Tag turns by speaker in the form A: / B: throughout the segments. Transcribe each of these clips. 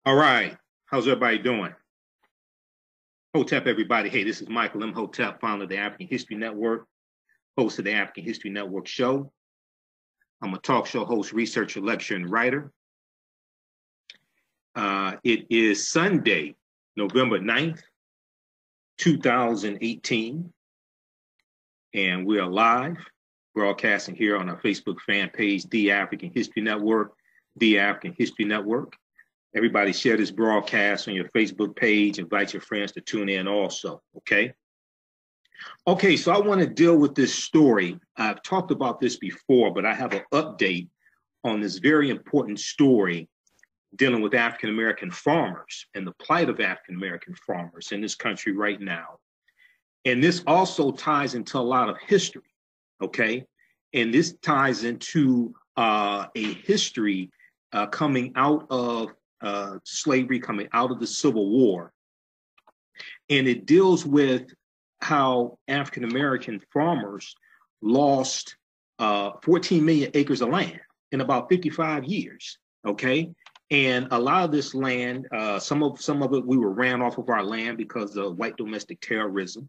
A: All right. How's everybody doing? Hotep, everybody. Hey, this is Michael Imhotep, founder of the African History Network, host of the African History Network show. I'm a talk show host, researcher, lecturer, and writer. It is Sunday, November 9th, 2018, and we are live broadcasting here on our Facebook fan page, The African History Network, The African History Network. Everybody share this broadcast on your Facebook page. Invite your friends to tune in also, okay? Okay, so I want to deal with this story. I've talked about this before, but I have an update on this very important story dealing with African-American farmers and the plight of African-American farmers in this country right now. And this also ties into a lot of history, okay? And this ties into a history coming out of slavery, coming out of the Civil War. And it deals with how African-American farmers lost 14 million acres of land in about 55 years, okay? And a lot of this land, some of it, we were ran off of our land because of white domestic terrorism,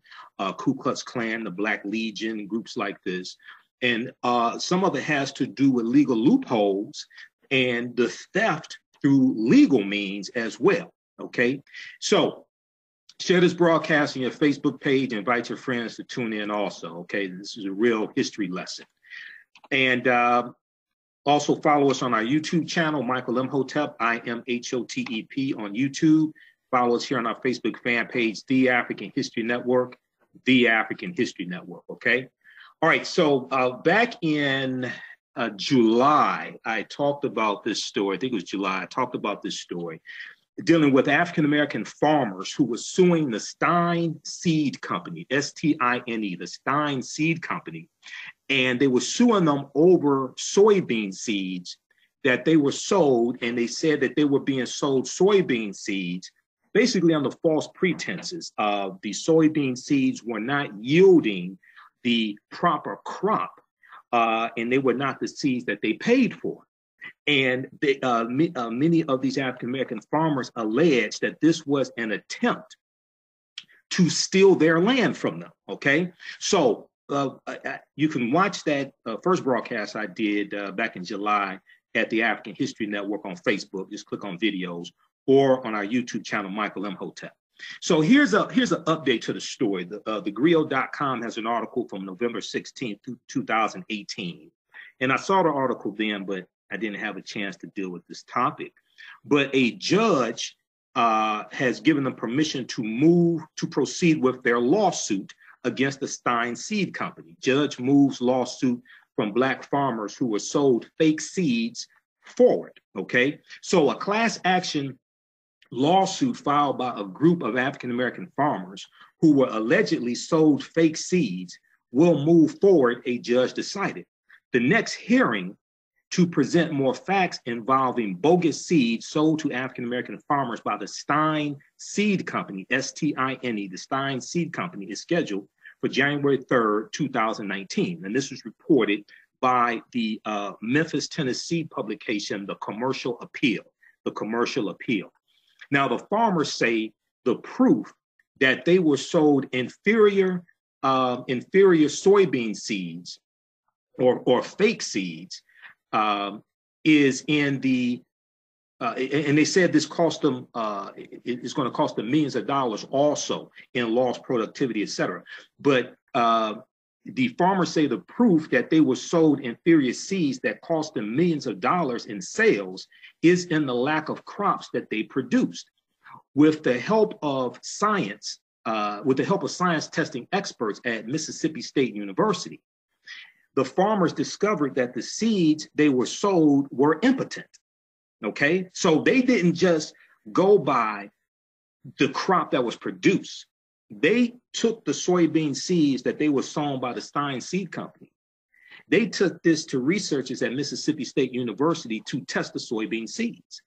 A: Ku Klux Klan, the Black Legion, groups like this. And some of it has to do with legal loopholes and the theft through legal means as well, okay? So share this broadcast on your Facebook page, invite your friends to tune in also, okay? This is a real history lesson. And also follow us on our YouTube channel, Michael Imhotep, I-M-H-O-T-E-P on YouTube. Follow us here on our Facebook fan page, The African History Network, The African History Network, okay? All right, so back in July, I talked about this story. I think it was July. I talked about this story dealing with African-American farmers who were suing the Stine Seed Company, S-T-I-N-E, the Stine Seed Company. And they were suing them over soybean seeds that they were sold. And they said that they were being sold soybean seeds basically under false pretenses. The soybean seeds were not yielding the proper crop. And they were not the seeds that they paid for. And they, many of these African-American farmers alleged that this was an attempt to steal their land from them, okay? So you can watch that first broadcast I did back in July at the African History Network on Facebook. Just click on videos, or on our YouTube channel, Michael Imhotep. So here's an update to the story. The Griot.com has an article from November 16th, 2018. And I saw the article then, but I didn't have a chance to deal with this topic. But a judge has given them permission to proceed with their lawsuit against the Stein Seed Company. Judge moves lawsuit from Black farmers who were sold fake seeds forward, okay? So a class action lawsuit filed by a group of African-American farmers who were allegedly sold fake seeds will move forward, a judge decided. The next hearing to present more facts involving bogus seeds sold to African-American farmers by the Stine Seed Company, S-T-I-N-E, the Stine Seed Company, is scheduled for January 3rd, 2019. And this was reported by the Memphis, Tennessee publication, The Commercial Appeal, The Commercial Appeal. Now, the farmers say the proof that they were sold inferior soybean seeds or fake seeds is in the, and they said this cost them, it's going to cost them millions of dollars also in lost productivity, et cetera. But the farmers say the proof that they were sold inferior seeds that cost them millions of dollars in sales is in the lack of crops that they produced. With the help of science testing experts at Mississippi State University, the farmers discovered that the seeds they were sold were impotent, okay? So they didn't just go by the crop that was produced. They took the soybean seeds that they were sown by the Stein Seed Company. They took this to researchers at Mississippi State University to test the soybean seeds.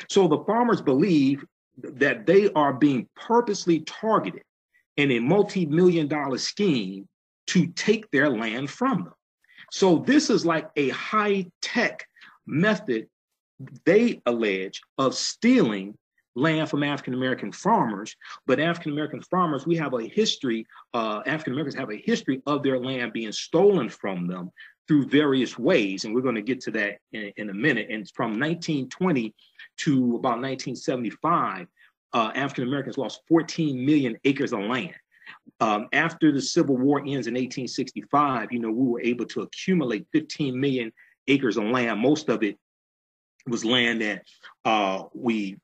A: So the farmers believe that they are being purposely targeted in a multi-million-dollar scheme to take their land from them. So this is like a high-tech method, they allege, of stealing land from African-American farmers, but African-American farmers, we have a history, African-Americans have a history of their land being stolen from them through various ways. And we're going to get to that in a minute. And from 1920 to about 1975, African-Americans lost 14 million acres of land. After the Civil War ends in 1865, we were able to accumulate 15 million acres of land. Most of it was land that we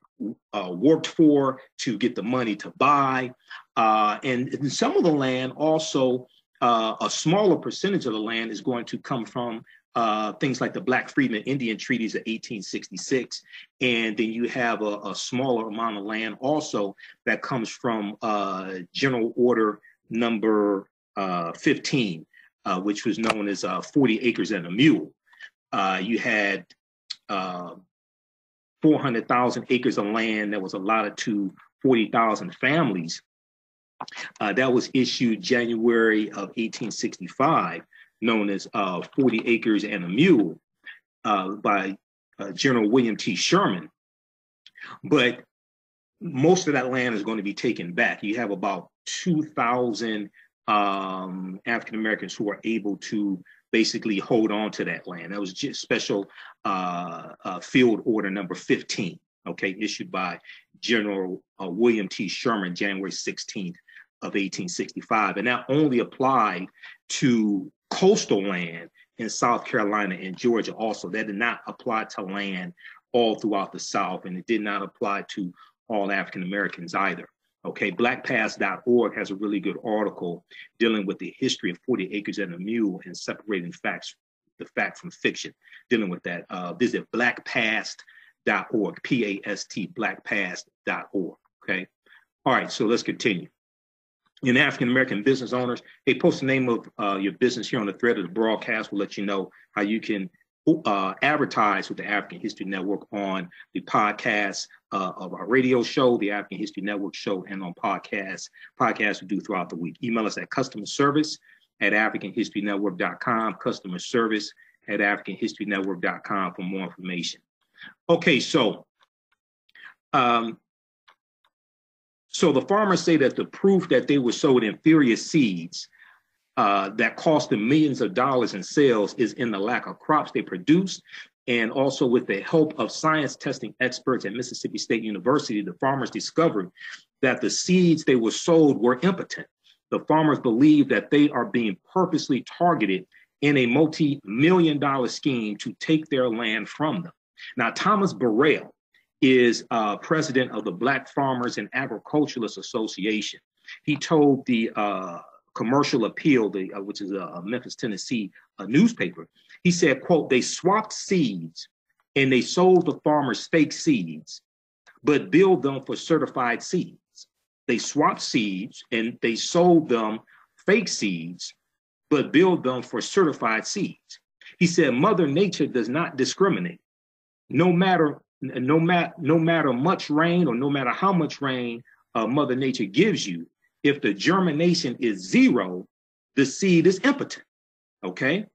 A: worked for to get the money to buy. And some of the land also, a smaller percentage of the land is going to come from things like the Black Freedmen Indian treaties of 1866. And then you have a smaller amount of land also that comes from General Order number 15, which was known as 40 acres and a mule. You had 400,000 acres of land that was allotted to 40,000 families. That was issued January of 1865, known as 40 acres and a mule by General William T. Sherman. But most of that land is going to be taken back. You have about 2,000 African Americans who are able to basically hold on to that land. That was just special field order number 15, okay, issued by General William T. Sherman, January 16th of 1865. And that only applied to coastal land in South Carolina and Georgia also. That did not apply to land all throughout the South, and it did not apply to all African Americans either. Okay, blackpast.org has a really good article dealing with the history of 40 acres and a mule and separating the fact from fiction, dealing with that. Visit blackpast.org, P-A-S-T, blackpast.org, okay? All right, so let's continue. In African-American business owners, hey, post the name of your business here on the thread of the broadcast. We'll let you know how you can advertise with the African History Network on the podcast of our radio show, the African History Network show, and on podcasts we do throughout the week. Email us at customerservice@africanhistorynetwork.com, customerservice@africanhistorynetwork.com for more information. Okay, so the farmers say that the proof that they were sold inferior seeds that cost them millions of dollars in sales is in the lack of crops they produce. And also with the help of science testing experts at Mississippi State University, the farmers discovered that the seeds they were sold were impotent. The farmers believe that they are being purposely targeted in a multi-million-dollar scheme to take their land from them. Now, Thomas Burrell is president of the Black Farmers and Agriculturalists Association. He told the Commercial Appeal, which is a Memphis, Tennessee newspaper, he said, quote, "They swapped seeds and they sold the farmers fake seeds, but billed them for certified seeds. They swapped seeds and they sold them fake seeds, but billed them for certified seeds." He said, "Mother Nature does not discriminate. No matter much rain or no matter how much rain Mother Nature gives you, if the germination is zero, the seed is impotent." Okay,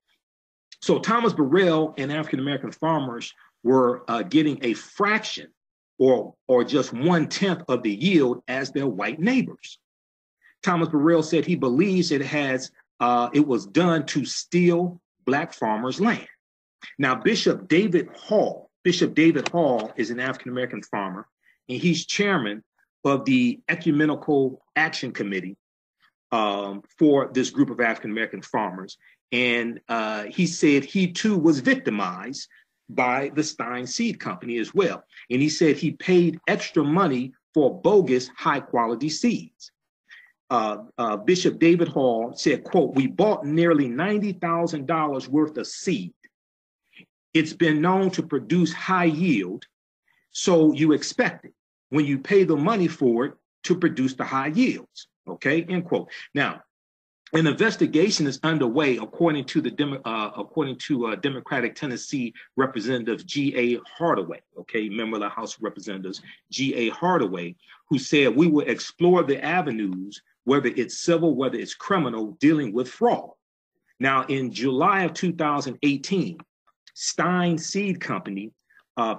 A: so Thomas Burrell and African-American farmers were getting a fraction or just 1/10 of the yield as their white neighbors. Thomas Burrell said he believes it was done to steal Black farmers' land. Now, Bishop David Hall is an African-American farmer, and he's chairman of the Ecumenical Action Committee for this group of African-American farmers. And he said he too was victimized by the Stine Seed Company as well. And he said he paid extra money for bogus high-quality seeds. Bishop David Hall said, quote, "We bought nearly $90,000 worth of seed. It's been known to produce high yield, so you expect it when you pay the money for it to produce the high yields," okay, end quote. Now, an investigation is underway according to Democratic Tennessee Representative G.A. Hardaway, okay, member of the House of Representatives, G.A. Hardaway, who said, "We will explore the avenues, whether it's civil, whether it's criminal, dealing with fraud." Now, in July of 2018, Stine Seed Company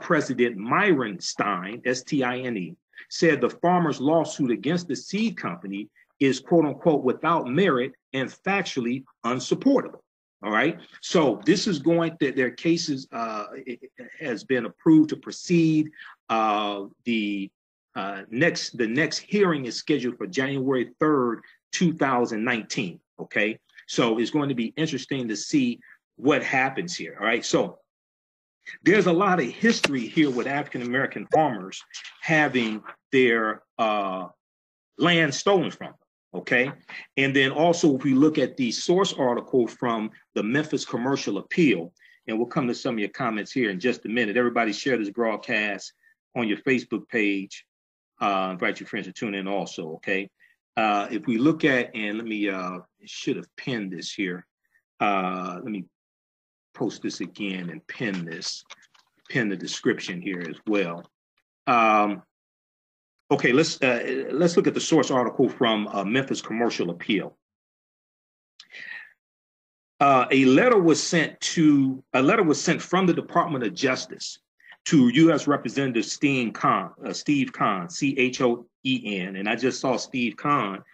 A: President Myron Stine, S-T-I-N-E, said the farmers' lawsuit against the seed company is, quote unquote, without merit and factually unsupportable. All right. So this is going that their cases has been approved to proceed. The next hearing is scheduled for January 3rd, 2019. Okay. So it's going to be interesting to see what happens here. All right. So there's a lot of history here with African-American farmers having their land stolen from them. Okay. And then also, if we look at the source article from the Memphis Commercial Appeal, and we'll come to some of your comments here in just a minute. Everybody share this broadcast on your Facebook page. Invite your friends to tune in also. Okay. If we look at, and let me, should have pinned this here. Let me post this again and pin the description here as well. Okay, let's look at the source article from Memphis Commercial Appeal. A letter was sent from the Department of Justice to U.S. Representative Steve Cohn, C-H-O-E-N, and I just saw Steve Cohn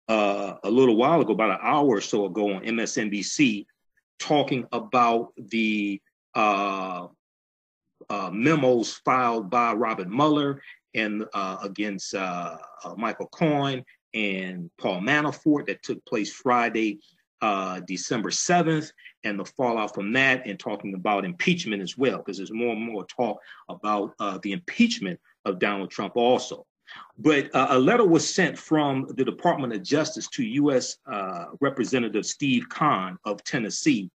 A: a little while ago, about an hour or so ago on MSNBC, talking about the memos filed by Robert Mueller and against Michael Cohen and Paul Manafort that took place Friday, December 7th, and the fallout from that, and talking about impeachment as well, because there's more and more talk about the impeachment of Donald Trump also. But a letter was sent from the Department of Justice to U.S. Representative Steve Cohn of Tennessee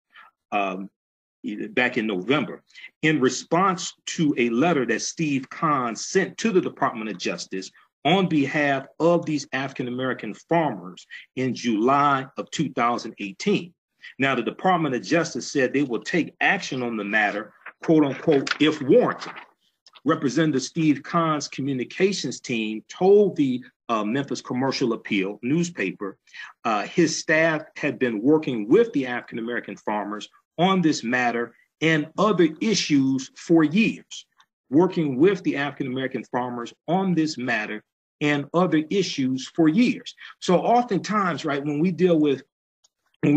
A: back in November, in response to a letter that Steve Cohn sent to the Department of Justice on behalf of these African-American farmers in July of 2018. Now, the Department of Justice said they will take action on the matter, quote unquote, if warranted. Representative Steve Cohn's communications team told the Memphis Commercial Appeal newspaper his staff had been working with the African-American farmers on this matter and other issues for years, working with the African-American farmers on this matter and other issues for years. So oftentimes, right, when we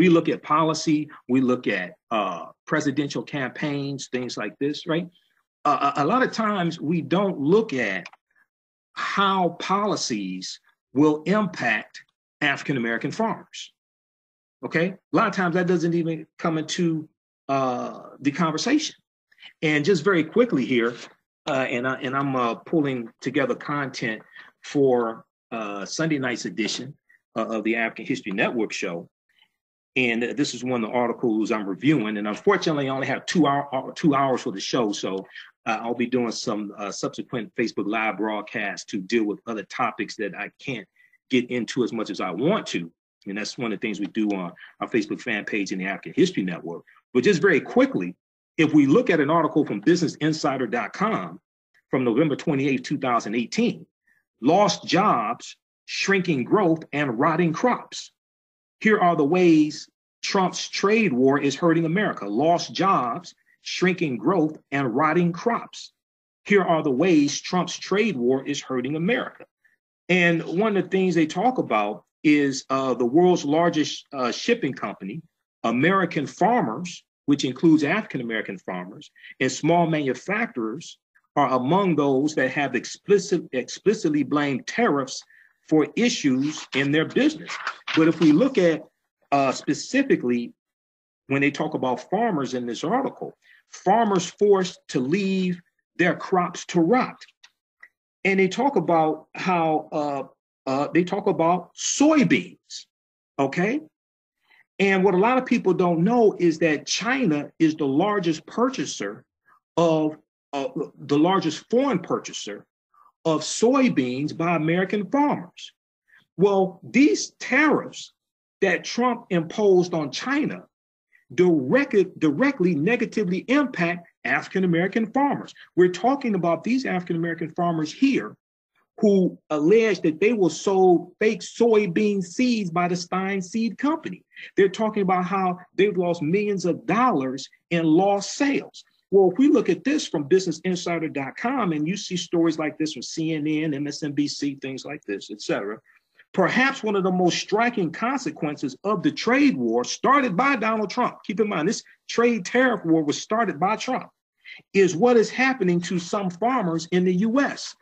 A: look at policy, we look at presidential campaigns, things like this, right? A lot of times we don't look at how policies will impact African-American farmers. Okay, a lot of times that doesn't even come into the conversation. And just very quickly here, and I'm pulling together content for Sunday night's edition of the African History Network show. And this is one of the articles I'm reviewing. And unfortunately, I only have 2 hours for the show. So I'll be doing some subsequent Facebook Live broadcasts to deal with other topics that I can't get into as much as I want to. And that's one of the things we do on our Facebook fan page in the African History Network. But just very quickly, if we look at an article from businessinsider.com from November 28, 2018, lost jobs, shrinking growth, and rotting crops. Here are the ways Trump's trade war is hurting America. Lost jobs, shrinking growth, and rotting crops. Here are the ways Trump's trade war is hurting America. And one of the things they talk about is the world's largest shipping company, American farmers, which includes African-American farmers, and small manufacturers are among those that have explicitly blamed tariffs for issues in their business. But if we look at specifically when they talk about farmers in this article, farmers forced to leave their crops to rot. And they talk about how they talk about soybeans, okay? And what a lot of people don't know is that China is the largest purchaser of, the largest foreign purchaser of soybeans by American farmers. Well, these tariffs that Trump imposed on China directly negatively impact African-American farmers. We're talking about these African-American farmers here who allege that they were sold fake soybean seeds by the Stine Seed Company. They're talking about how they've lost millions of dollars in lost sales. Well, if we look at this from businessinsider.com and you see stories like this from CNN, MSNBC, things like this, et cetera, perhaps one of the most striking consequences of the trade war started by Donald Trump, keep in mind, this trade tariff war was started by Trump, is what is happening to some farmers in the US.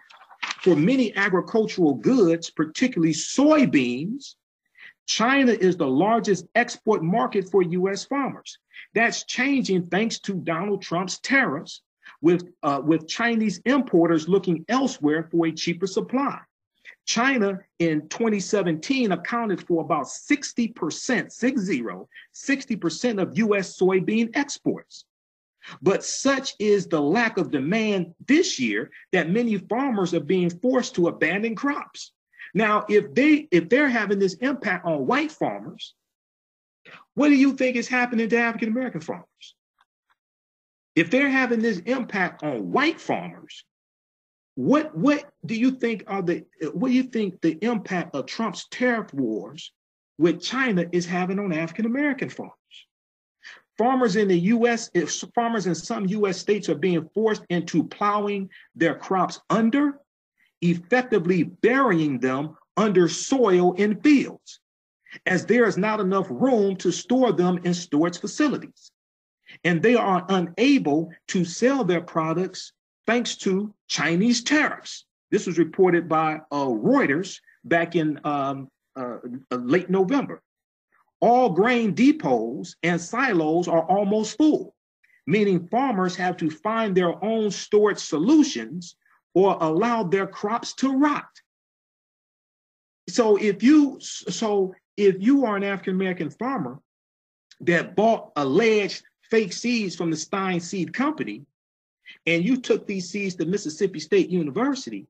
A: For many agricultural goods, particularly soybeans, China is the largest export market for US farmers. That's changing thanks to Donald Trump's tariffs, with Chinese importers looking elsewhere for a cheaper supply. China in 2017 accounted for about 60%, 60% of US soybean exports. But such is the lack of demand this year that many farmers are being forced to abandon crops. Now, if they're having this impact on white farmers, what do you think is happening to African American farmers? If they're having this impact on white farmers, what do you think the impact of Trump's tariff wars with China is having on African American farmers? Farmers in the US, farmers in some US states are being forced into plowing their crops under, effectively burying them under soil in fields, as there is not enough room to store them in storage facilities. And they are unable to sell their products thanks to Chinese tariffs. This was reported by Reuters back in late November. All grain depots and silos are almost full, meaning farmers have to find their own storage solutions or allow their crops to rot. So if you are an African American farmer that bought alleged fake seeds from the Stine Seed Company, and you took these seeds to Mississippi State University,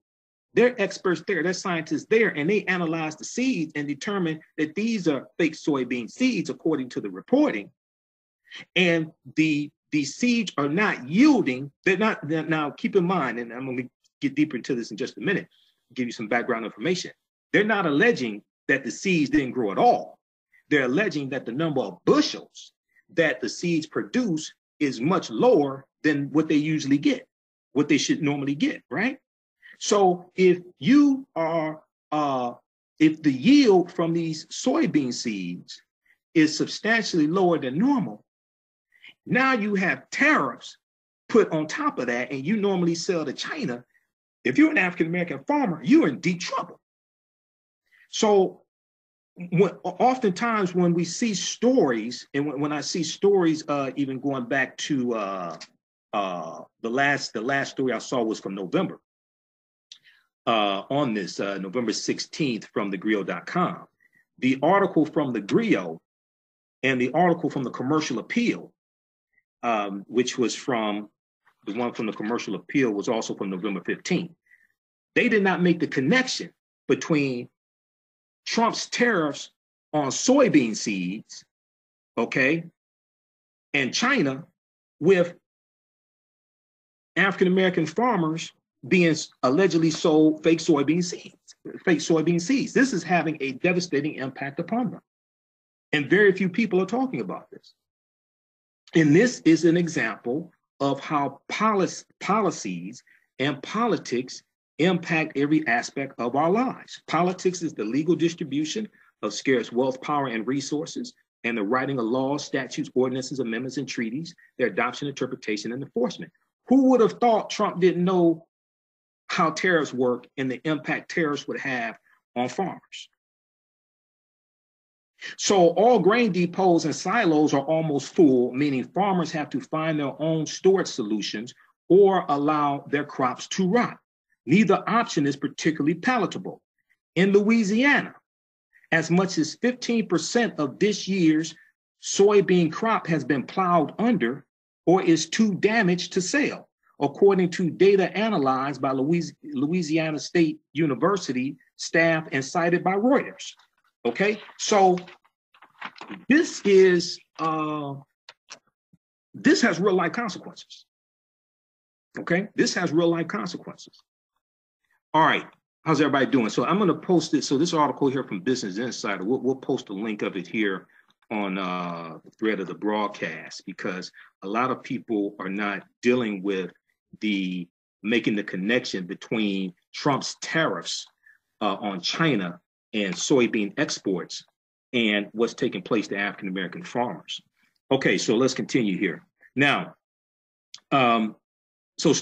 A: they're experts there, they're scientists there, and they analyzed the seeds and determined that these are fake soybean seeds according to the reporting. And the seeds are not yielding, now keep in mind, and I'm going to get deeper into this in just a minute, give you some background information. They're not alleging that the seeds didn't grow at all. They're alleging that the number of bushels that the seeds produce is much lower than what they usually get, what they should normally get, right? So if you are, if the yield from these soybean seeds is substantially lower than normal, now you have tariffs put on top of that, and you normally sell to China. If you're an African-American farmer, you're in deep trouble. So oftentimes when we see stories, and when I see stories, even going back to the last story I saw was from November, on this, November 16th from thegrio.com. The article from the Grio and the article from the Commercial Appeal, which was from, the one from the Commercial Appeal was also from November 15th. They did not make the connection between Trump's tariffs on soybean seeds, okay, and China with African-American farmers being allegedly sold fake soybean seeds. This is having a devastating impact upon them. And very few people are talking about this. And this is an example of how policies and politics impact every aspect of our lives. Politics is the legal distribution of scarce wealth, power, and resources, and the writing of laws, statutes, ordinances, amendments, and treaties, their adoption, interpretation, and enforcement. Who would have thought Trump didn't know how tariffs work and the impact tariffs would have on farmers? So all grain depots and silos are almost full, meaning farmers have to find their own storage solutions or allow their crops to rot. Neither option is particularly palatable. In Louisiana, as much as 15% of this year's soybean crop has been plowed under or is too damaged to sell, according to data analyzed by Louisiana State University staff and cited by Reuters. Okay, so this is this has real life consequences. Okay, this has real life consequences. All right, how's everybody doing? So I'm going to post it. So this article here from Business Insider, we'll post a link of it here the thread of the broadcast, because a lot of people are not dealing with making the connection between Trump's tariffs on China and soybean exports and what's taking place to African American farmers. Okay, so let's continue here. Now, so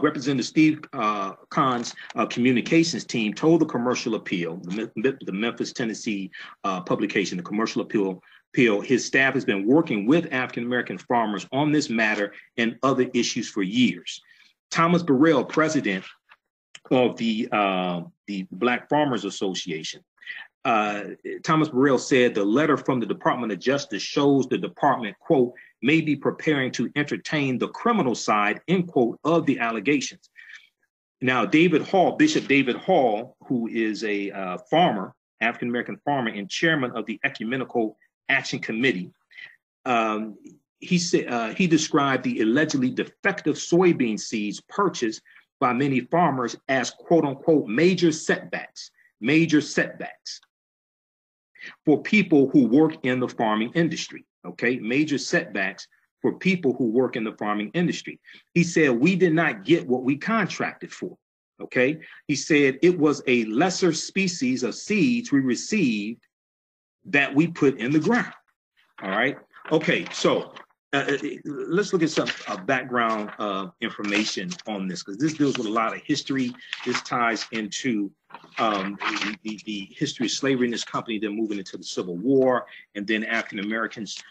A: Representative Steve Kahn's communications team told the Commercial Appeal, the Memphis, Tennessee publication, the Commercial Appeal, his staff has been working with African American farmers on this matter and other issues for years. Thomas Burrell, president of the Black Farmers Association, Thomas Burrell said the letter from the Department of Justice shows the department, quote, may be preparing to entertain the criminal side, end quote, of the allegations. Now, Bishop David Hall, who is a farmer, African-American farmer and chairman of the Ecumenical Action Committee, he said he described the allegedly defective soybean seeds purchased by many farmers as, quote unquote, major setbacks for people who work in the farming industry. Okay, major setbacks for people who work in the farming industry. He said, we did not get what we contracted for. Okay, he said it was a lesser species of seeds we received that we put in the ground. All right. Okay, so let's look at some background information on this, because this deals with a lot of history. This ties into the history of slavery in this company, then moving into the Civil War, and then African Americans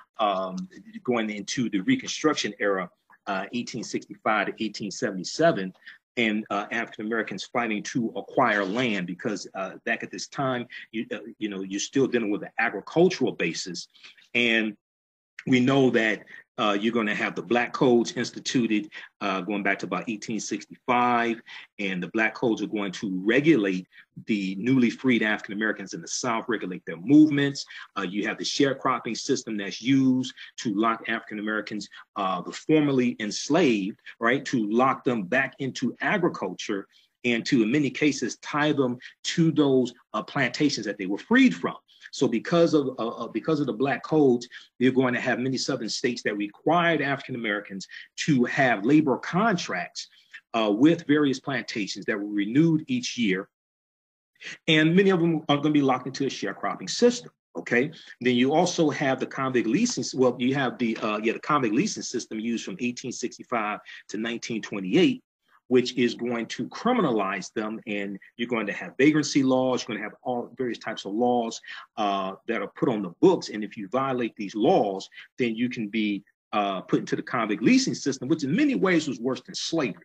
A: going into the Reconstruction era, 1865 to 1877, and African Americans fighting to acquire land, because back at this time, you're still dealing with an agricultural basis, and we know that you're going to have the Black Codes instituted going back to about 1865, and the Black Codes are going to regulate the newly freed African Americans in the South, regulate their movements. You have the sharecropping system that's used to lock African Americans, the formerly enslaved, right, to lock them back into agriculture and to, in many cases, tie them to those plantations that they were freed from. So because of the Black Codes, you're going to have many southern states that required African Americans to have labor contracts with various plantations that were renewed each year. And many of them are going to be locked into a sharecropping system. Okay. Then you also have the convict leasing. Well, you have the convict leasing system used from 1865 to 1928, which is going to criminalize them, and you're going to have vagrancy laws. You're going to have all various types of laws that are put on the books, and if you violate these laws, then you can be put into the convict leasing system, which in many ways was worse than slavery.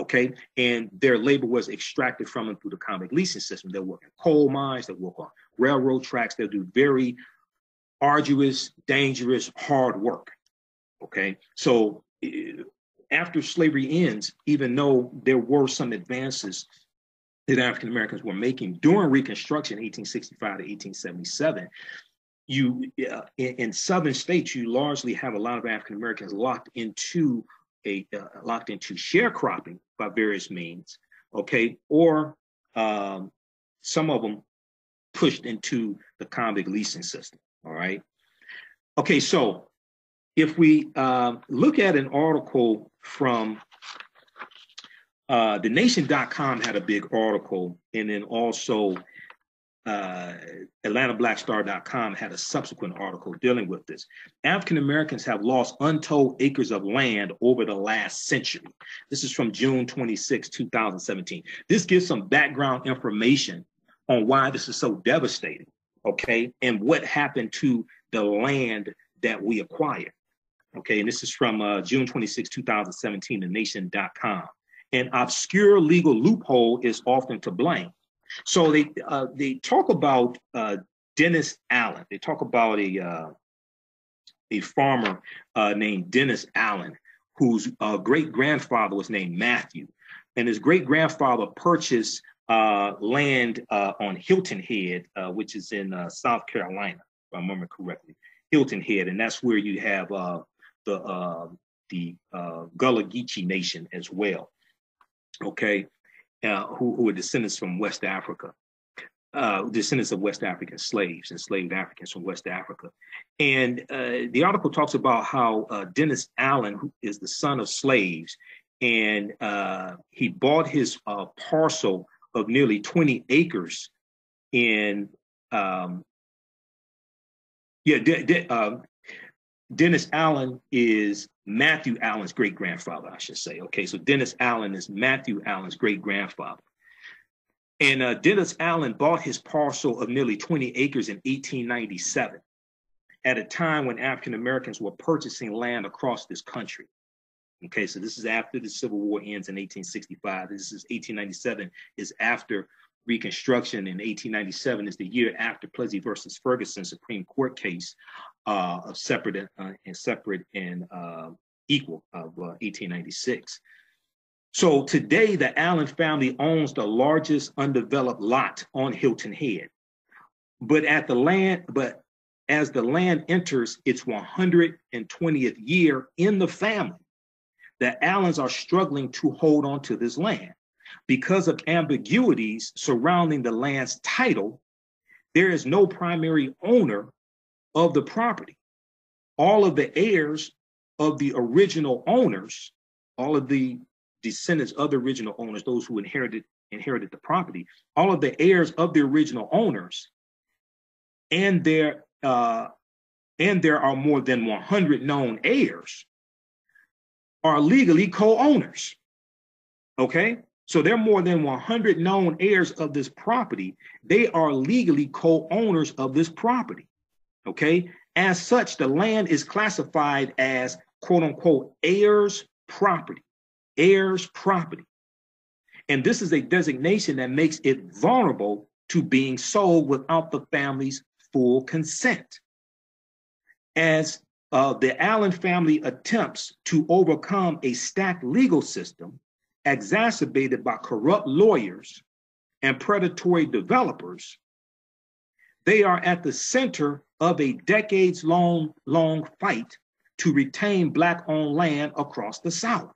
A: Okay, and their labor was extracted from them through the convict leasing system. They'll work in coal mines, they'll work on railroad tracks, they'll do very arduous, dangerous, hard work. Okay, so after slavery ends, even though there were some advances that African Americans were making during Reconstruction, 1865 to 1877, in southern states, you largely have a lot of African Americans locked into sharecropping by various means, okay, or some of them pushed into the convict leasing system. All right. Okay, so if we look at an article from thenation.com had a big article, and then also AtlantaBlackStar.com had a subsequent article dealing with this. African Americans have lost untold acres of land over the last century. This is from June 26, 2017. This gives some background information on why this is so devastating, okay, and what happened to the land that we acquired. Okay, and this is from June 26, 2017, thenation.com. An obscure legal loophole is often to blame. So they talk about Dennis Allen. They talk about a farmer named Dennis Allen, whose great-grandfather was named Matthew. And his great-grandfather purchased land on Hilton Head, which is in South Carolina, if I remember correctly. Hilton Head, and that's where you have the Gullah Geechee nation as well, okay, who are descendants from West Africa. descendants of West African slaves, enslaved Africans from West Africa. And the article talks about how Dennis Allen, who is the son of slaves, and he bought his parcel of nearly 20 acres in, Dennis Allen is Matthew Allen's great-grandfather, I should say. Okay, so Dennis Allen is Matthew Allen's great-grandfather. And Dennis Allen bought his parcel of nearly 20 acres in 1897, at a time when African Americans were purchasing land across this country. Okay, so this is after the Civil War ends in 1865. This is 1897 is after Reconstruction, and 1897 is the year after Plessy versus Ferguson Supreme Court case of separate and equal of 1896. So today, the Allen family owns the largest undeveloped lot on Hilton Head. But as the land enters its 120th year in the family, the Allens are struggling to hold on to this land. Because of ambiguities surrounding the land's title, there is no primary owner of the property. All of the heirs of the original owners, all of the descendants of the original owners, those who inherited the property, all of the heirs of the original owners, and there are more than 100 known heirs, are legally co-owners. Okay, so there are more than 100 known heirs of this property. They are legally co-owners of this property. Okay, as such, the land is classified as quote unquote heirs property. Heirs property. And this is a designation that makes it vulnerable to being sold without the family's full consent. As the Allen family attempts to overcome a stacked legal system exacerbated by corrupt lawyers and predatory developers, they are at the center of a decades-long fight to retain Black-owned land across the South.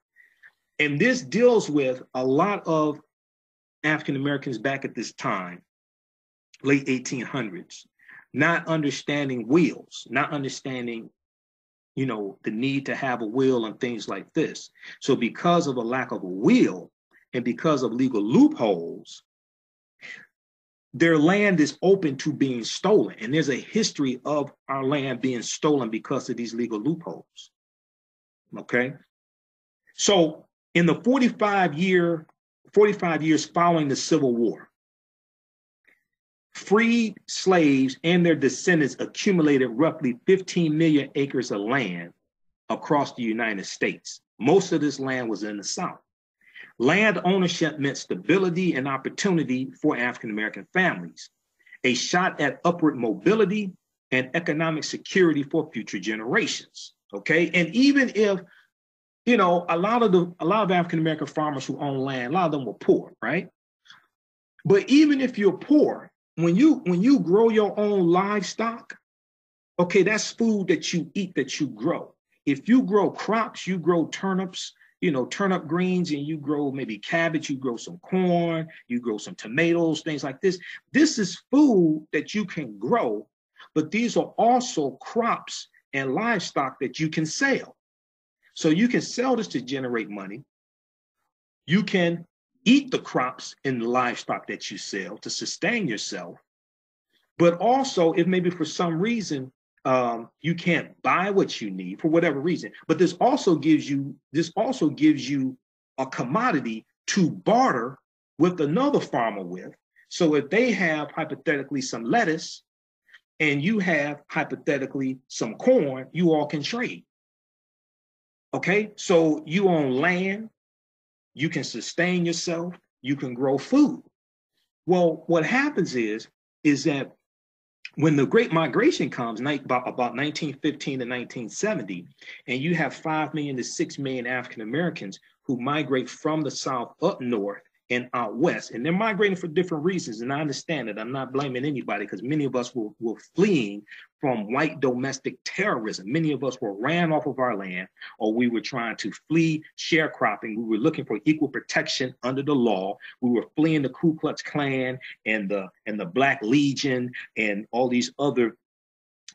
A: And this deals with a lot of African Americans back at this time, late 1800s, not understanding wills, not understanding, the need to have a will and things like this. So because of a lack of a will and because of legal loopholes, their land is open to being stolen. And there's a history of our land being stolen because of these legal loopholes. Okay. So in the 45 years following the Civil War, freed slaves and their descendants accumulated roughly 15 million acres of land across the United States. Most of this land was in the South. Land ownership meant stability and opportunity for African American families, a shot at upward mobility and economic security for future generations. Okay, and even if a lot of African American farmers who own land, a lot of them were poor, right? But even if you're poor, when you grow your own livestock, okay, that's food that you eat, that you grow. If you grow crops, you grow turnips, turnip greens, and you grow maybe cabbage, you grow some corn, you grow some tomatoes, things like this. This is food that you can grow, but these are also crops and livestock that you can sell. So you can sell this to generate money. You can eat the crops and the livestock that you sell to sustain yourself. But also, if maybe for some reason you can't buy what you need for whatever reason, but this also gives you a commodity to barter with another farmer with. So if they have hypothetically some lettuce and you have hypothetically some corn, you all can trade. Okay, so you own land, you can sustain yourself, you can grow food. Well, what happens is that when the Great Migration comes, about 1915 to 1970, and you have 5 million to 6 million African Americans who migrate from the South up north and out west, and they're migrating for different reasons. And I understand it. I'm not blaming anybody, because many of us were fleeing from white domestic terrorism. Many of us were ran off of our land, or we were trying to flee sharecropping. We were looking for equal protection under the law. We were fleeing the Ku Klux Klan and the Black Legion and all these other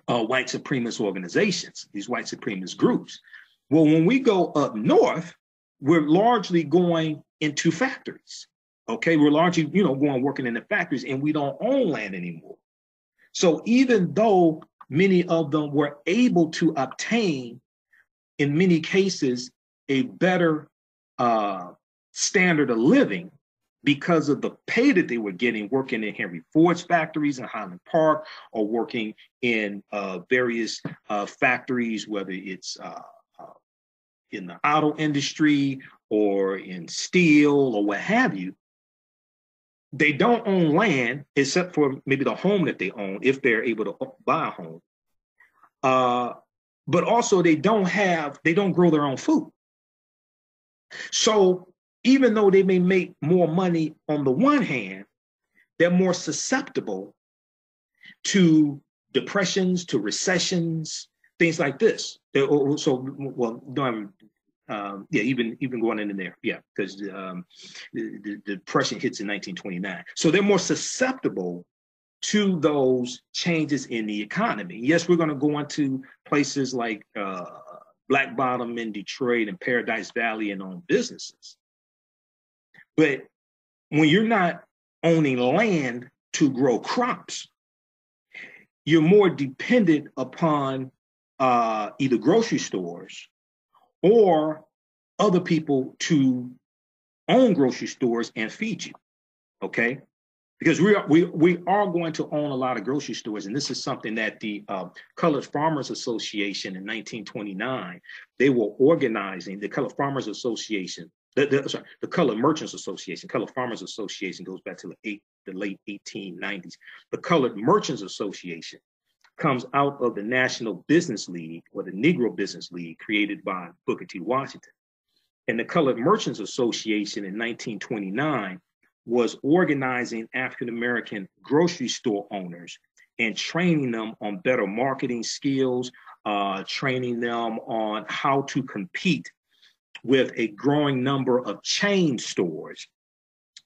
A: white supremacist organizations, these white supremacist groups. Well, when we go up north, we're largely going into factories. Okay, we're largely, going working in the factories, and we don't own land anymore. So even though many of them were able to obtain, in many cases, a better standard of living because of the pay that they were getting working in Henry Ford's factories in Highland Park, or working in various factories, whether it's in the auto industry or in steel or what have you, they don't own land except for maybe the home that they own, if they're able to buy a home. But also they don't grow their own food. So even though they may make more money on the one hand, they're more susceptible to depressions, to recessions, things like this. Even going into there, because the depression hits in 1929. So they're more susceptible to those changes in the economy. Yes, we're going to go into places like Black Bottom in Detroit and Paradise Valley and own businesses. But when you're not owning land to grow crops, you're more dependent upon either grocery stores or other people to own grocery stores and feed you, okay? Because we are going to own a lot of grocery stores, and this is something that the Colored Farmers Association in 1929, they were organizing. The Colored Farmers Association, the Colored Merchants Association, Colored Farmers Association goes back to the late 1890s. The Colored Merchants Association comes out of the National Business League, or the Negro Business League, created by Booker T. Washington. And the Colored Merchants Association in 1929 was organizing African-American grocery store owners and training them on better marketing skills, training them on how to compete with a growing number of chain stores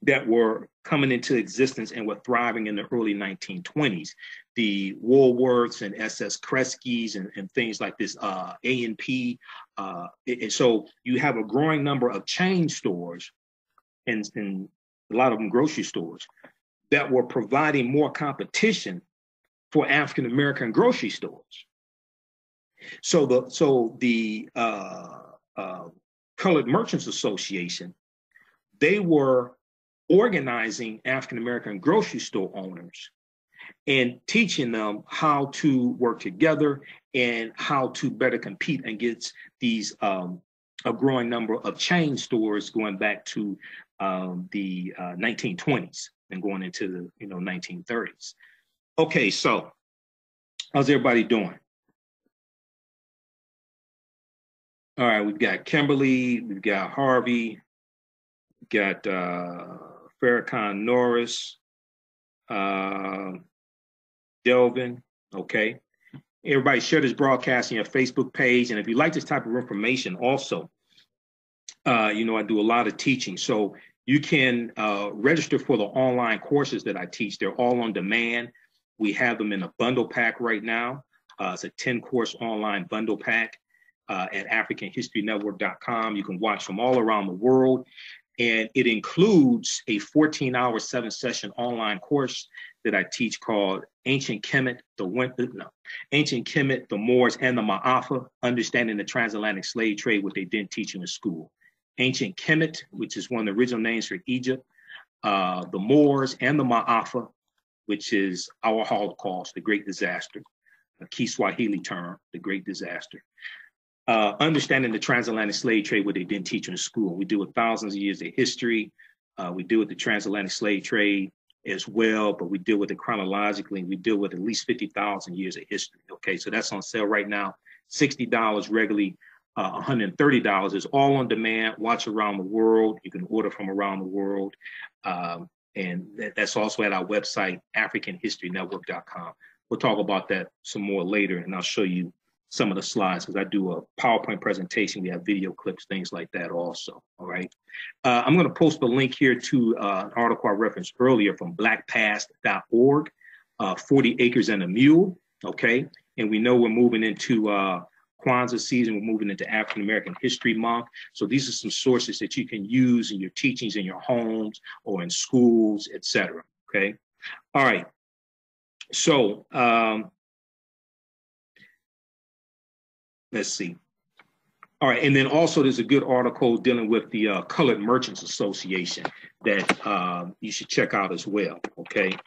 A: that were coming into existence and were thriving in the early 1920s. The Woolworths and SS Kresge's and things like this, A&P. And so you have a growing number of chain stores and a lot of them grocery stores that were providing more competition for African-American grocery stores. So the Colored Merchants Association, they were organizing African-American grocery store owners and teaching them how to work together and how to better compete against these a growing number of chain stores going back to the 1920s and going into the 1930s. Okay, so how's everybody doing? All right, we've got Kimberly, we've got Harvey, we've got Farrakhan Norris, Delvin, okay. Everybody share this broadcast on your Facebook page. And if you like this type of information also, I do a lot of teaching. So you can register for the online courses that I teach. They're all on demand. We have them in a bundle pack right now. It's a 10-course online bundle pack at AfricanHistoryNetwork.com. You can watch them all around the world. And it includes a 14-hour, 7-session online course that I teach called Ancient Kemet, the Moors, and the Ma'afa, Understanding the Transatlantic Slave Trade, what they didn't teach you in school. Ancient Kemet, which is one of the original names for Egypt, the Moors, and the Ma'afa, which is our Holocaust, the Great Disaster, a Kiswahili term, the Great Disaster. Understanding the transatlantic slave trade, what they didn't teach in school. We deal with thousands of years of history. We deal with the transatlantic slave trade as well, but we deal with it chronologically. We deal with at least 50,000 years of history. Okay, so that's on sale right now, $60 regularly, $130. It's all on demand. Watch around the world. You can order from around the world. And that's also at our website, AfricanHistoryNetwork.com. We'll talk about that some more later, and I'll show you some of the slides because I do a PowerPoint presentation. We have video clips, things like that also, all right? I'm going to post a link here to an article I referenced earlier from blackpast.org, 40 Acres and a Mule, okay? And we know we're moving into Kwanzaa season, we're moving into African American History Month. So these are some sources that you can use in your teachings in your homes or in schools, etc. Okay. All right. So let's see. All right. And then also there's a good article dealing with the Colored Merchants Association that you should check out as well. Okay.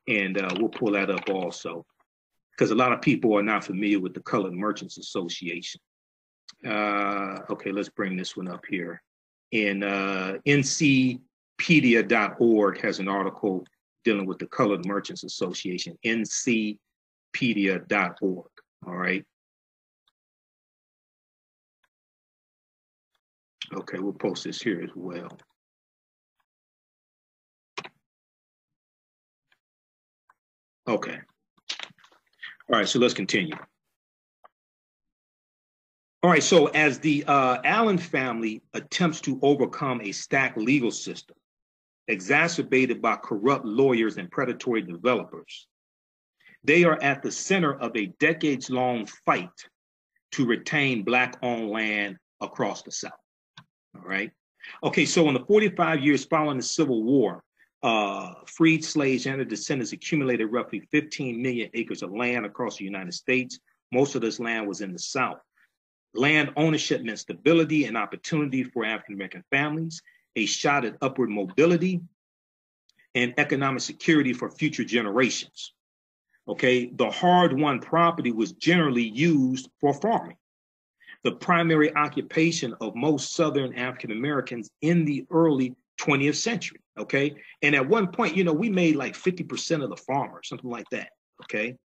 A: And we'll pull that up also, because a lot of people are not familiar with the Colored Merchants Association. Okay, let's bring this one up here. And ncpedia.org has an article dealing with the Colored Merchants Association, ncpedia.org, all right? Okay, we'll post this here as well. Okay. All right, so let's continue. All right, so as the Allen family attempts to overcome a stacked legal system exacerbated by corrupt lawyers and predatory developers, they are at the center of a decades-long fight to retain Black-owned land across the South. All right. Okay, so in the 45 years following the Civil War, freed slaves and their descendants accumulated roughly 15 million acres of land across the United States. Most of this land was in the South. Land ownership meant stability and opportunity for African American families, a shot at upward mobility, and economic security for future generations. Okay, the hard-won property was generally used for farming, the primary occupation of most Southern African Americans in the early 20th century, okay? And at one point, you know, we made like 50% of the farmers, something like that, okay?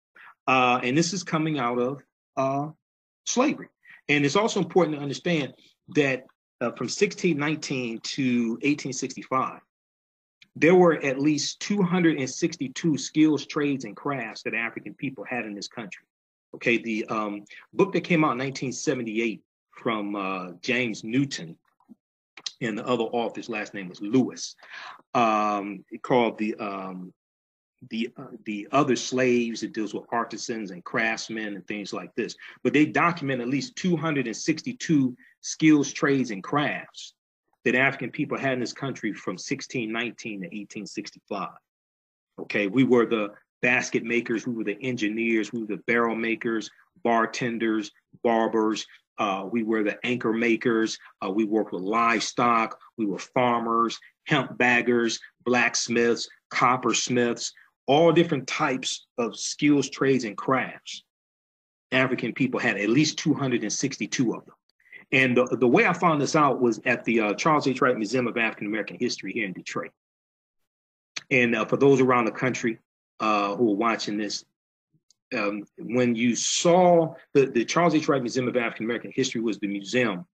A: And this is coming out of slavery. And it's also important to understand that from 1619 to 1865, there were at least 262 skills, trades, and crafts that African people had in this country. Okay, the book that came out in 1978 from James Newton, and the other author's last name was Lewis, called the Other Slaves. It deals with artisans and craftsmen and things like this. But they document at least 262 skills, trades, and crafts that African people had in this country from 1619 to 1865. Okay, we were the basket makers, we were the engineers, we were the barrel makers, bartenders, barbers, we were the anchor makers, we worked with livestock, we were farmers, hemp baggers, blacksmiths, coppersmiths, all different types of skills, trades, and crafts. African people had at least 262 of them. And the way I found this out was at the Charles H. Wright Museum of African American History here in Detroit. And for those around the country who are watching this, when you saw the Charles H. Wright Museum of African American History was the museum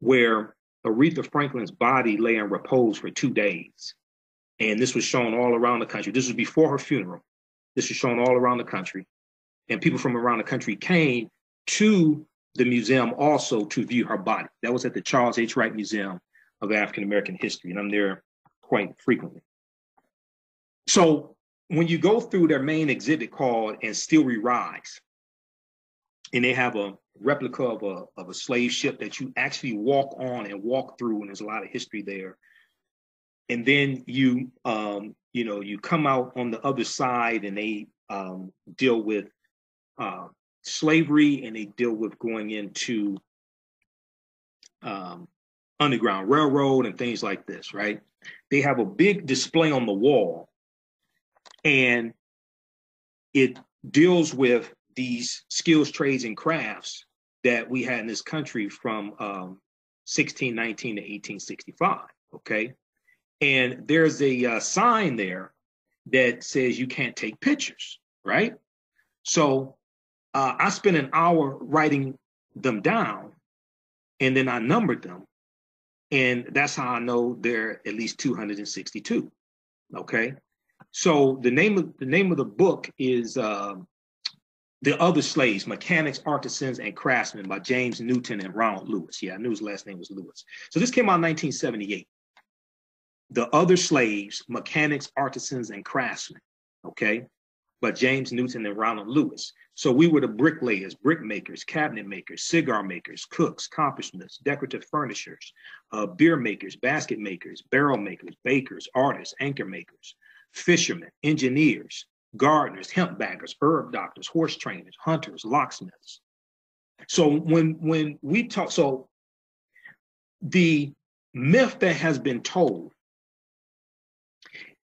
A: where Aretha Franklin's body lay in repose for 2 days. And this was shown all around the country. This was before her funeral. This was shown all around the country. And people from around the country came to the museum also to view her body. That was at the Charles H. Wright Museum of African American History, and I'm there quite frequently. So when you go through their main exhibit called And Still We Rise, and they have a replica of a slave ship that you actually walk on and walk through, and there's a lot of history there. And then you come out on the other side, and they deal with slavery, and they deal with going into Underground Railroad and things like this, right? They have a big display on the wall, and it deals with these skills, trades, and crafts that we had in this country from 1619 to 1865, okay? And there's a sign there that says you can't take pictures, right? So I spent an hour writing them down, And then I numbered them. And that's how I know there are at least 262. Okay. So the name of the book is The Other Slaves, Mechanics, Artisans, and Craftsmen by James Newton and Ronald Lewis. Yeah, I knew his last name was Lewis. So this came out in 1978. The Other Slaves, Mechanics, Artisans, and Craftsmen, okay, by James Newton and Ronald Lewis. So we were the bricklayers, brick makers, cabinet makers, cigar makers, cooks, coppersmiths, decorative furnishers, beer makers, basket makers, barrel makers, bakers, artists, anchor makers, fishermen, engineers, gardeners, hemp baggers, herb doctors, horse trainers, hunters, locksmiths. So when we talk, so the myth that has been told,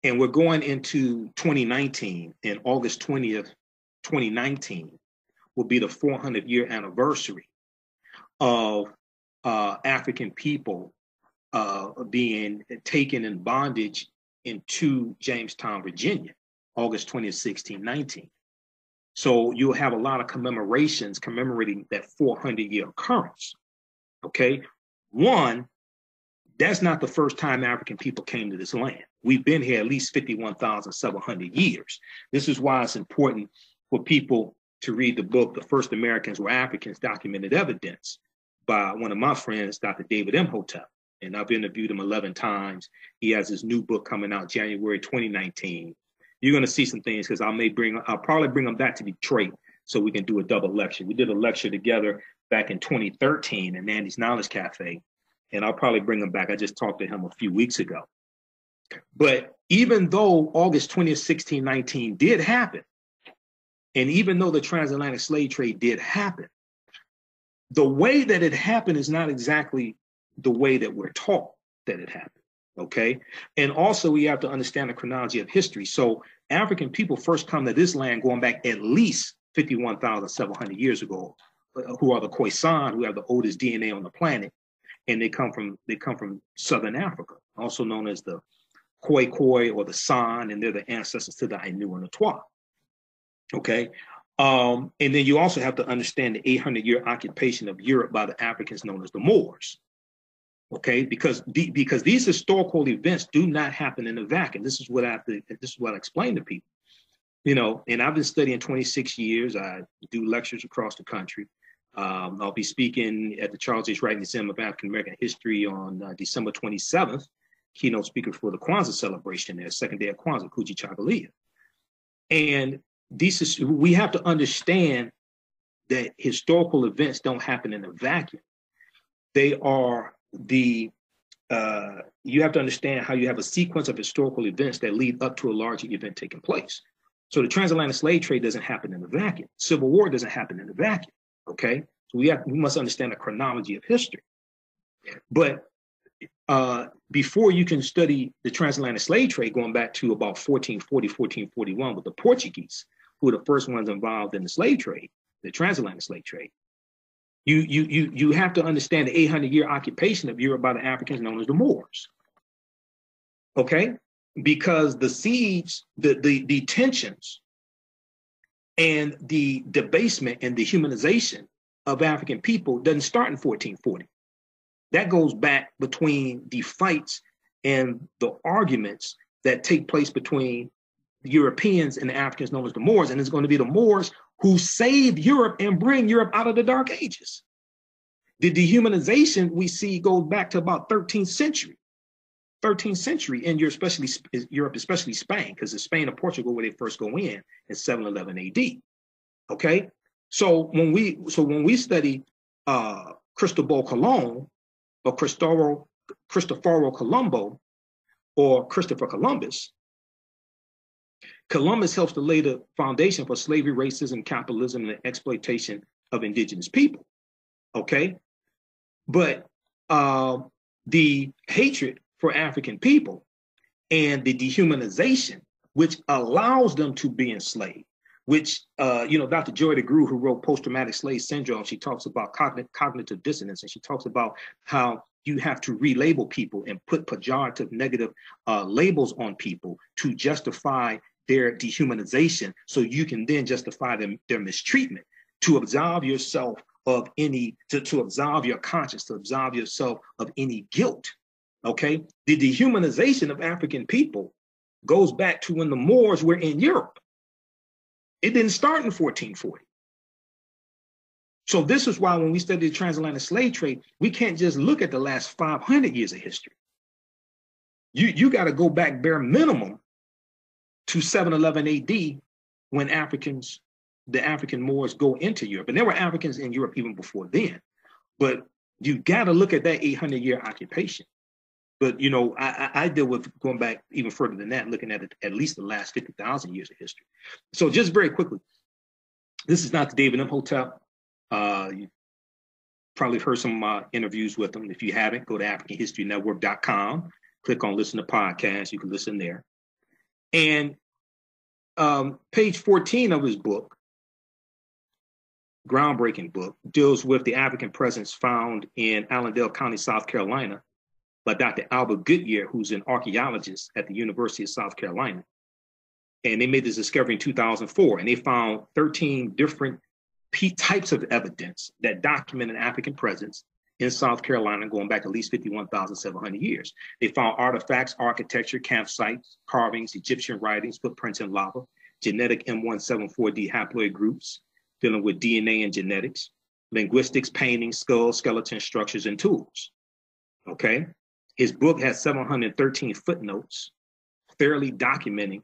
A: and we're going into 2019, and August 20th, 2019 will be the 400-year anniversary of African people being taken in bondage into Jamestown, Virginia, August 20th, 1619. So you'll have a lot of commemorations commemorating that 400-year occurrence, okay? One, that's not the first time African people came to this land. We've been here at least 51,700 years. This is why it's important for people to read the book, The First Americans Were Africans, Documented Evidence, by one of my friends, Dr. David Imhotep. And I've interviewed him 11 times. He has his new book coming out January 2019. You're going to see some things because I'll probably bring him back to Detroit so we can do a double lecture. We did a lecture together back in 2013 in Andy's Knowledge Cafe, and I'll probably bring him back. I just talked to him a few weeks ago. But even though August 20th, 1619 did happen, and even though the transatlantic slave trade did happen, the way that it happened is not exactly the way that we're taught that it happened, okay? And also we have to understand the chronology of history. So African people first come to this land going back at least 51,700 years ago, who are the Khoisan, who have the oldest DNA on the planet, and they come from Southern Africa, also known as the Khoi or the San, and they're the ancestors to the Ainu and the Twa. Okay, and then you also have to understand the 800-year occupation of Europe by the Africans known as the Moors. Okay, because these historical events do not happen in a vacuum. This is what I explain to people. You know, and I've been studying 26 years. I do lectures across the country. I'll be speaking at the Charles H. Wright Museum of African American History on December 27th, keynote speaker for the Kwanzaa celebration there, second day of Kwanzaa, Kuji Chagalia. And we have to understand that historical events don't happen in a vacuum. They are you have to understand how you have a sequence of historical events that lead up to a larger event taking place. So the transatlantic slave trade doesn't happen in a vacuum. Civil War doesn't happen in a vacuum, okay? So we must understand the chronology of history. But before you can study the transatlantic slave trade going back to about 1440, 1441 with the Portuguese, who were the first ones involved in the slave trade, the transatlantic slave trade, you have to understand the 800-year occupation of Europe by the Africans known as the Moors, okay? Because the siege, the tensions and the debasement and the humanization of African people doesn't start in 1440. That goes back between the fights and the arguments that take place between the Europeans and the Africans known as the Moors, and it's going to be the Moors who save Europe and bring Europe out of the Dark Ages. The dehumanization we see goes back to about 13th century in Europe, especially Spain, because it's Spain and Portugal where they first go in 711 AD. Okay, so when we study Cristobal Colon or Cristoforo Colombo or Christopher Columbus, Columbus helps to lay the foundation for slavery, racism, capitalism, and the exploitation of indigenous people. Okay, but the hatred for African people and the dehumanization, which allows them to be enslaved, which, Dr. Joy DeGruy, who wrote Post-Traumatic Slave Syndrome, she talks about cognitive dissonance, and she talks about how you have to relabel people and put pejorative, negative labels on people to justify their dehumanization, so you can then justify their mistreatment, to absolve yourself of any, to absolve your conscience, to absolve yourself of any guilt. Okay, the dehumanization of African people goes back to when the Moors were in Europe. It didn't start in 1440. So this is why when we study the transatlantic slave trade, we can't just look at the last 500 years of history. You got to go back bare minimum to 711 AD when the African Moors go into Europe. And there were Africans in Europe even before then. But you got to look at that 800-year occupation. But, you know, I deal with going back even further than that, looking at it, at least the last 50,000 years of history. So just very quickly, this is not the David Imhotep. You probably heard some interviews with him. If you haven't, go to AfricanHistoryNetwork.com, click on listen to podcasts. You can listen there. And page 14 of his book, groundbreaking book, deals with the African presence found in Allendale County, South Carolina, by Dr. Albert Goodyear, who's an archaeologist at the University of South Carolina. And they made this discovery in 2004, and they found 13 different types of evidence that document an African presence in South Carolina going back at least 51,700 years. They found artifacts, architecture, campsites, carvings, Egyptian writings, footprints in lava, genetic M174D haploid groups dealing with DNA and genetics, linguistics, paintings, skulls, skeletons, structures, and tools. Okay? His book has 713 footnotes, thoroughly documenting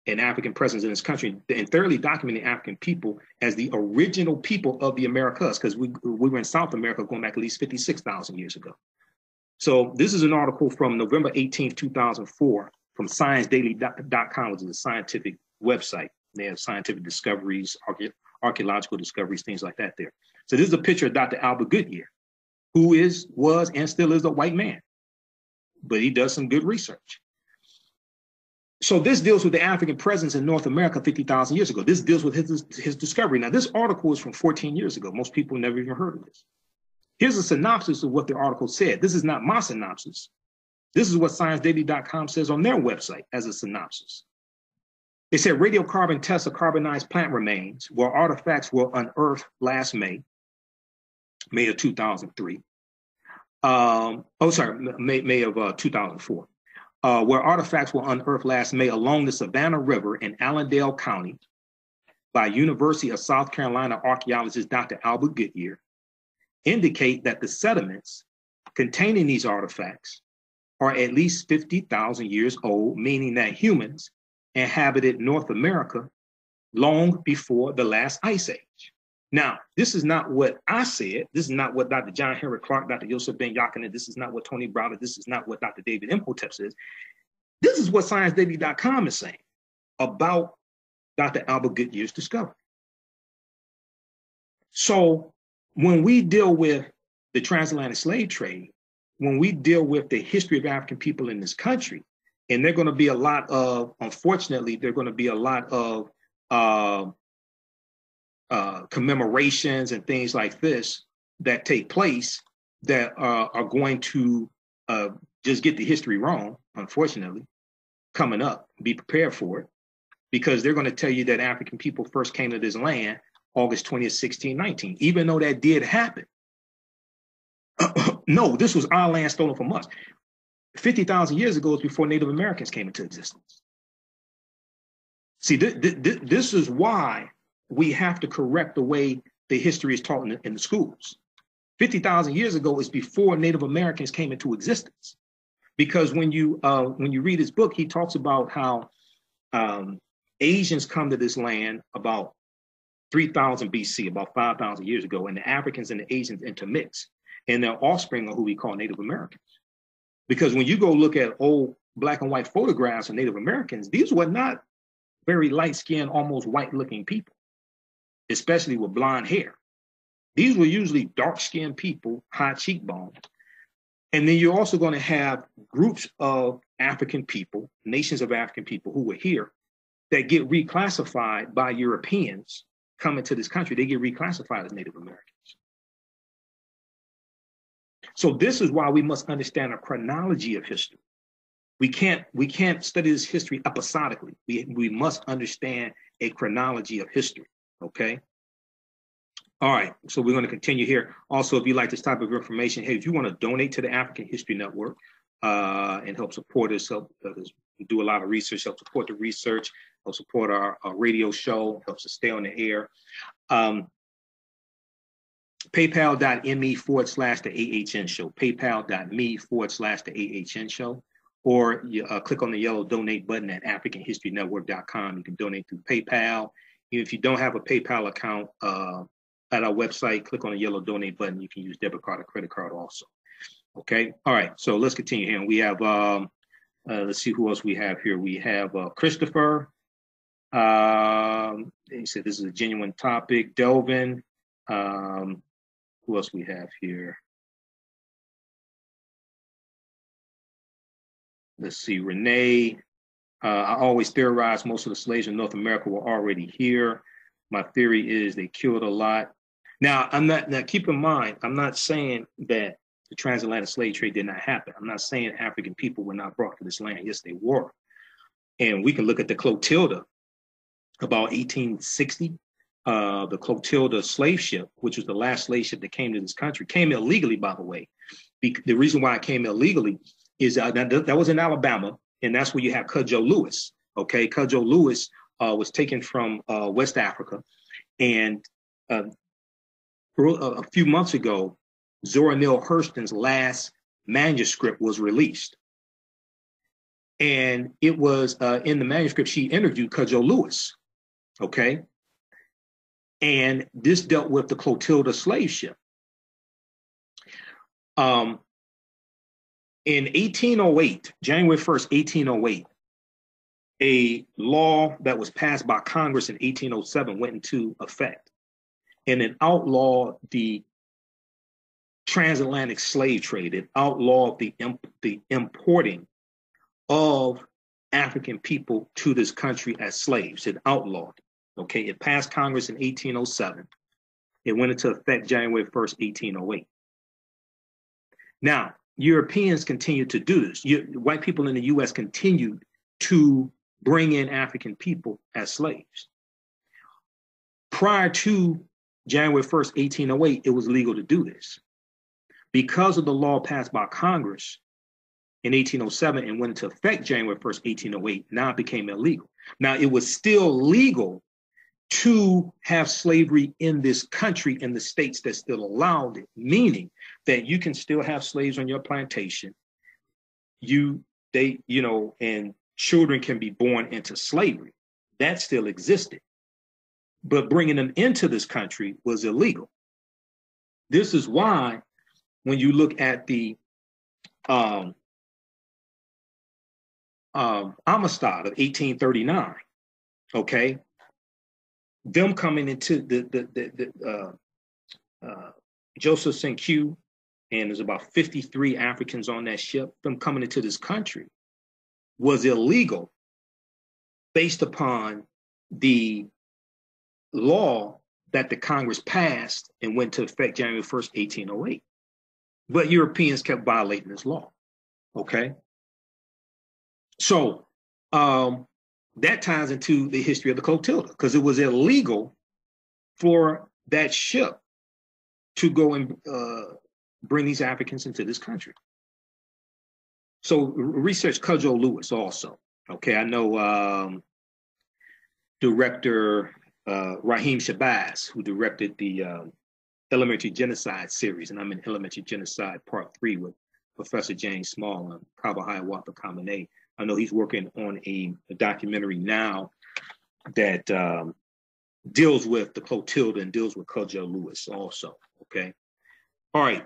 A: an African presence in this country and thoroughly documenting African people as the original people of the Americas, because we were in South America going back at least 56,000 years ago. So this is an article from November 18th, 2004 from ScienceDaily.com, which is a scientific website. They have scientific discoveries, archaeological discoveries, things like that there. So this is a picture of Dr. Albert Goodyear, who was, and still is a white man, but he does some good research. So this deals with the African presence in North America 50,000 years ago. This deals with his discovery. Now, this article is from 14 years ago. Most people never even heard of this. Here's a synopsis of what the article said. This is not my synopsis. This is what ScienceDaily.com says on their website as a synopsis. They said radiocarbon tests of carbonized plant remains where artifacts were unearthed last May of 2003. May of 2004. Where artifacts were unearthed last May along the Savannah River in Allendale County by University of South Carolina archaeologist Dr. Albert Goodyear, indicate that the sediments containing these artifacts are at least 50,000 years old, meaning that humans inhabited North America long before the last ice age. Now, this is not what I said. This is not what Dr. John Henry Clark, Dr. Joseph Ben Yakinen, this is not what Tony Browder, this is not what Dr. David Imhotep says. This is what ScienceDaily.com is saying about Dr. Albert Goodyear's discovery. So when we deal with the transatlantic slave trade, when we deal with the history of African people in this country, and there are going to be a lot of, unfortunately, there are going to be a lot of commemorations and things like this that take place that are going to just get the history wrong, unfortunately, coming up. Be prepared for it, because they're going to tell you that African people first came to this land August 20th, 1619, even though that did happen. No, this was our land stolen from us. 50,000 years ago is before Native Americans came into existence. See, this is why we have to correct the way the history is taught in the schools. 50,000 years ago is before Native Americans came into existence. Because when you read his book, he talks about how Asians come to this land about 3000 BC, about 5,000 years ago, and the Africans and the Asians intermix, and their offspring are who we call Native Americans. Because when you go look at old black and white photographs of Native Americans, these were not very light-skinned, almost white-looking people, especially with blonde hair. These were usually dark-skinned people, high cheekbones. And then you're also going to have groups of African people, nations of African people who were here that get reclassified by Europeans coming to this country. They get reclassified as Native Americans. So this is why we must understand a chronology of history. We can't study this history episodically. We must understand a chronology of history, okay? All right, so we're going to continue here. Also, if you like this type of information, hey, if you want to donate to the African History Network and help support us, help do a lot of research, help support the research, help support our radio show, helps us stay on the air. PayPal.me/the AHN show, PayPal.me/the AHN show, or you click on the yellow donate button at AfricanHistoryNetwork.com. You can donate through PayPal. If you don't have a PayPal account, at our website, click on the yellow donate button. You can use debit card or credit card also. Okay. All right. So let's continue here. And we have, let's see who else we have here. We have Christopher. He said this is a genuine topic. Delvin. Who else we have here? Let's see. Renee. I always theorize most of the slaves in North America were already here. My theory is they killed a lot. Now, keep in mind, I'm not saying that the transatlantic slave trade did not happen. I'm not saying African people were not brought to this land. Yes, they were. And we can look at the Clotilda about 1860. The Clotilda slave ship, which was the last slave ship that came to this country, came illegally, by the way. The reason why it came illegally is that was in Alabama, and that's where you have Cudjoe Lewis. Okay, Cudjoe Lewis was taken from West Africa, and a few months ago, Zora Neale Hurston's last manuscript was released. And it was in the manuscript, she interviewed Cudjoe Lewis, okay? And this dealt with the Clotilda slave ship. In 1808, January 1st, 1808, a law that was passed by Congress in 1807 went into effect, and it outlawed the transatlantic slave trade. It outlawed the importing of African people to this country as slaves. It outlawed it. Okay, it passed Congress in 1807. It went into effect January 1st, 1808. Now, Europeans continued to do this. White people in the U.S. continued to bring in African people as slaves. Prior to January 1st, 1808, it was legal to do this. Because of the law passed by Congress in 1807 and went into effect January 1st, 1808, now it became illegal. Now, it was still legal to have slavery in this country in the states that still allowed it, meaning that you can still have slaves on your plantation. And children can be born into slavery. That still existed. But bringing them into this country was illegal. This is why when you look at the Amistad of 1839, okay, them coming into Joseph St. Q, and there's about 53 Africans on that ship, them coming into this country was illegal based upon the law that the Congress passed and went into effect January 1st, 1808. But Europeans kept violating this law, okay? So that ties into the history of the Clotilda, because it was illegal for that ship to go and bring these Africans into this country. So research Cudjoe Lewis also. Okay, I know director Raheem Shabazz, who directed the Elementary Genocide series, and I'm in Elementary Genocide Part 3 with Professor James Small and Kaba Hiawatha Kamene. I know he's working on a documentary now that deals with the Clotilda and deals with Cudjoe Lewis also, okay? All right.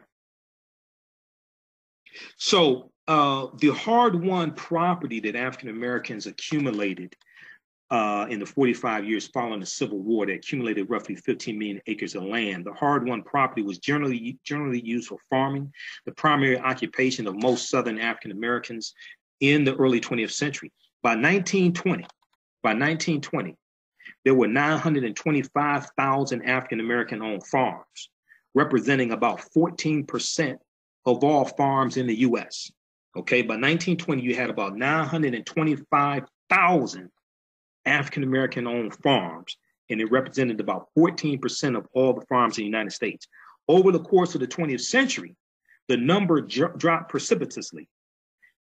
A: So the hard-won property that African Americans accumulated in the 45 years following the Civil War, that accumulated roughly 15 million acres of land. The hard-won property was generally used for farming, the primary occupation of most Southern African Americans in the early 20th century. By 1920, there were 925,000 African American owned farms, representing about 14% of all farms in the U.S. Okay, by 1920, you had about 925,000 African American owned farms and it represented about 14% of all the farms in the United States. Over the course of the 20th century, the number dropped precipitously.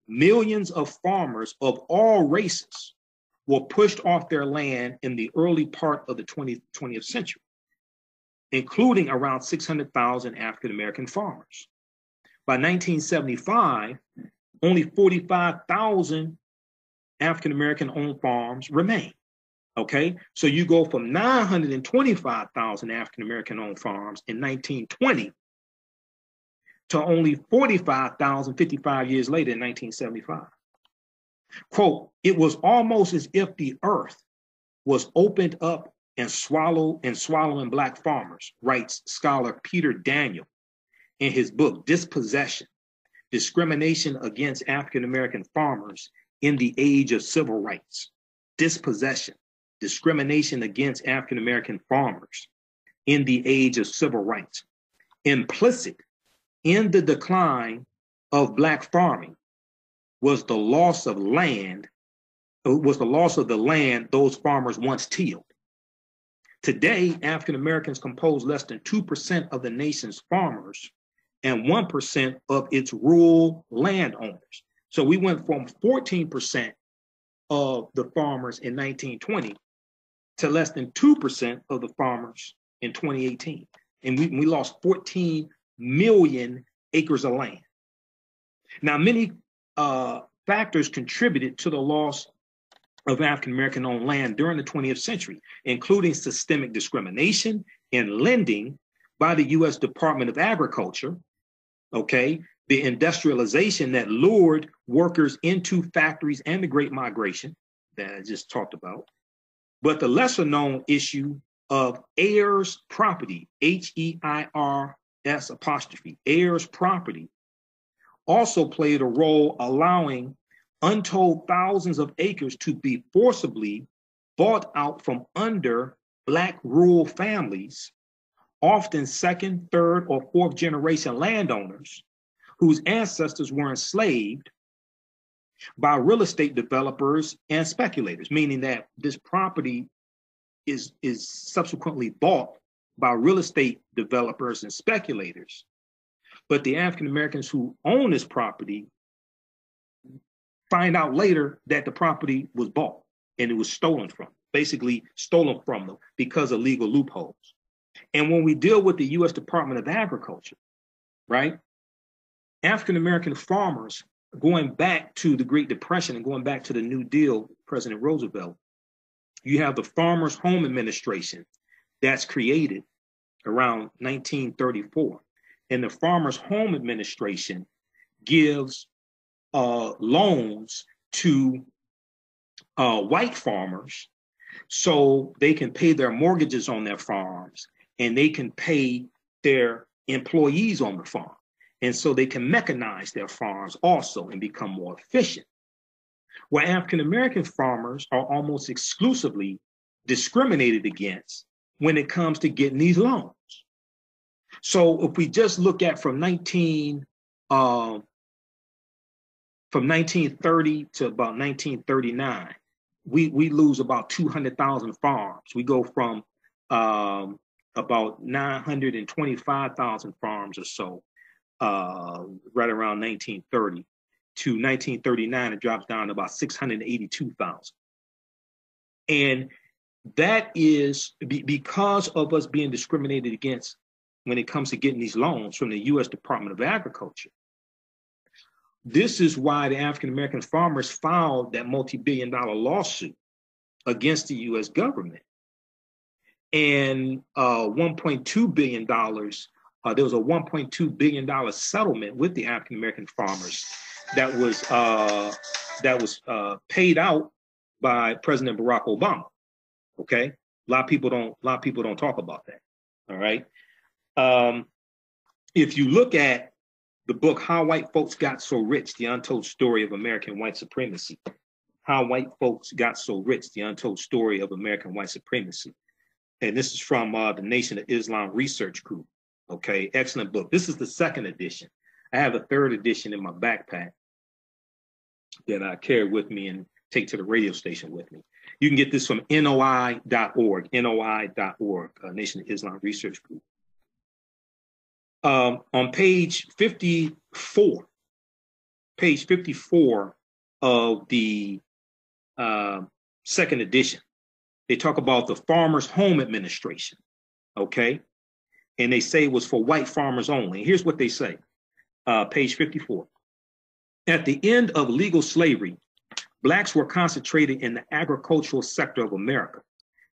A: Millions of farmers of all races were pushed off their land in the early part of the 20th century, including around 600,000 African-American farmers. By 1975, only 45,000 African-American owned farms remain. Okay, so you go from 925,000 African-American owned farms in 1920 to only 45,000 55 years later in 1975. Quote, it was almost as if the earth was opened up and swallowing black farmers, writes scholar Peter Daniel in his book, Dispossession, Discrimination Against African-American Farmers in the Age of Civil Rights. Dispossession, Discrimination Against African-American Farmers in the Age of Civil Rights. Implicit in the decline of black farming was the loss of land, the land those farmers once tilled. Today, African Americans compose less than 2% of the nation's farmers and 1% of its rural landowners. So we went from 14% of the farmers in 1920 to less than 2% of the farmers in 2018. And we lost 14 million acres of land. Now, many factors contributed to the loss of African-American owned land during the 20th century, including systemic discrimination in lending by the U.S. Department of Agriculture, okay, the industrialization that lured workers into factories and the Great Migration that I just talked about, but the lesser known issue of heirs property, Heirs apostrophe, heirs property, also played a role allowing untold thousands of acres to be forcibly bought out from under Black rural families, often second, third, or fourth generation landowners whose ancestors were enslaved by real estate developers and speculators, meaning that this property is subsequently bought by real estate developers and speculators. But the African Americans who own this property find out later that the property was bought and it was stolen from, basically stolen from them because of legal loopholes. And when we deal with the U.S. Department of Agriculture, right, African American farmers, going back to the Great Depression and going back to the New Deal, President Roosevelt, you have the Farmers Home Administration that's created around 1934. And the Farmers Home Administration gives loans to white farmers so they can pay their mortgages on their farms and they can pay their employees on the farm. And so they can mechanize their farms also and become more efficient. Where African-American farmers are almost exclusively discriminated against when it comes to getting these loans. So if we just look at from 1930 to about 1939, we lose about 200,000 farms. We go from about 925,000 farms or so, right around 1930 to 1939, it drops down to about 682,000. And that is because of us being discriminated against when it comes to getting these loans from the U.S. Department of Agriculture. This is why the African-American farmers filed that multi-billion-dollar lawsuit against the U.S. government. And $1.2 billion, there was a $1.2 billion settlement with the African-American farmers that was paid out by President Barack Obama. Okay, a lot of people don't talk about that. All right, if you look at the book "How White Folks Got So Rich: The Untold Story of American White Supremacy," How White Folks Got So Rich: The Untold Story of American White Supremacy, and this is from the Nation of Islam Research Group. Okay, excellent book. This is the second edition. I have a third edition in my backpack that I carry with me and take to the radio station with me. You can get this from NOI.org, NOI.org, Nation of Islam Research Group. On page 54 of the second edition, they talk about the Farmers Home Administration, okay? And they say it was for white farmers only. Here's what they say, page 54. At the end of legal slavery, blacks were concentrated in the agricultural sector of America.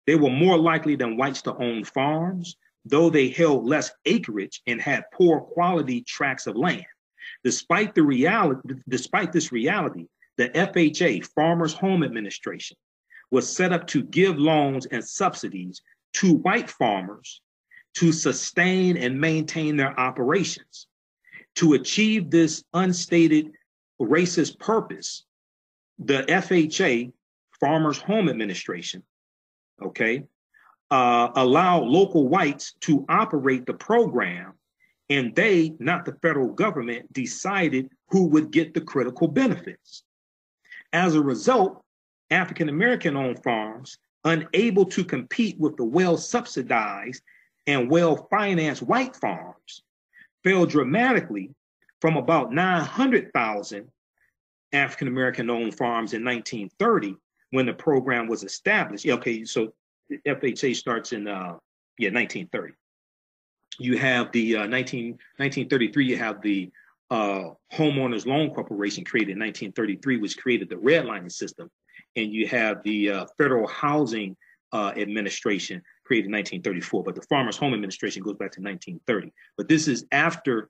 A: They were more likely than whites to own farms, though they held less acreage and had poor quality tracts of land. Despite this reality, the FHA, Farmers Home Administration, was set up to give loans and subsidies to white farmers to sustain and maintain their operations. To achieve this unstated racist purpose, the FHA, Farmers Home Administration, okay, allow local whites to operate the program, and they, not the federal government, decided who would get the critical benefits. As a result, African-American owned farms, unable to compete with the well-subsidized and well-financed white farms, fell dramatically from about 900,000 African-American owned farms in 1930 when the program was established. Okay, so the FHA starts in 1930. You have the 1933, you have the Homeowners Loan Corporation created in 1933, which created the redlining system. And you have the Federal Housing Administration created in 1934, but the Farmers Home Administration goes back to 1930. But this is after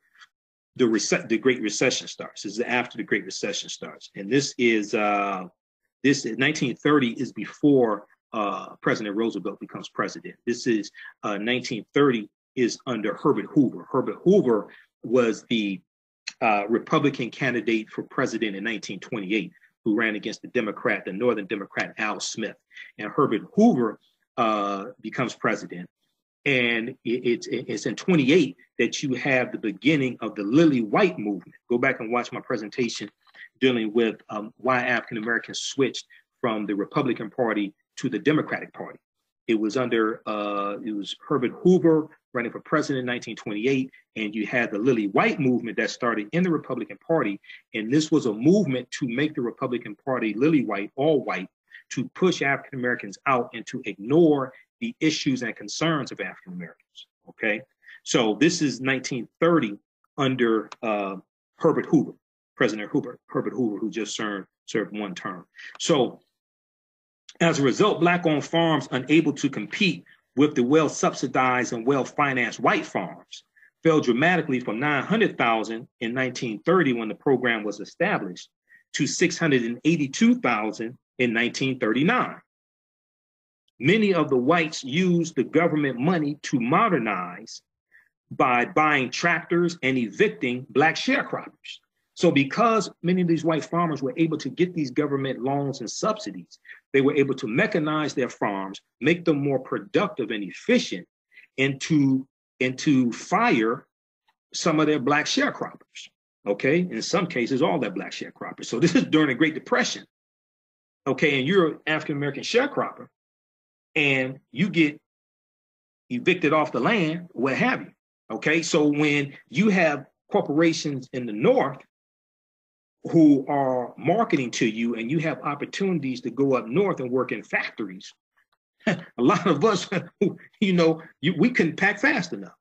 A: the Great Recession starts. This is after the Great Recession starts. And this is 1930 is before President Roosevelt becomes president. This is 1930 is under Herbert Hoover. Herbert Hoover was the Republican candidate for president in 1928, who ran against the Northern Democrat, Al Smith. And Herbert Hoover becomes president. And it's in 28 that you have the beginning of the Lily White movement. Go back and watch my presentation dealing with why African Americans switched from the Republican Party to the Democratic Party. It was under, it was Herbert Hoover running for president in 1928, and you had the Lily White movement that started in the Republican Party. And this was a movement to make the Republican Party lily white, all white, to push African Americans out and to ignore the issues and concerns of African Americans, okay? So this is 1930 under Herbert Hoover, President Herbert Hoover, who just served one term. So as a result, Black-owned farms unable to compete with the well-subsidized and well-financed white farms fell dramatically from 900,000 in 1930 when the program was established to 682,000 in 1939. Many of the whites used the government money to modernize by buying tractors and evicting Black sharecroppers. So because many of these white farmers were able to get these government loans and subsidies, they were able to mechanize their farms, make them more productive and efficient, and to fire some of their Black sharecroppers, okay? In some cases, all their Black sharecroppers. So this is during the Great Depression, okay? And you're an African-American sharecropper, and you get evicted off the land, what have you, okay? So when you have corporations in the North who are marketing to you and you have opportunities to go up north and work in factories, a lot of us, we couldn't pack fast enough.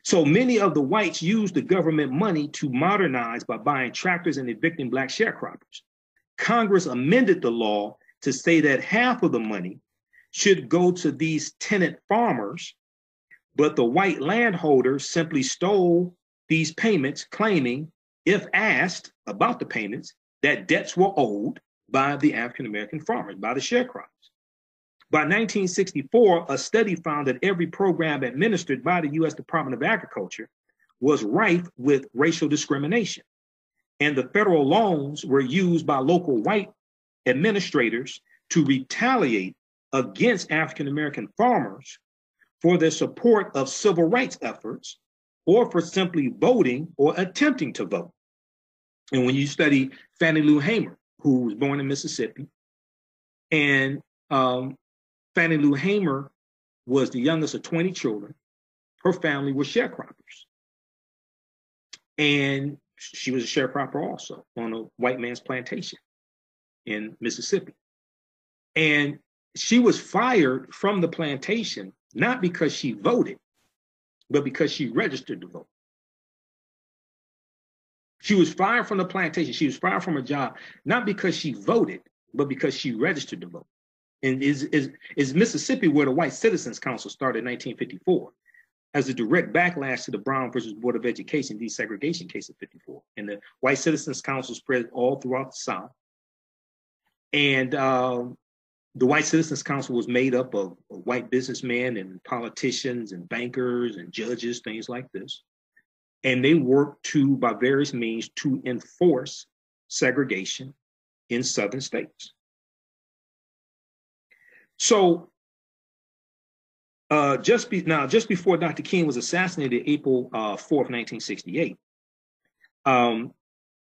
A: So many of the whites used the government money to modernize by buying tractors and evicting Black sharecroppers. Congress amended the law to say that half of the money should go to these tenant farmers, but the white landholders simply stole these payments, claiming, if asked about the payments, that debts were owed by the African-American farmers, by the sharecroppers. By 1964, a study found that every program administered by the U.S. Department of Agriculture was rife with racial discrimination, and the federal loans were used by local white administrators to retaliate against African-American farmers for their support of civil rights efforts or for simply voting or attempting to vote. And when you study Fannie Lou Hamer, who was born in Mississippi, And Fannie Lou Hamer was the youngest of 20 children. Her family were sharecroppers. And she was a sharecropper also on a white man's plantation in Mississippi. And she was fired from the plantation, not because she voted, but because she registered to vote. She was fired from the plantation. She was fired from her job, not because she voted, but because she registered to vote. And is Mississippi where the White Citizens Council started in 1954 as a direct backlash to the Brown versus Board of Education desegregation case of 54. And the White Citizens Council spread all throughout the South. And the White Citizens Council was made up of white businessmen and politicians and bankers and judges, things like this. And they worked by various means to enforce segregation in Southern states. So just before Dr. King was assassinated, April 4th, 1968,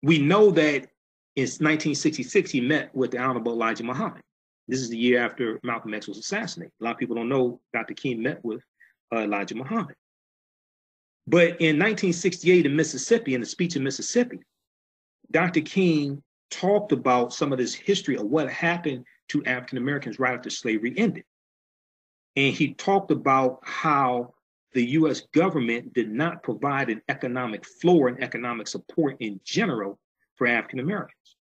A: we know that in 1966, he met with the Honorable Elijah Muhammad. This is the year after Malcolm X was assassinated. A lot of people don't know Dr. King met with Elijah Muhammad. But in 1968 in Mississippi, in the speech in Mississippi, Dr. King talked about some of this history of what happened to African Americans right after slavery ended. And he talked about how the US government did not provide an economic floor and economic support in general for African Americans.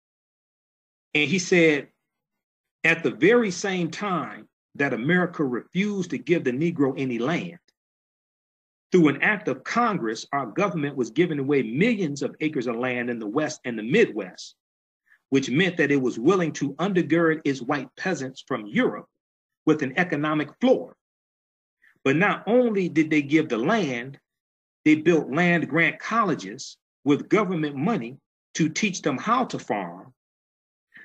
A: And he said, at the very same time that America refused to give the Negro any land, through an act of Congress, our government was giving away millions of acres of land in the West and the Midwest, which meant that it was willing to undergird its white peasants from Europe with an economic floor. But not only did they give the land, they built land grant colleges with government money to teach them how to farm.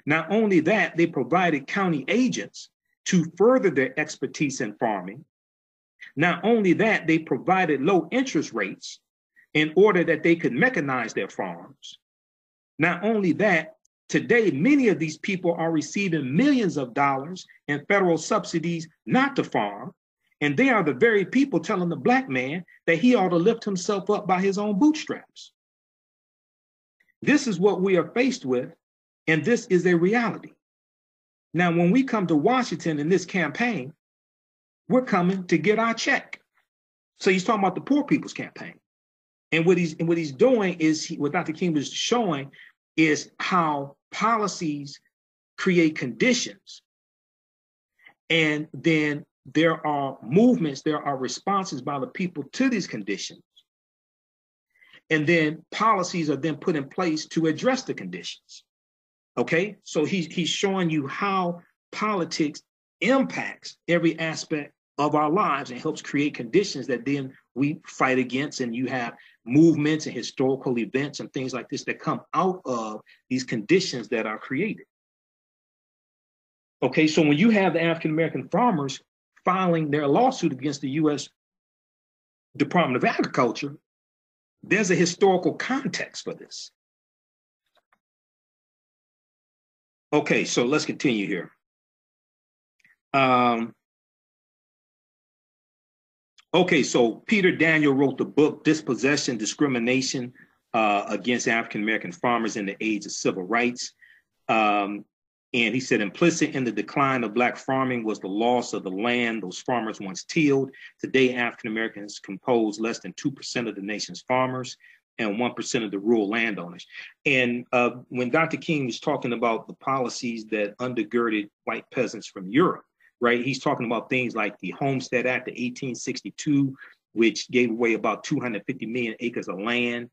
A: Not only that, they provided county agents to further their expertise in farming. Not only that, they provided low interest rates in order that they could mechanize their farms. Not only that, today, many of these people are receiving millions of dollars in federal subsidies not to farm, and they are the very people telling the Black man that he ought to lift himself up by his own bootstraps. This is what we are faced with, and this is a reality. Now, when we come to Washington in this campaign, we're coming to get our check. So he's talking about the Poor People's Campaign. And what he's doing is, what Dr. King was showing is how policies create conditions. And then there are movements, there are responses by the people to these conditions. And then policies are then put in place to address the conditions. Okay, so he's showing you how politics impacts every aspect of our lives and helps create conditions that then we fight against, and you have movements and historical events and things like this that come out of these conditions that are created. Okay, so when you have the African American farmers filing their lawsuit against the U.S. Department of Agriculture, there's a historical context for this. Okay, so let's continue here. Okay, so Peter Daniel wrote the book Dispossession, Discrimination Against African American Farmers in the Age of Civil Rights. And he said, implicit in the decline of Black farming was the loss of the land those farmers once tilled. Today, African Americans compose less than 2% of the nation's farmers and 1% of the rural landowners. And when Dr. King was talking about the policies that undergirded white peasants from Europe, right, he's talking about things like the Homestead Act of 1862, which gave away about 250 million acres of land.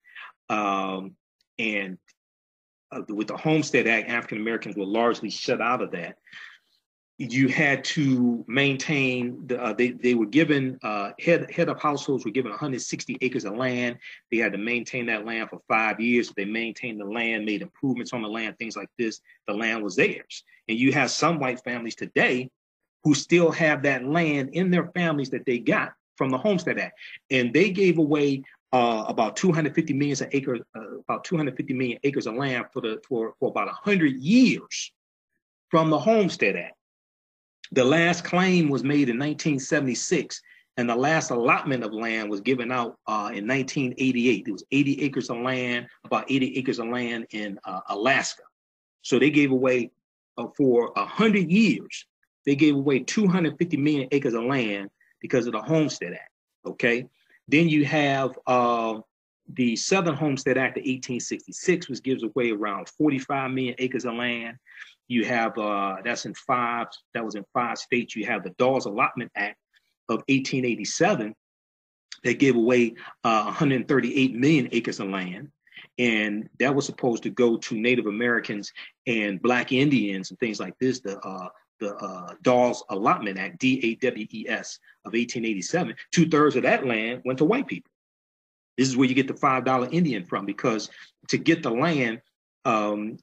A: With the Homestead Act, African Americans were largely shut out of that. You had to maintain, they were given, head of households were given 160 acres of land. They had to maintain that land for 5 years. They maintained the land, made improvements on the land, things like this. The land was theirs. And you have some white families today who still have that land in their families that they got from the Homestead Act. And they gave away about 250 million acres, about 250 million acres of land for about 100 years from the Homestead Act. The last claim was made in 1976, and the last allotment of land was given out in 1988. It was 80 acres of land, about 80 acres of land in Alaska. So they gave away, for 100 years, they gave away 250 million acres of land because of the Homestead Act, okay? Then you have the Southern Homestead Act of 1866, which gives away around 45 million acres of land. You have, that was in 5 states. You have the Dawes Allotment Act of 1887 that gave away 138 million acres of land. And that was supposed to go to Native Americans and Black Indians and things like this. The Dawes Allotment Act, DAWES, of 1887, 2/3 of that land went to white people. This is where you get the $5 Indian from, because to get the land,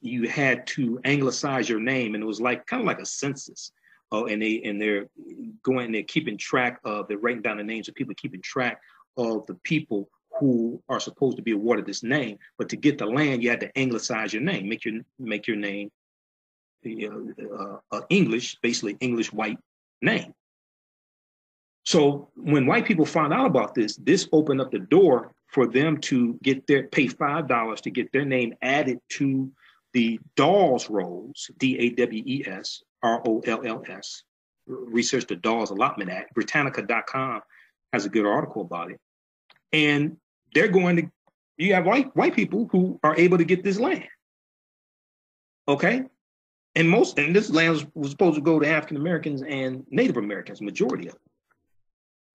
A: you had to anglicize your name, and it was like kind of like a census. And they're keeping track of, they're writing down the names of people, keeping track of the people who are supposed to be awarded this name. But to get the land, you had to anglicize your name, make your name English, basically English white name. So when white people found out about this, this opened up the door for them to pay $5 to get their name added to the Dawes rolls, DAWES, ROLLS. Research the Dawes Allotment Act. Britannica.com has a good article about it. And you have white people who are able to get this land. Okay? And this land was supposed to go to African Americans and Native Americans, majority of it.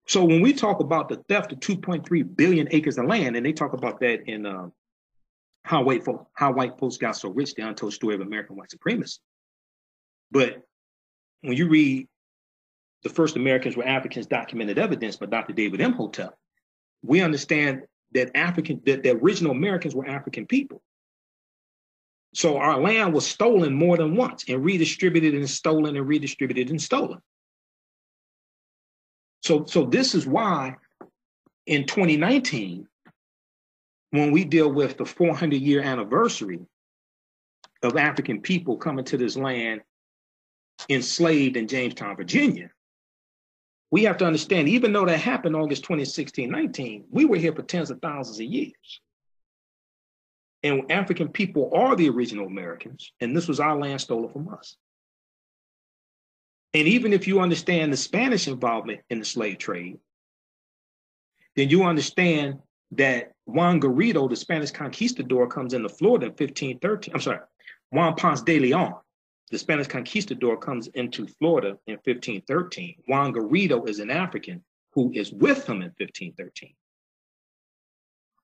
A: So when we talk about the theft of 2.3 billion acres of land, and they talk about that in how white folks got so rich, the untold story of American white supremacy. But when you read The First Americans Were Africans, Documented Evidence by Dr. David Imhotep, we understand that the original Americans were African people. So our land was stolen more than once and redistributed and stolen and redistributed and stolen. So this is why in 2019, when we deal with the 400-year anniversary of African people coming to this land enslaved in Jamestown, Virginia, we have to understand, even though that happened August 2016, 19, we were here for tens of thousands of years. And African people are the original Americans, and this was our land stolen from us. And even if you understand the Spanish involvement in the slave trade, then you understand that Juan Garrido, the Spanish conquistador, comes into Florida in 1513. I'm sorry, Juan Ponce de Leon, the Spanish conquistador, comes into Florida in 1513. Juan Garrido is an African who is with him in 1513.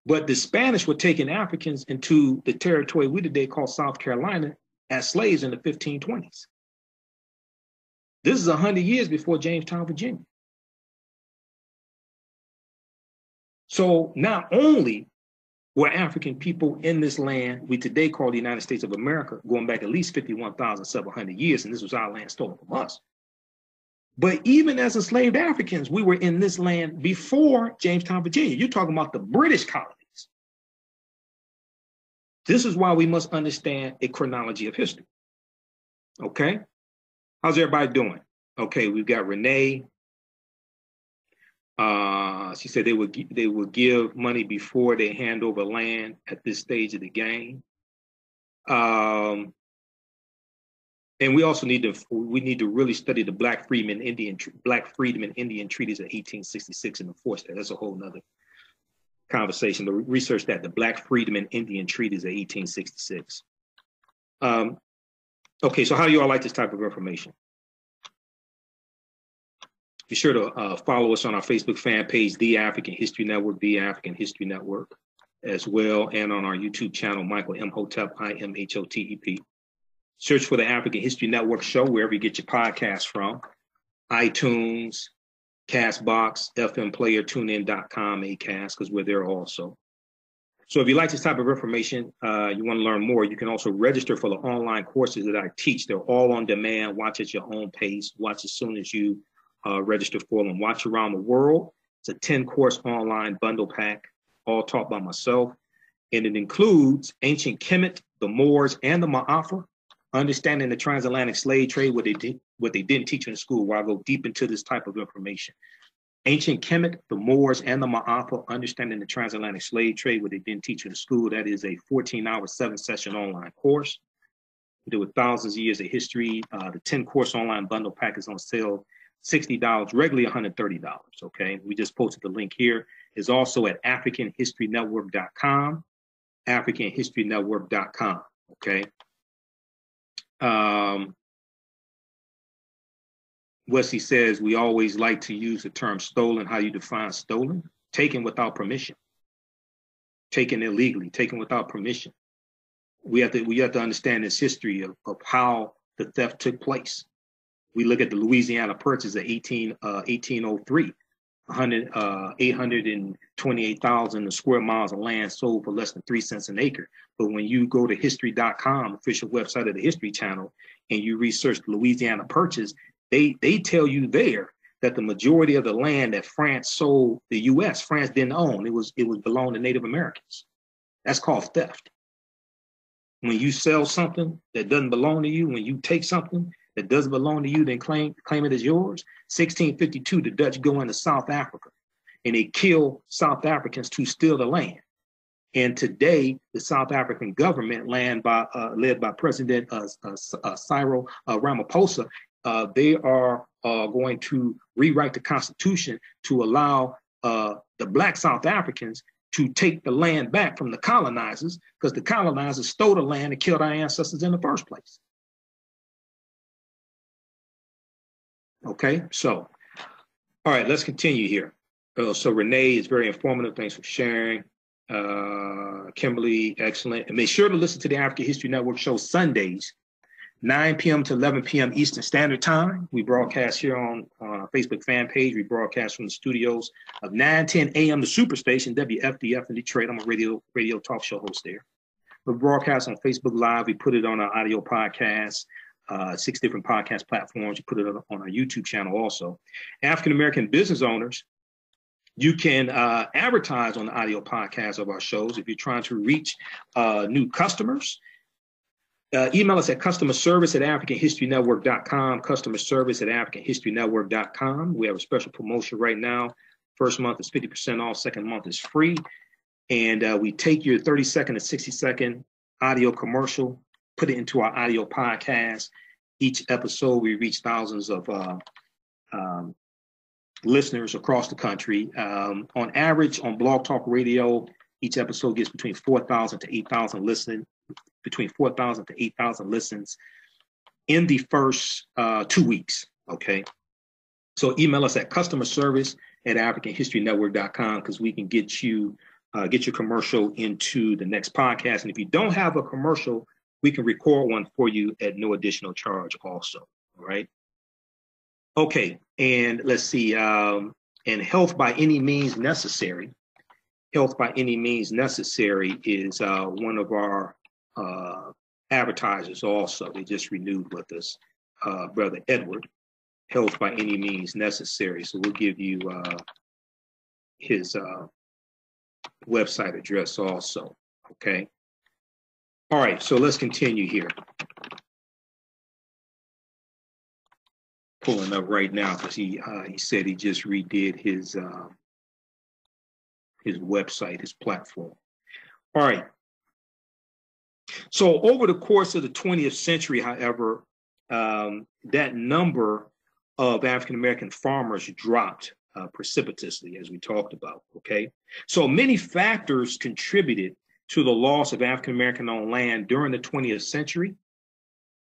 A: But the Spanish were taking Africans into the territory we today call South Carolina as slaves in the 1520s. This is 100 years before Jamestown, Virginia. So not only were African people in this land we today call the United States of America, going back at least 51,700 years, and this was our land stolen from us. But even as enslaved Africans, we were in this land before Jamestown, Virginia. You're talking about the British colonies. This is why we must understand a chronology of history. Okay? How's everybody doing? Okay, we've got Renee. She said they would give money before they hand over land at this stage of the game. And we also need to really study the Black Freedmen Indian Treaties of 1866 and enforce that. That's a whole nother conversation. But research that, the Black Freedmen Indian Treaties of 1866. Okay, so how do you all like this type of information? Be sure to follow us on our Facebook fan page, The African History Network, The African History Network, as well, and on our YouTube channel, Michael Imhotep, IMHOTEP. Search for the African History Network show wherever you get your podcasts from. iTunes, Castbox, FM Player, TuneIn.com, Acast, because we're there also. So if you like this type of information, you want to learn more, you can also register for the online courses that I teach. They're all on demand. Watch at your own pace. Watch as soon as you register for them. Watch Around the World. It's a 10-course online bundle pack, all taught by myself. And it includes ancient Kemet, the Moors, and the Ma'afa. Understanding the transatlantic slave trade, what they didn't teach in school, where I go deep into this type of information. Ancient Kemet, the Moors, and the Ma'afa, understanding the transatlantic slave trade, what they didn't teach in school. That is a 14-hour, 7-session online course. We do with thousands of years of history. The 10-course online bundle pack is on sale, $60, regularly $130, okay? We just posted the link here. It's also at AfricanHistoryNetwork.com, AfricanHistoryNetwork.com, okay? Wesley says, we always like to use the term stolen. How do you define stolen? Taken without permission, taken illegally, taken without permission. We have to understand this history of how the theft took place. We look at the Louisiana Purchase of 1803, 828,000 square miles of land sold for less than 3 cents an acre. But when you go to history.com, official website of the History Channel, and you research the Louisiana Purchase, they tell you there that the majority of the land that France sold the U.S., France didn't own. It was belonged to Native Americans. That's called theft. When you sell something that doesn't belong to you, when you take something that doesn't belong to you, then claim it as yours. 1652, the Dutch go into South Africa and they kill South Africans to steal the land. And today, the South African government, led by President Cyril Ramaphosa, they are going to rewrite the Constitution to allow the Black South Africans to take the land back from the colonizers, because the colonizers stole the land and killed our ancestors in the first place. Okay, so, all right, let's continue here. So Renee is very informative. Thanks for sharing. Kimberly, excellent. And make sure to listen to the African History Network show Sundays, 9 p.m. to 11 p.m. Eastern Standard Time. We broadcast here on our Facebook fan page. We broadcast from the studios of 9:10 a.m. the Superstation, WFDF in Detroit. I'm a radio talk show host there. We broadcast on Facebook Live. We put it on our audio podcast, 6 different podcast platforms. We put it on our YouTube channel also. African-American business owners, you can advertise on the audio podcast of our shows. If you're trying to reach new customers, email us at customerservice@AfricanHistoryNetwork.com, customerservice@AfricanHistoryNetwork.com. We have a special promotion right now. First month is 50% off, second month is free. And we take your 30-second to 60-second audio commercial, put it into our audio podcast. Each episode, we reach thousands of listeners across the country. On average, on Blog Talk Radio, each episode gets between 4,000 to 8,000 listens. Between 4,000 to 8,000 listens in the first 2 weeks, okay? So email us at customerservice@AfricanHistoryNetwork.com, because we can get your commercial into the next podcast. And if you don't have a commercial, we can record one for you at no additional charge also, all right? Okay, and let's see, and Health by Any Means Necessary. Health by Any Means Necessary is one of our advertisers also. They just renewed with us, Brother Edward. Health by Any Means Necessary. So we'll give you his website address also, okay? All right, so let's continue here. Pulling up right now because he said he just redid his website, his platform. All right. So over the course of the 20th century, however, that number of African-American farmers dropped precipitously, as we talked about, okay? So many factors contributed to the loss of African-American owned land during the 20th century,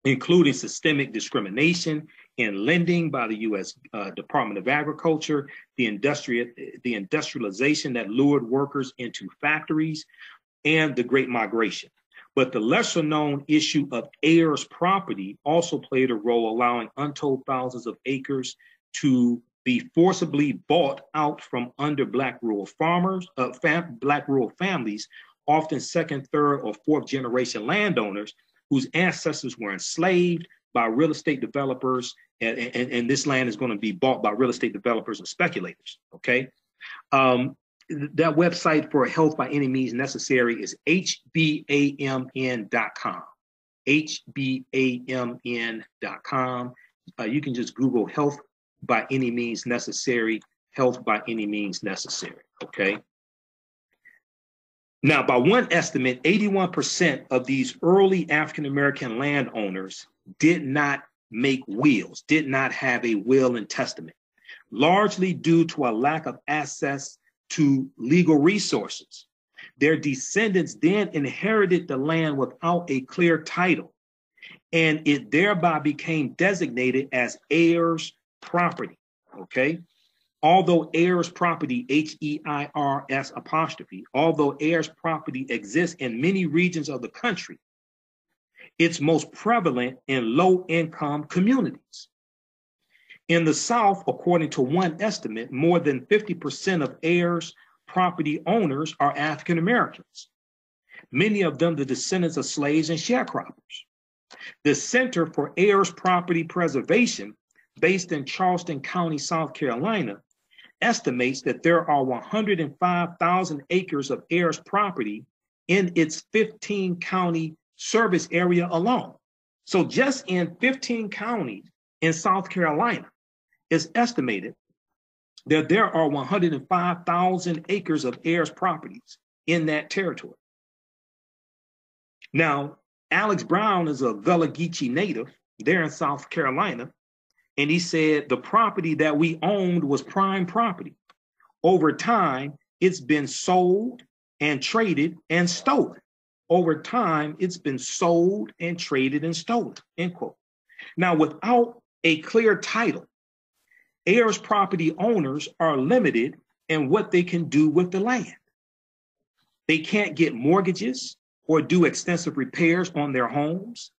A: including systemic discrimination in lending by the U.S. Department of Agriculture, the industrialization that lured workers into factories, and the Great Migration. But the lesser known issue of heirs property also played a role, allowing untold thousands of acres to be forcibly bought out from under Black rural farmers, Black rural families, often second, third, or fourth generation landowners whose ancestors were enslaved by real estate developers, and this land is going to be bought by real estate developers and speculators, okay? That website for Health by Any Means Necessary is HBAMN.com. HBAMN.com. You can just Google health by any means necessary, health by any means necessary, okay? Now, by one estimate, 81% of these early African-American landowners did not make wills, did not have a will and testament, largely due to a lack of access to legal resources. Their descendants then inherited the land without a clear title, and it thereby became designated as heirs property, okay? Although heirs property, H-E-I-R-S apostrophe, although heirs property exists in many regions of the country, it's most prevalent in low-income communities. In the South, according to one estimate, more than 50% of heirs property owners are African Americans, many of them the descendants of slaves and sharecroppers. The Center for Heirs Property Preservation, based in Charleston County, South Carolina, estimates that there are 105,000 acres of heirs property in its 15-county service area alone. So just in 15 counties in South Carolina, it's estimated that there are 105,000 acres of heirs properties in that territory. Now, Alex Brown is a Gullah Geechee native there in South Carolina, and he said the property that we owned was prime property. Over time, it's been sold and traded and stolen. Over time, it's been sold and traded and stolen, end quote. Now, without a clear title, heirs property owners are limited in what they can do with the land. They can't get mortgages or do extensive repairs on their homes.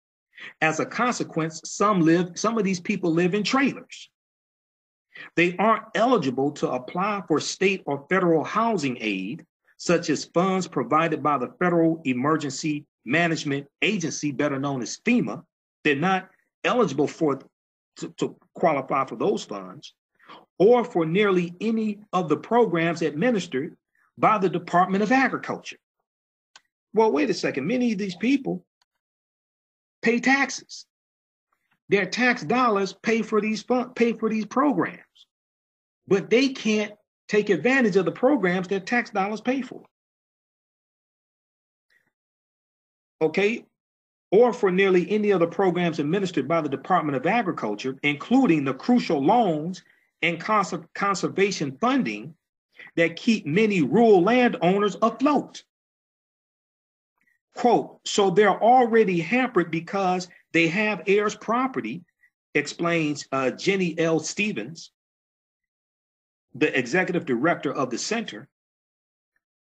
A: As a consequence, some of these people live in trailers. They aren't eligible to apply for state or federal housing aid, such as funds provided by the Federal Emergency Management Agency, better known as FEMA. They're not eligible to qualify for those funds, or for nearly any of the programs administered by the Department of Agriculture. Well, wait a second, many of these people pay taxes. Their tax dollars pay for these programs, but they can't take advantage of the programs that tax dollars pay for. Okay, or for nearly any of the programs administered by the Department of Agriculture, including the crucial loans and conservation funding that keep many rural landowners afloat. Quote, so they're already hampered because they have heirs property, explains Jenny L. Stevens, the executive director of the center.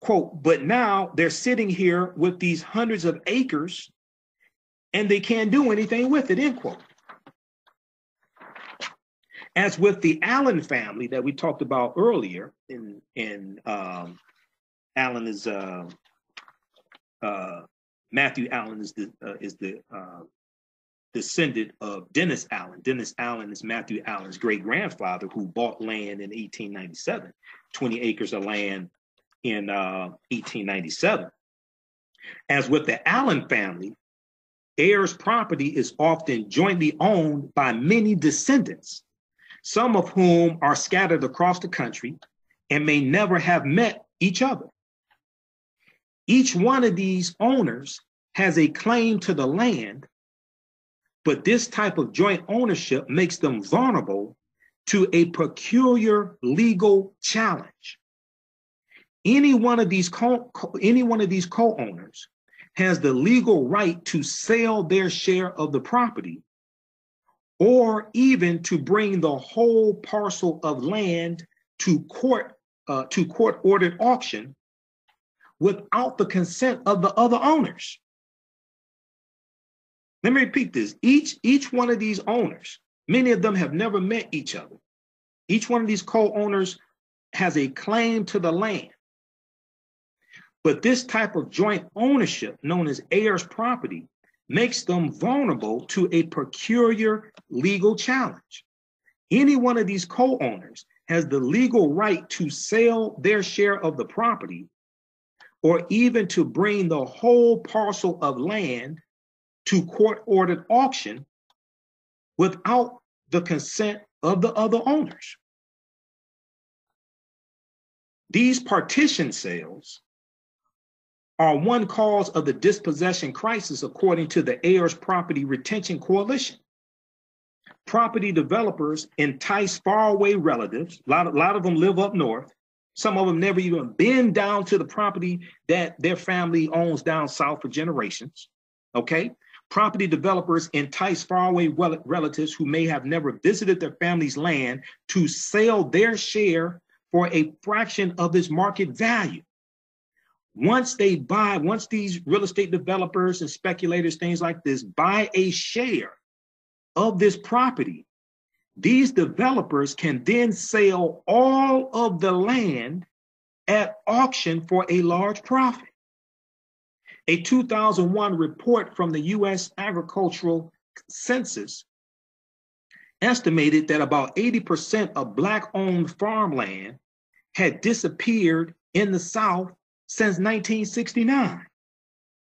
A: Quote, but now they're sitting here with these hundreds of acres and they can't do anything with it, end quote. As with the Allen family that we talked about earlier, Allen is Matthew Allen is the descendant of Dennis Allen. Dennis Allen is Matthew Allen's great grandfather, who bought land in 1897, 20 acres of land in 1897. As with the Allen family, heirs property is often jointly owned by many descendants, some of whom are scattered across the country and may never have met each other. Each one of these owners has a claim to the land, but this type of joint ownership makes them vulnerable to a peculiar legal challenge. Any one of these co-owners has the legal right to sell their share of the property, or even to bring the whole parcel of land to court-ordered auction without the consent of the other owners. Let me repeat this. Each one of these owners, many of them have never met each other. Each one of these co-owners has a claim to the land. But this type of joint ownership, known as heirs property, makes them vulnerable to a peculiar legal challenge. Any one of these co-owners has the legal right to sell their share of the property, or even to bring the whole parcel of land to court-ordered auction without the consent of the other owners. These partition sales are one cause of the dispossession crisis, according to the Heirs Property Retention Coalition. Property developers entice faraway relatives. A lot of them live up north. Some of them never even been down to the property that their family owns down south for generations. Okay? Property developers entice faraway relatives who may have never visited their family's land to sell their share for a fraction of its market value. Once these real estate developers and speculators, things like this, buy a share of this property, these developers can then sell all of the land at auction for a large profit. A 2001 report from the U.S. Agricultural Census estimated that about 80% of Black-owned farmland had disappeared in the South since 1969.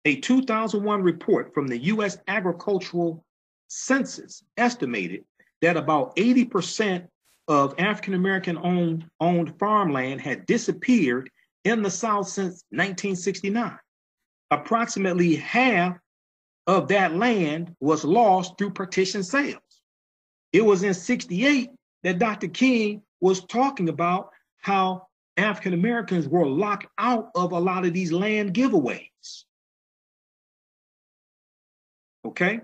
A: A 2001 report from the U.S. Agricultural Census estimated that about 80% of African-American owned farmland had disappeared in the South since 1969. Approximately half of that land was lost through partition sales. It was in 68 that Dr. King was talking about how African Americans were locked out of a lot of these land giveaways. Okay?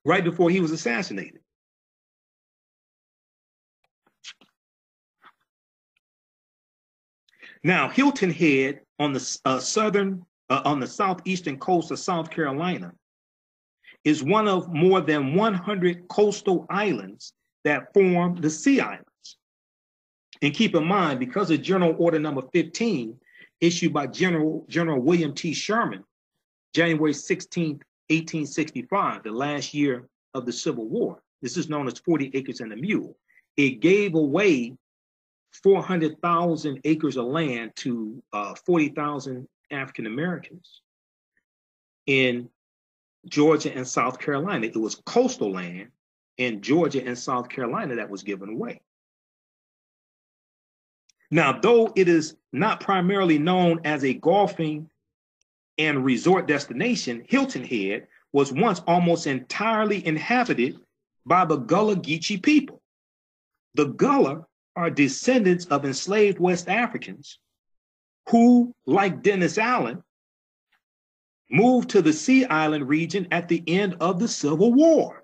A: Right before he was assassinated. Now, Hilton Head on the southeastern coast of South Carolina is one of more than 100 coastal islands that form the Sea Islands. And keep in mind, because of General Order Number 15, issued by General William T. Sherman, January 16th, 1865, the last year of the Civil War. This is known as 40 acres and a mule. It gave away 400,000 acres of land to 40,000 African Americans in Georgia and South Carolina. It was coastal land in Georgia and South Carolina that was given away. Now, though it is not primarily known as a golfing and resort destination, Hilton Head was once almost entirely inhabited by the Gullah Geechee people. The Gullah are descendants of enslaved West Africans who, like Dennis Allen, moved to the Sea Island region at the end of the Civil War,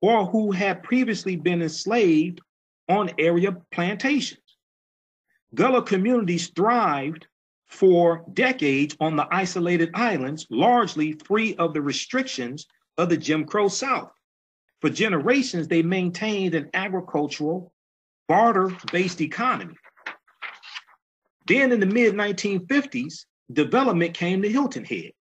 A: or who had previously been enslaved on area plantations. Gullah communities thrived for decades on the isolated islands, largely free of the restrictions of the Jim Crow South. For generations, they maintained an agricultural, barter-based economy. Then in the mid-1950s, development came to Hilton Head.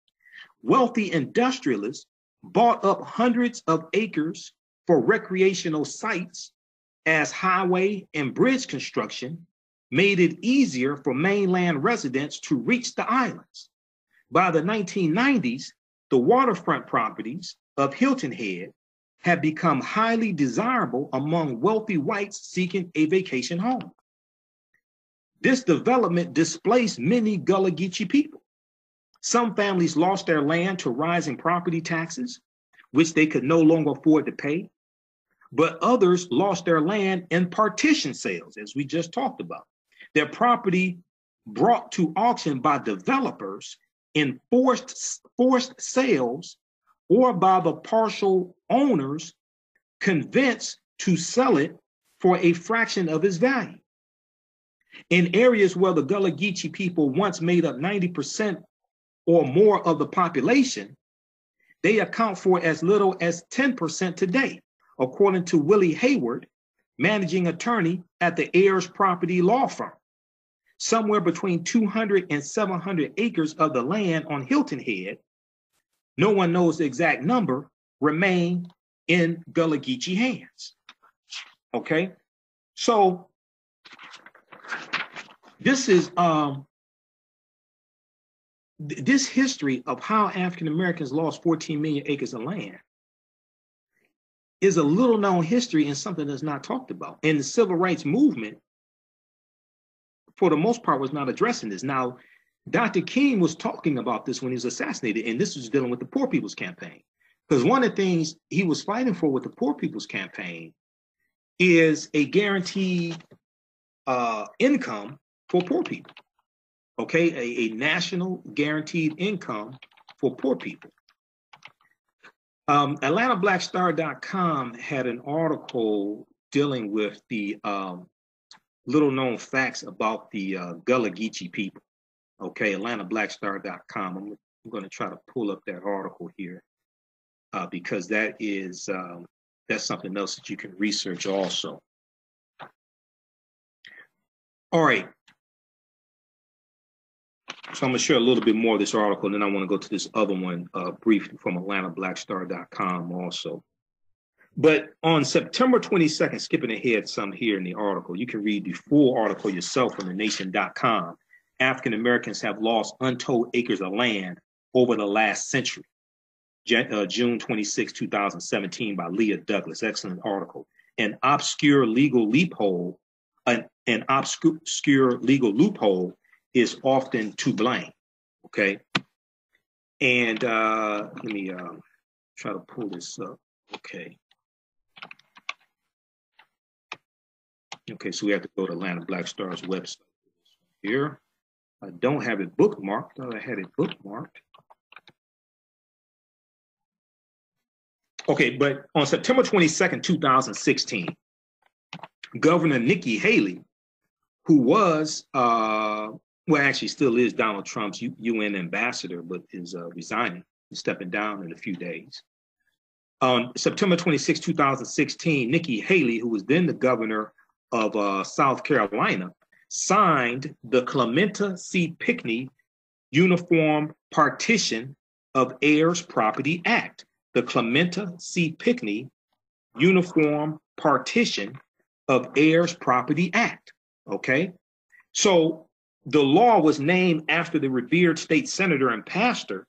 A: Wealthy industrialists bought up hundreds of acres for recreational sites as highway and bridge construction made it easier for mainland residents to reach the islands. By the 1990s, the waterfront properties of Hilton Head had become highly desirable among wealthy whites seeking a vacation home. This development displaced many Gullah Geechee people. Some families lost their land to rising property taxes, which they could no longer afford to pay, but others lost their land in partition sales, as we just talked about. Their property brought to auction by developers in forced sales or by the partial owners convinced to sell it for a fraction of its value. In areas where the Gullah Geechee people once made up 90% or more of the population, they account for as little as 10% today, according to Willie Hayward, managing attorney at the Heirs property law firm. Somewhere between 200 and 700 acres of the land on Hilton Head, no one knows the exact number, remain in Gullah Geechee hands. Okay, so this is this history of how African Americans lost 14 million acres of land is a little known history and something that's not talked about. And the civil rights movement, for the most part, was not addressing this. Now, Dr. King was talking about this when he was assassinated, and this was dealing with the Poor People's Campaign. Because one of the things he was fighting for with the Poor People's Campaign is a guaranteed income for poor people. Okay, a national guaranteed income for poor people. AtlantaBlackStar.com had an article dealing with the little known facts about the Gullah Geechee people. Okay, AtlantaBlackStar.com. I'm going to try to pull up that article here because that is that's something else that you can research also. All right. So I'm going to share a little bit more of this article, and then I want to go to this other one briefly from AtlantaBlackStar.com also. But on September 22nd, skipping ahead some here in the article, you can read the full article yourself from thenation.com. African Americans have lost untold acres of land over the last century. June 26, 2017 by Leah Douglas. Excellent article. An obscure legal loophole is often to blame, okay? And let me try to pull this up, okay. Okay, so we have to go to Atlanta Black Star's website here. I don't have it bookmarked, thought I had it bookmarked. Okay, but on September 22nd, 2016, Governor Nikki Haley, who was, well, actually still is Donald Trump's UN ambassador, but is resigning, stepping down in a few days. On September 26, 2016, Nikki Haley, who was then the governor of South Carolina, signed the Clementa C. Pinckney Uniform Partition of Heirs Property Act. The Clementa C. Pinckney Uniform Partition of Heirs Property Act, okay? So the law was named after the revered state senator and pastor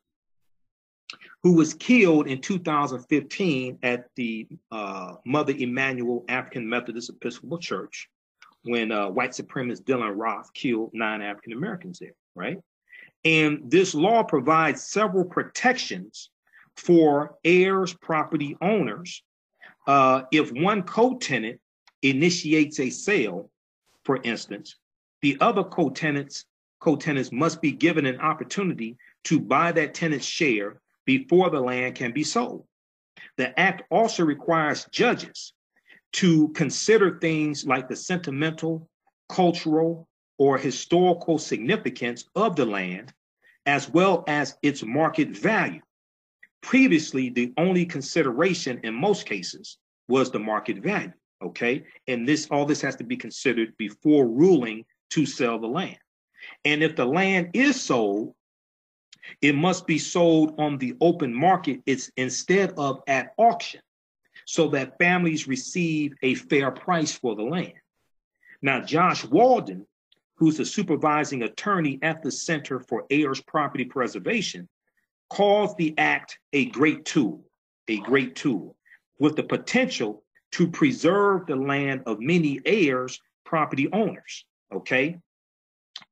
A: who was killed in 2015 at the Mother Emanuel African Methodist Episcopal Church when white supremacist Dylan Roth killed 9 African Americans there, right? And this law provides several protections for heirs property owners. If one co-tenant initiates a sale, for instance, the other co-tenants must be given an opportunity to buy that tenant's share before the land can be sold. The act also requires judges to consider things like the sentimental, cultural, or historical significance of the land, as well as its market value. Previously, the only consideration in most cases was the market value, okay? And all this has to be considered before ruling to sell the land. And if the land is sold, it must be sold on the open market instead of at auction, so that families receive a fair price for the land. Now, Josh Walden, who's the supervising attorney at the Center for Heirs Property Preservation, calls the act a great tool with the potential to preserve the land of many heirs property owners, okay?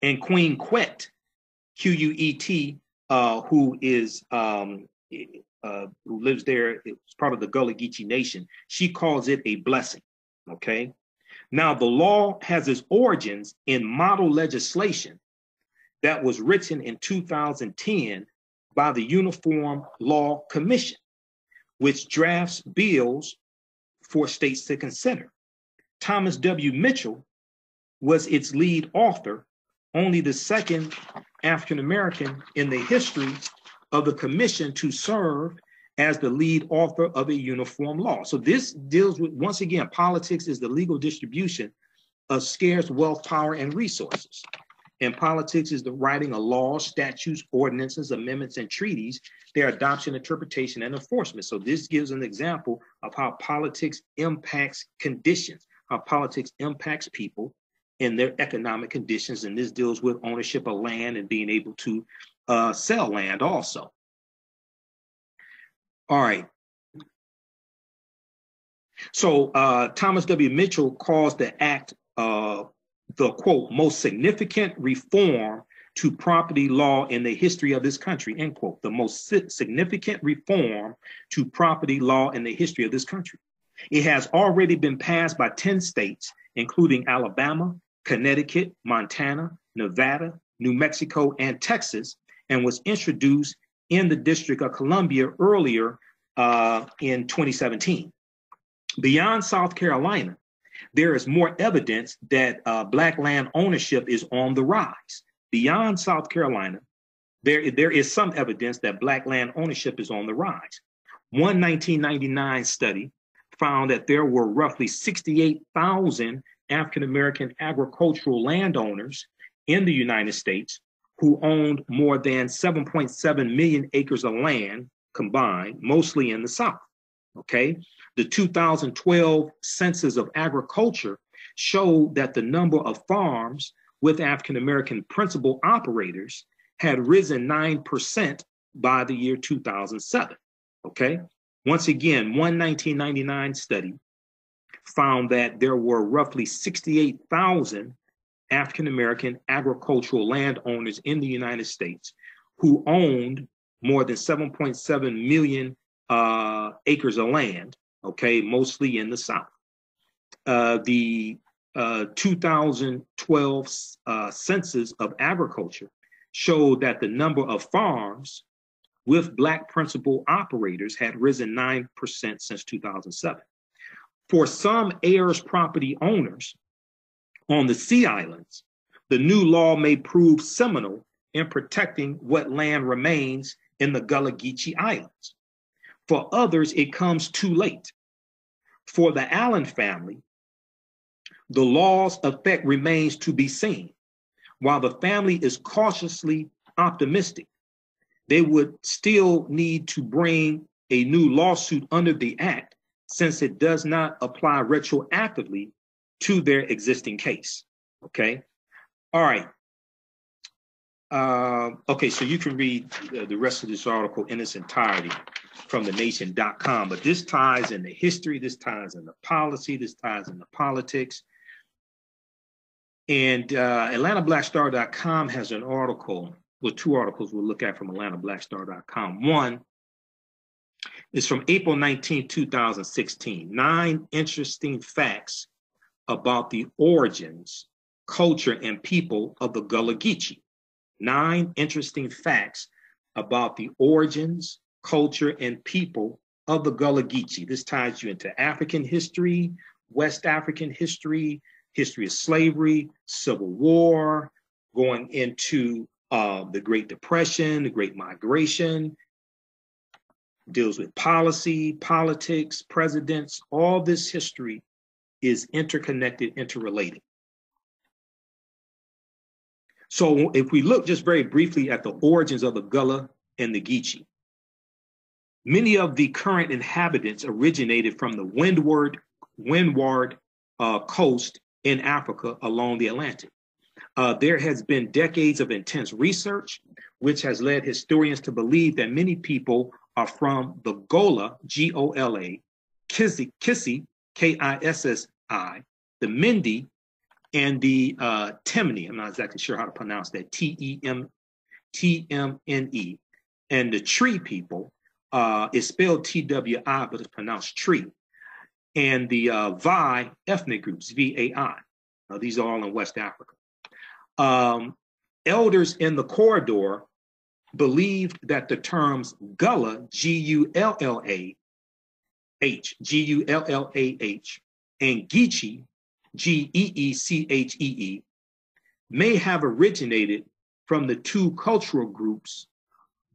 A: And Queen Quet, Q-U-E-T, who lives there, it's part of the Gullah Geechee Nation, she calls it a blessing, okay? Now, the law has its origins in model legislation that was written in 2010 by the Uniform Law Commission, which drafts bills for states to consider. Thomas W. Mitchell was its lead author, only the second African American in the history of the commission to serve as the lead author of a uniform law. So this deals with, once again, politics is the legal distribution of scarce wealth, power, and resources. And politics is the writing of laws, statutes, ordinances, amendments, and treaties, their adoption, interpretation, and enforcement. So this gives an example of how politics impacts conditions, how politics impacts people in their economic conditions. And this deals with ownership of land and being able to sell land also. All right. So Thomas W. Mitchell calls the act the, quote, most significant reform to property law in the history of this country, end quote. The most significant reform to property law in the history of this country. It has already been passed by 10 states, including Alabama, Connecticut, Montana, Nevada, New Mexico, and Texas, and was introduced in the District of Columbia earlier in 2017. Beyond South Carolina, there is more evidence that Black land ownership is on the rise. Beyond South Carolina, there is some evidence that Black land ownership is on the rise. One 1999 study found that there were roughly 68,000 African-American agricultural landowners in the United States who owned more than 7.7 million acres of land combined, mostly in the South, okay? The 2012 Census of Agriculture showed that the number of farms with African-American principal operators had risen 9% by the year 2007, okay? Once again, one 1999 study found that there were roughly 68,000 African-American agricultural landowners in the United States who owned more than 7.7 million acres of land, okay, mostly in the South. The 2012 Census of Agriculture showed that the number of farms with Black principal operators had risen 9% since 2007. For some heirs property owners on the Sea Islands, the new law may prove seminal in protecting what land remains in the Gullah Geechee Islands. For others, it comes too late. For the Allen family, the law's effect remains to be seen. While the family is cautiously optimistic, they would still need to bring a new lawsuit under the act since it does not apply retroactively to their existing case, okay? All right. Okay, so you can read the rest of this article in its entirety from thenation.com, but this ties in the history, this ties in the policy, this ties in the politics. And AtlantaBlackStar.com has an article, well, two articles we'll look at from AtlantaBlackStar.com. One is from April 19, 2016, 9 interesting facts about the origins, culture, and people of the Gullah Geechee. 9 interesting facts about the origins, culture, and people of the Gullah Geechee. This ties you into African history, West African history, history of slavery, Civil War, going into the Great Depression, the Great Migration, deals with policy, politics, presidents. All this history is interconnected, interrelated. So if we look just very briefly at the origins of the Gullah and the Geechee, many of the current inhabitants originated from the windward coast in Africa along the Atlantic. There has been decades of intense research, which has led historians to believe that many people are from the Gullah, G-O-L-A, Kissi, K-I-S-S-I, the Mindi, and the Temne. I'm not exactly sure how to pronounce that, T-E-M-N-E. And the Tree people is spelled T-W-I, but it's pronounced Tree. And the Vai ethnic groups, V-A-I. These are all in West Africa. Elders in the corridor believed that the terms Gullah, G-U-L-L-A-H, G-U-L-L-A-H, and Geechee, G-E-E-C-H-E-E, may have originated from the two cultural groups,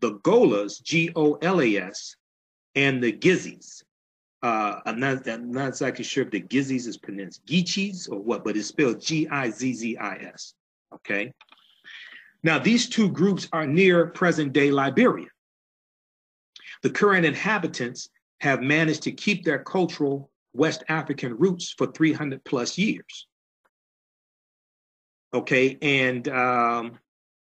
A: the Golas, G-O-L-A-S, and the Gizzies. I'm not exactly sure if the Gizzies is pronounced Geechees or what, but it's spelled G-I-Z-Z-I-S, okay? Now, these two groups are near present-day Liberia. The current inhabitants have managed to keep their cultural West African roots for 300 plus years. Okay, and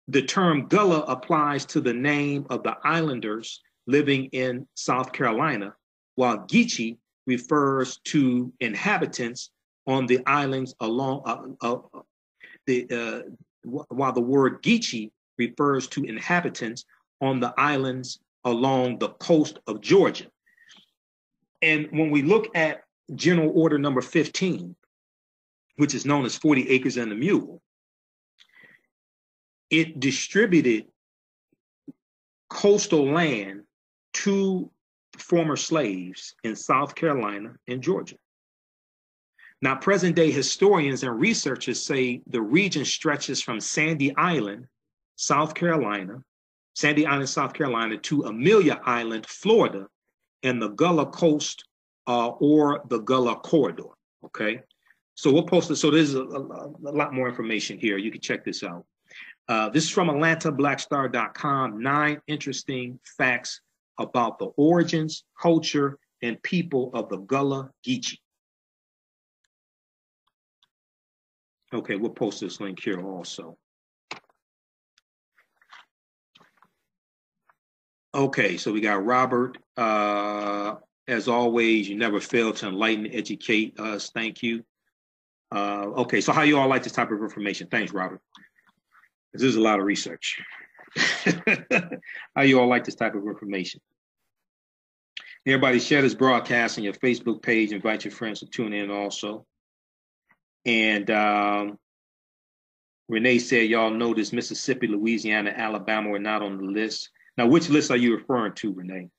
A: The term Gullah applies to the name of the islanders living in South Carolina, while Geechee refers to inhabitants on the islands along while the word Geechee refers to inhabitants on the islands along the coast of Georgia. And when we look at General Order number 15, which is known as 40 Acres and a Mule, it distributed coastal land to former slaves in South Carolina and Georgia. Now, present-day historians and researchers say the region stretches from Sandy Island, South Carolina, to Amelia Island, Florida, and the Gullah Coast or the Gullah Corridor, okay? So we'll post it. So there's a lot more information here. You can check this out. This is from AtlantaBlackStar.com, 9 interesting facts about the origins, culture, and people of the Gullah Geechee. Okay, we'll post this link here also. Okay, so we got Robert. As always, you never fail to enlighten and educate us. Thank you. Okay, so how you all like this type of information? Thanks, Robert. This is a lot of research. How you all like this type of information? Everybody share this broadcast on your Facebook page. Invite your friends to tune in also. And Renee said, y'all notice Mississippi, Louisiana, Alabama are not on the list. Now, which list are you referring to, Renee?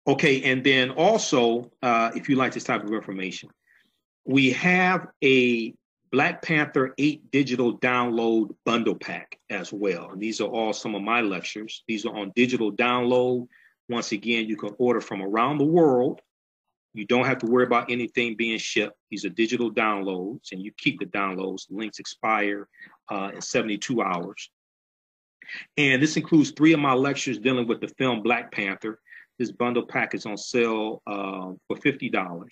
A: Okay, and then also, if you like this type of information, we have a Black Panther 8 digital download bundle pack as well. And these are all some of my lectures. These are on digital download. Once again, you can order from around the world. You don't have to worry about anything being shipped. These are digital downloads, and you keep the downloads. The links expire in 72 hours. And this includes 3 of my lectures dealing with the film Black Panther. This bundle pack is on sale for $50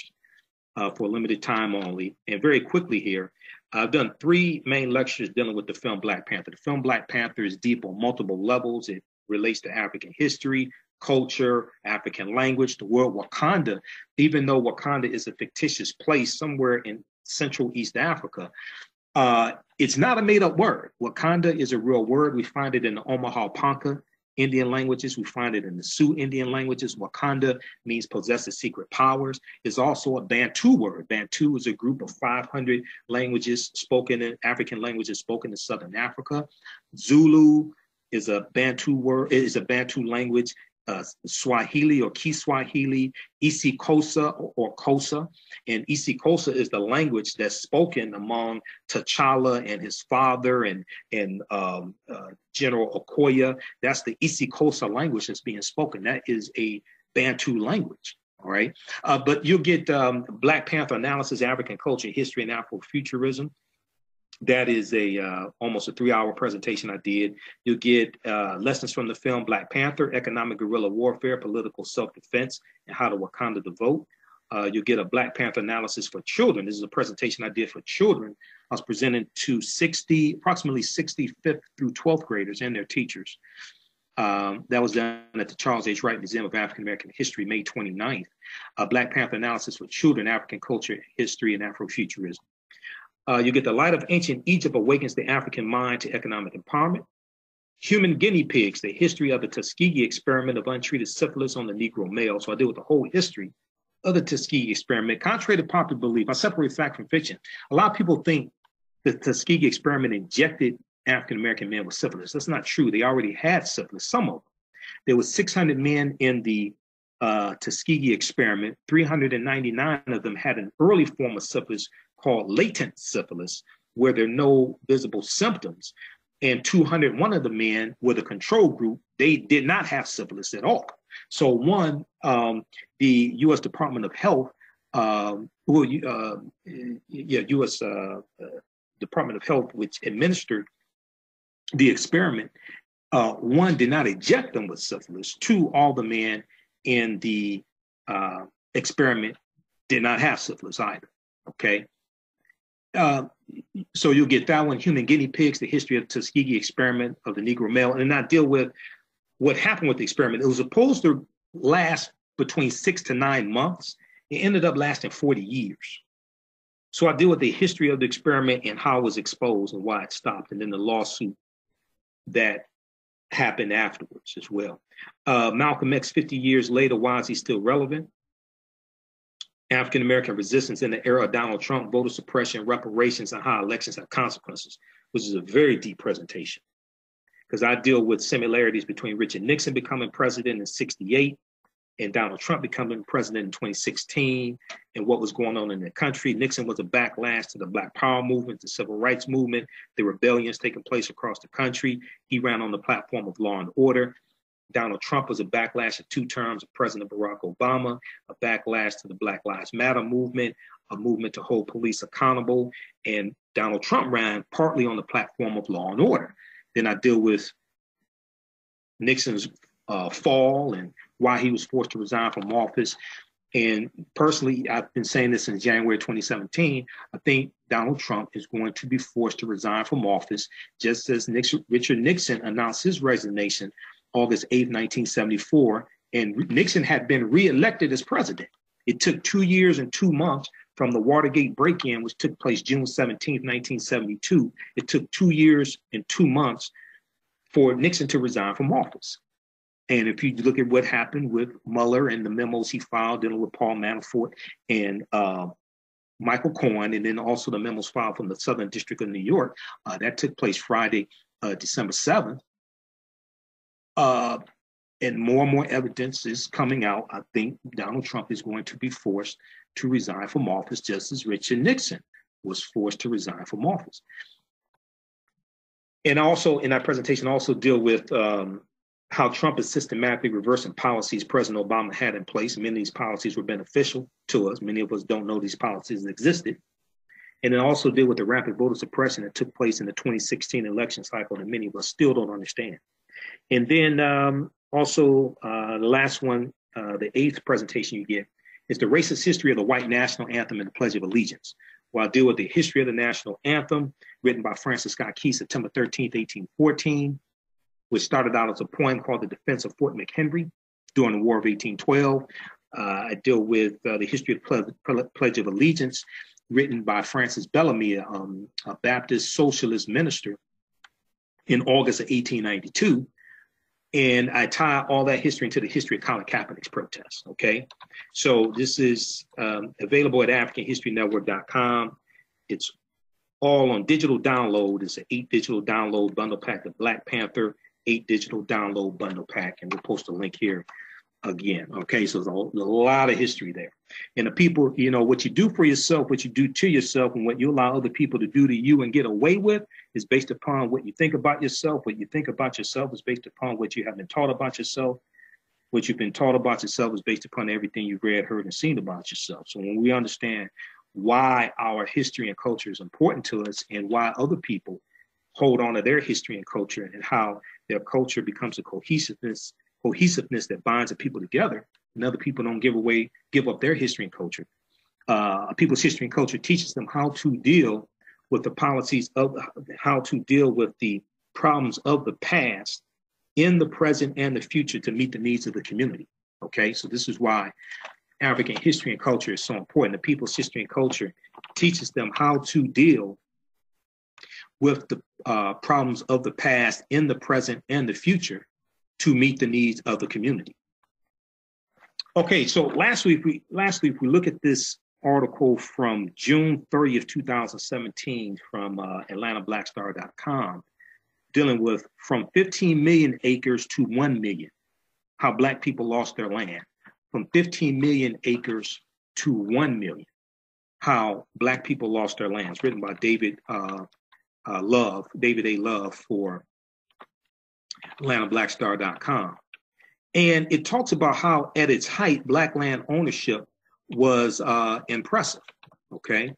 A: for a limited time only. And very quickly here, I've done 3 main lectures dealing with the film Black Panther. The film Black Panther is deep on multiple levels. It relates to African history, culture, African language, the word Wakanda. Even though Wakanda is a fictitious place somewhere in Central East Africa, it's not a made-up word. Wakanda is a real word. We find it in the Omaha Ponca Indian languages. We find it in the Sioux Indian languages. Wakanda means possesses secret powers. It's also a Bantu word. Bantu is a group of 500 languages spoken in African languages spoken in Southern Africa. Zulu is a Bantu word, is a Bantu language. Swahili or Kiswahili, isiXhosa or Xhosa. And isiXhosa is the language that's spoken among T'Challa and his father and General Okoye. That's the isiXhosa language that's being spoken. That is a Bantu language. All right. But you'll get Black Panther analysis, African culture, history, and Afrofuturism. That is almost a 3-hour presentation I did. You'll get lessons from the film Black Panther, economic guerrilla warfare, political self-defense, and how to Wakanda to vote. You'll get a Black Panther analysis for children. This is a presentation I did for children. I was presenting to approximately 65th through 12th graders and their teachers. That was done at the Charles H. Wright Museum of African American History, May 29th. Black Panther analysis for children, African culture, history, and Afrofuturism. You get the light of ancient Egypt awakens the African mind to economic empowerment. Human guinea pigs, the history of the Tuskegee experiment of untreated syphilis on the Negro male. So I deal with the whole history of the Tuskegee experiment. Contrary to popular belief, I separate fact from fiction. A lot of people think the Tuskegee experiment injected African-American men with syphilis. That's not true. They already had syphilis, some of them. There was 600 men in the Tuskegee experiment. 399 of them had an early form of syphilis called latent syphilis, where there are no visible symptoms. And 201 of the men were the control group. They did not have syphilis at all. So the U.S. Department of Health, U.S. Department of Health, which administered the experiment, 1, did not inject them with syphilis. 2, all the men in the experiment did not have syphilis either, okay? Uh, so you'll get that one, Human Guinea Pigs, the history of the Tuskegee experiment of the Negro male, and I deal with what happened with the experiment. It was supposed to last between 6 to 9 months. It ended up lasting 40 years. So I deal with the history of the experiment and how it was exposed and why it stopped, and then the lawsuit that happened afterwards as well. Malcolm X, 50 years later, why is he still relevant? African-American resistance in the era of Donald Trump, voter suppression, reparations, and how elections have consequences, which is a very deep presentation. Because I deal with similarities between Richard Nixon becoming president in '68 and Donald Trump becoming president in 2016 and what was going on in the country. Nixon was a backlash to the Black Power movement, the Civil Rights movement, the rebellions taking place across the country. He ran on the platform of law and order. Donald Trump was a backlash of 2 terms of President Barack Obama, a backlash to the Black Lives Matter movement, a movement to hold police accountable. And Donald Trump ran partly on the platform of law and order. Then I deal with Nixon's fall and why he was forced to resign from office. And personally, I've been saying this since January 2017, I think Donald Trump is going to be forced to resign from office, just as Richard Nixon announced his resignation August 8, 1974, and Nixon had been reelected as president. It took 2 years and 2 months from the Watergate break-in, which took place June 17, 1972. It took 2 years and 2 months for Nixon to resign from office. And if you look at what happened with Mueller and the memos he filed dealing with Paul Manafort and Michael Cohen, and then also the memos filed from the Southern District of New York, that took place Friday, December 7th. And more evidence is coming out. I think Donald Trump is going to be forced to resign from office, just as Richard Nixon was forced to resign from office. And also in that presentation, also deal with how Trump is systematically reversing policies President Obama had in place. Many of these policies were beneficial to us. Many of us don't know these policies existed. And then also deal with the rapid voter suppression that took place in the 2016 election cycle that many of us still don't understand. And then also the last one, the 8th presentation you get, is the racist history of the white national anthem and the Pledge of Allegiance. Where I deal with the history of the national anthem, written by Francis Scott Key, September 13th, 1814, which started out as a poem called The Defense of Fort McHenry during the War of 1812. I deal with the history of the Pledge of Allegiance, written by Francis Bellamy, a Baptist socialist minister, in August of 1892. And I tie all that history into the history of Colin Kaepernick's protests, okay? So this is available at AfricanHistoryNetwork.com. It's all on digital download. It's an 8 digital download bundle pack, the Black Panther 8 digital download bundle pack. And we'll post a link here again, okay? So there's a lot of history there. And the people, you know, what you do for yourself, what you do to yourself, and what you allow other people to do to you and get away with is based upon what you think about yourself. What you think about yourself is based upon what you have been taught about yourself. What you've been taught about yourself is based upon everything you've read, heard, and seen about yourself. So when we understand why our history and culture is important to us and why other people hold on to their history and culture and how their culture becomes a cohesiveness that binds the people together, and other people don't give up their history and culture. People's history and culture teaches them how to deal with the policies of, how to deal with the problems of the past in the present and the future to meet the needs of the community. Okay, so this is why African history and culture is so important. The people's history and culture teaches them how to deal with the problems of the past in the present and the future to meet the needs of the community. Okay, so last week we look at this article from June 30th, 2017 from AtlantaBlackStar.com, dealing with from 15 million acres to 1 million, how Black people lost their land. From 15 million acres to 1 million, how Black people lost their lands, written by David A. Love for AtlantaBlackStar.com. And it talks about how at its height, Black land ownership was impressive, okay?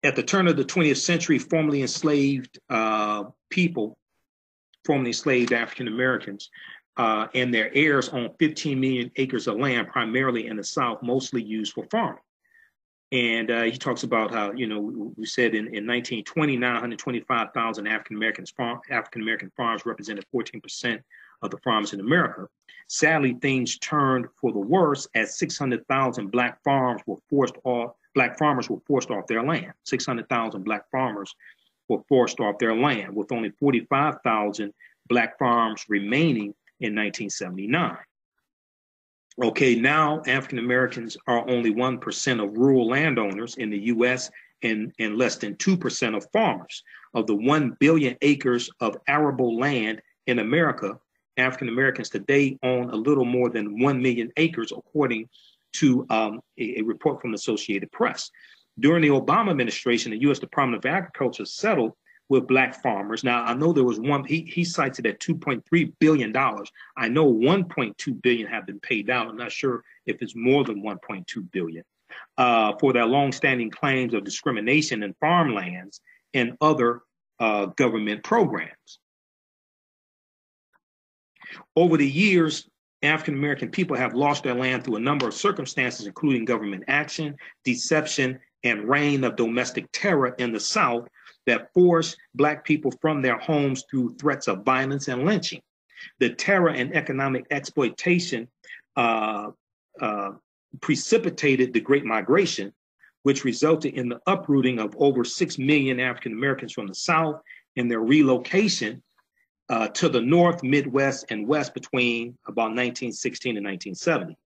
A: At the turn of the 20th century, formerly enslaved people, formerly enslaved African Americans, and their heirs owned 15 million acres of land, primarily in the South, mostly used for farming. And he talks about how, you know, we said in 1920, 925,000 African-American farms represented 14% of the farms in America. Sadly, things turned for the worse as 600,000 black farmers were forced off their land. 600,000 black farmers were forced off their land, with only 45,000 black farms remaining in 1979. Okay, now African Americans are only 1% of rural landowners in the US and less than 2% of farmers. Of the 1 billion acres of arable land in America, African Americans today own a little more than 1 million acres, according to a report from the Associated Press. During the Obama administration, the US Department of Agriculture settled with black farmers. Now, I know there was one, he cites it at $2.3 billion. I know 1.2 billion have been paid out. I'm not sure if it's more than 1.2 billion for their longstanding claims of discrimination in farmlands and other government programs. Over the years, African-American people have lost their land through a number of circumstances, including government action, deception, and reign of domestic terror in the South that forced Black people from their homes through threats of violence and lynching. The terror and economic exploitation precipitated the Great Migration, which resulted in the uprooting of over 6 million African Americans from the South and their relocation to the North, Midwest, and West between about 1916 and 1970.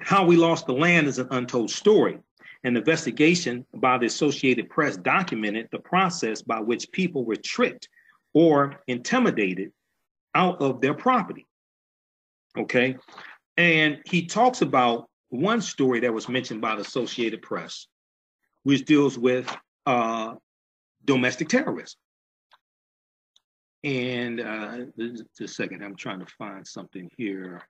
A: How we lost the land is an untold story. An investigation by the Associated Press documented the process by which people were tricked or intimidated out of their property. Okay, and he talks about one story that was mentioned by the Associated Press, which deals with domestic terrorism. And just a second, I'm trying to find something here.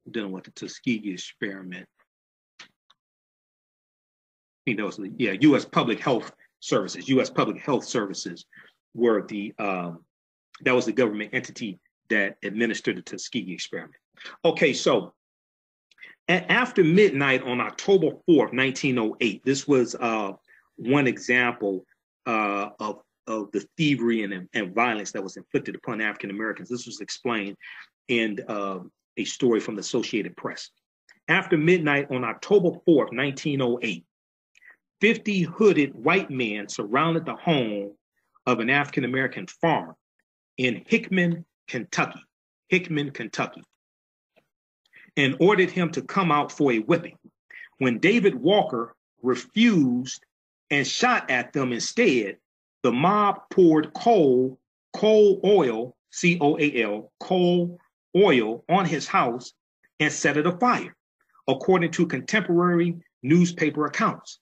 A: Dealing with the Tuskegee experiment. I think that was the, yeah, U.S. Public Health Services. U.S. Public Health Services were the, that was the government entity that administered the Tuskegee experiment. Okay, so after midnight on October 4th, 1908, this was one example of the thievery and violence that was inflicted upon African Americans. This was explained in a story from the Associated Press. After midnight on October 4th, 1908, 50 hooded white men surrounded the home of an African American farmer in Hickman, Kentucky, and ordered him to come out for a whipping. When David Walker refused and shot at them instead, the mob poured coal oil, C-O-A-L, coal oil on his house and set it afire, according to contemporary newspaper accounts.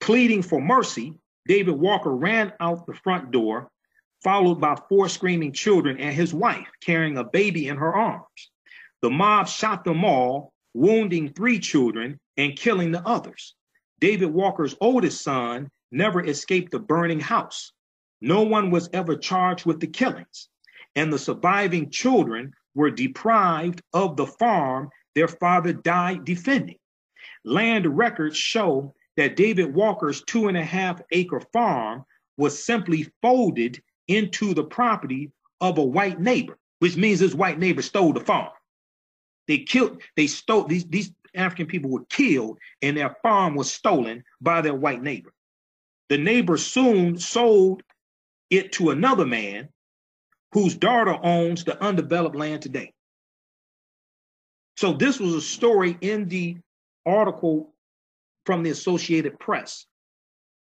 A: Pleading for mercy, David Walker ran out the front door, followed by 4 screaming children and his wife carrying a baby in her arms. The mob shot them all, wounding 3 children and killing the others. David Walker's oldest son never escaped the burning house. No one was ever charged with the killings, and the surviving children were deprived of the farm their father died defending. Land records show that David Walker's 2.5-acre farm was simply folded into the property of a white neighbor, which means this white neighbor stole the farm. These African people were killed and their farm was stolen by their white neighbor. The neighbor soon sold it to another man whose daughter owns the undeveloped land today. So this was a story in the article from the Associated Press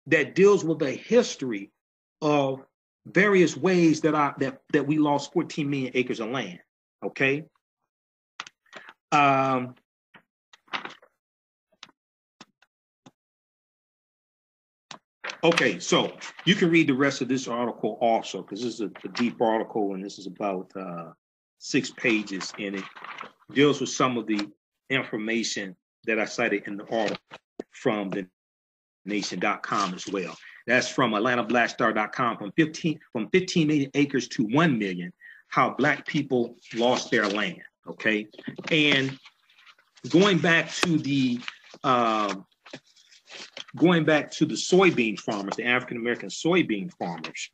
A: that deals with the history of various ways that we lost 14 million acres of land. Okay. Okay, so you can read the rest of this article also, because this is a deep article and this is about 6 pages, and it deals with some of the information that I cited in the article from the nation.com as well. That's from AtlantaBlackStar.com, from 15 million acres to 1 million, how Black people lost their land. Okay, and going back to the soybean farmers, the African American soybean farmers,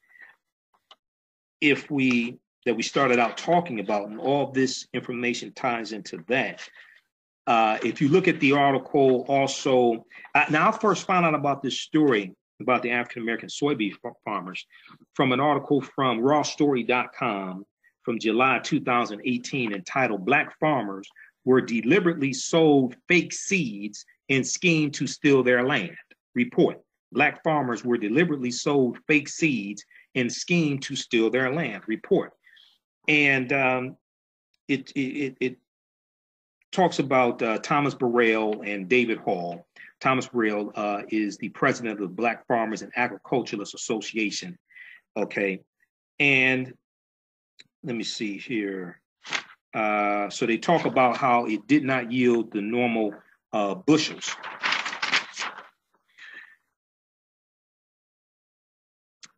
A: that we started out talking about, and all of this information ties into that. If you look at the article also, now I first found out about this story about the African American soybean farmers from an article from rawstory.com from July 2018 entitled "Black Farmers Were Deliberately Sold Fake Seeds and Schemed to Steal Their Land." Report: Black farmers were deliberately sold fake seeds and schemed to steal their land. Report. And it talks about Thomas Burrell and David Hall. Thomas Burrell is the president of the Black Farmers and Agriculturalists Association. Okay, and let me see here. So they talk about how it did not yield the normal bushels.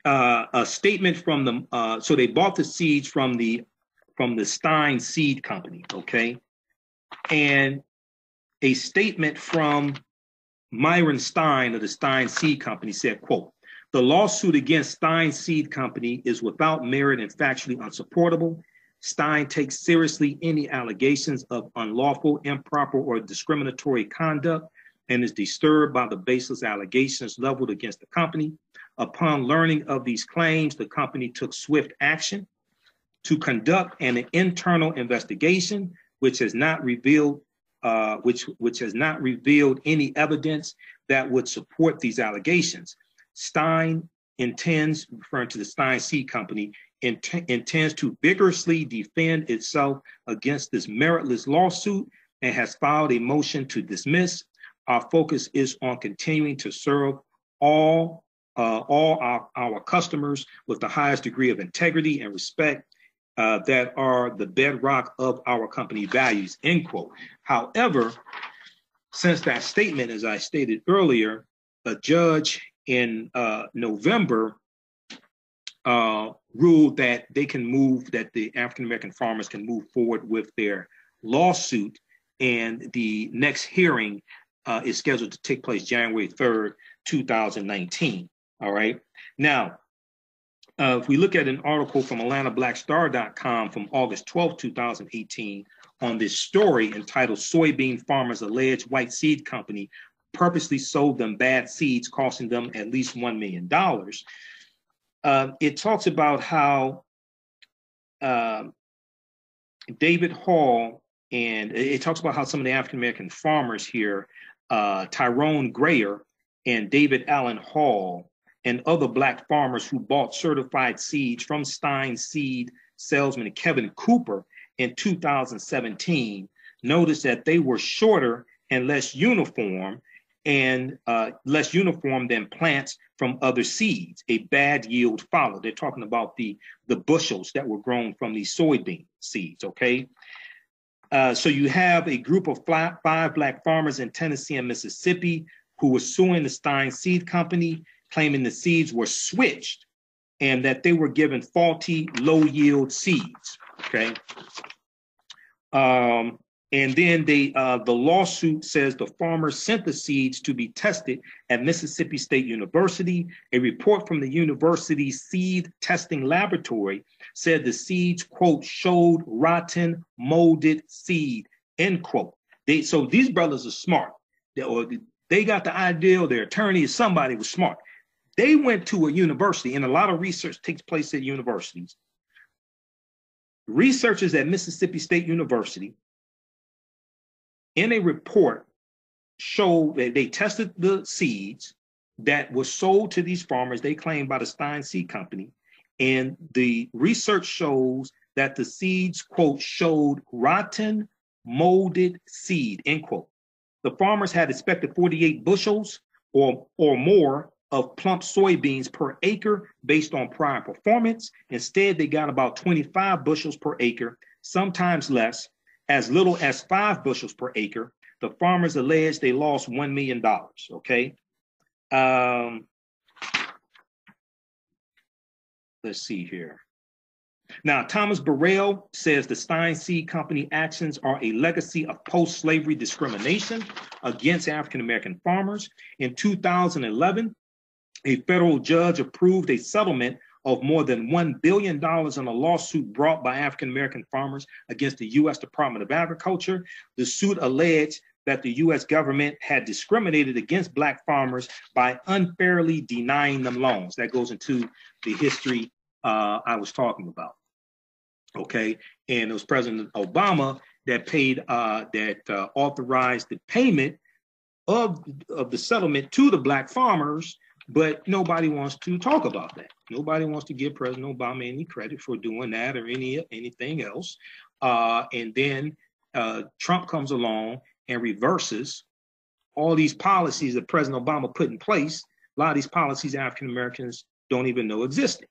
A: A statement from the so they bought the seeds from the Stine Seed Company, okay, and a statement from Myron Stein of the Stein Seed Company said, quote, "The lawsuit against Stein Seed Company is without merit and factually unsupportable. Stein takes seriously any allegations of unlawful, improper, or discriminatory conduct and is disturbed by the baseless allegations leveled against the company. Upon learning of these claims, the company took swift action to conduct an internal investigation, which has not revealed any evidence that would support these allegations. Stein intends, referring to the Stein Seed Company, intends to vigorously defend itself against this meritless lawsuit and has filed a motion to dismiss. Our focus is on continuing to serve all our customers with the highest degree of integrity and respect that are the bedrock of our company values," end quote. However, since that statement, as I stated earlier, a judge in November ruled that the African American farmers can move forward with their lawsuit, and the next hearing is scheduled to take place January 3rd, 2019. All right. Now, if we look at an article from AtlantaBlackStar.com from August 12, 2018, on this story entitled "Soybean Farmers Allege White Seed Company Purposely Sold Them Bad Seeds, Costing Them at Least $1 million," it talks about how David Hall, and it talks about how some of the African American farmers here, Tyrone Grayer and David Allen Hall, and other Black farmers who bought certified seeds from Stein Seed salesman Kevin Cooper in 2017, noticed that they were shorter and less uniform than plants from other seeds. A bad yield followed. They're talking about the bushels that were grown from these soybean seeds, okay? So you have a group of 5 Black farmers in Tennessee and Mississippi who were suing the Stein Seed Company, claiming the seeds were switched and that they were given faulty, low-yield seeds, okay? And then the lawsuit says the farmers sent the seeds to be tested at Mississippi State University. A report from the university's seed testing laboratory said the seeds, quote, "showed rotten, molded seed," end quote. So these brothers are smart. They got the idea, or their attorney or somebody was smart. They went to a university, and a lot of research takes place at universities. Researchers at Mississippi State University, in a report, showed that they tested the seeds that were sold to these farmers, they claim, by the Stein Seed Company. And the research shows that the seeds, quote, "showed rotten, molded seed," end quote. The farmers had expected 48 bushels or more of plump soybeans per acre based on prior performance. Instead, they got about 25 bushels per acre, sometimes less, as little as 5 bushels per acre. The farmers alleged they lost $1 million, okay? Let's see here. Now, Thomas Burrell says the Stine Seed Company actions are a legacy of post-slavery discrimination against African-American farmers. In 2011, a federal judge approved a settlement of more than $1 billion in a lawsuit brought by African-American farmers against the U.S. Department of Agriculture. The suit alleged that the U.S. government had discriminated against Black farmers by unfairly denying them loans. That goes into the history I was talking about. Okay, and it was President Obama that authorized the payment of the settlement to the Black farmers, but nobody wants to talk about that. Nobody wants to give President Obama any credit for doing that or anything else. And then Trump comes along and reverses all these policies that President Obama put in place. A lot of these policies African Americans don't even know existed.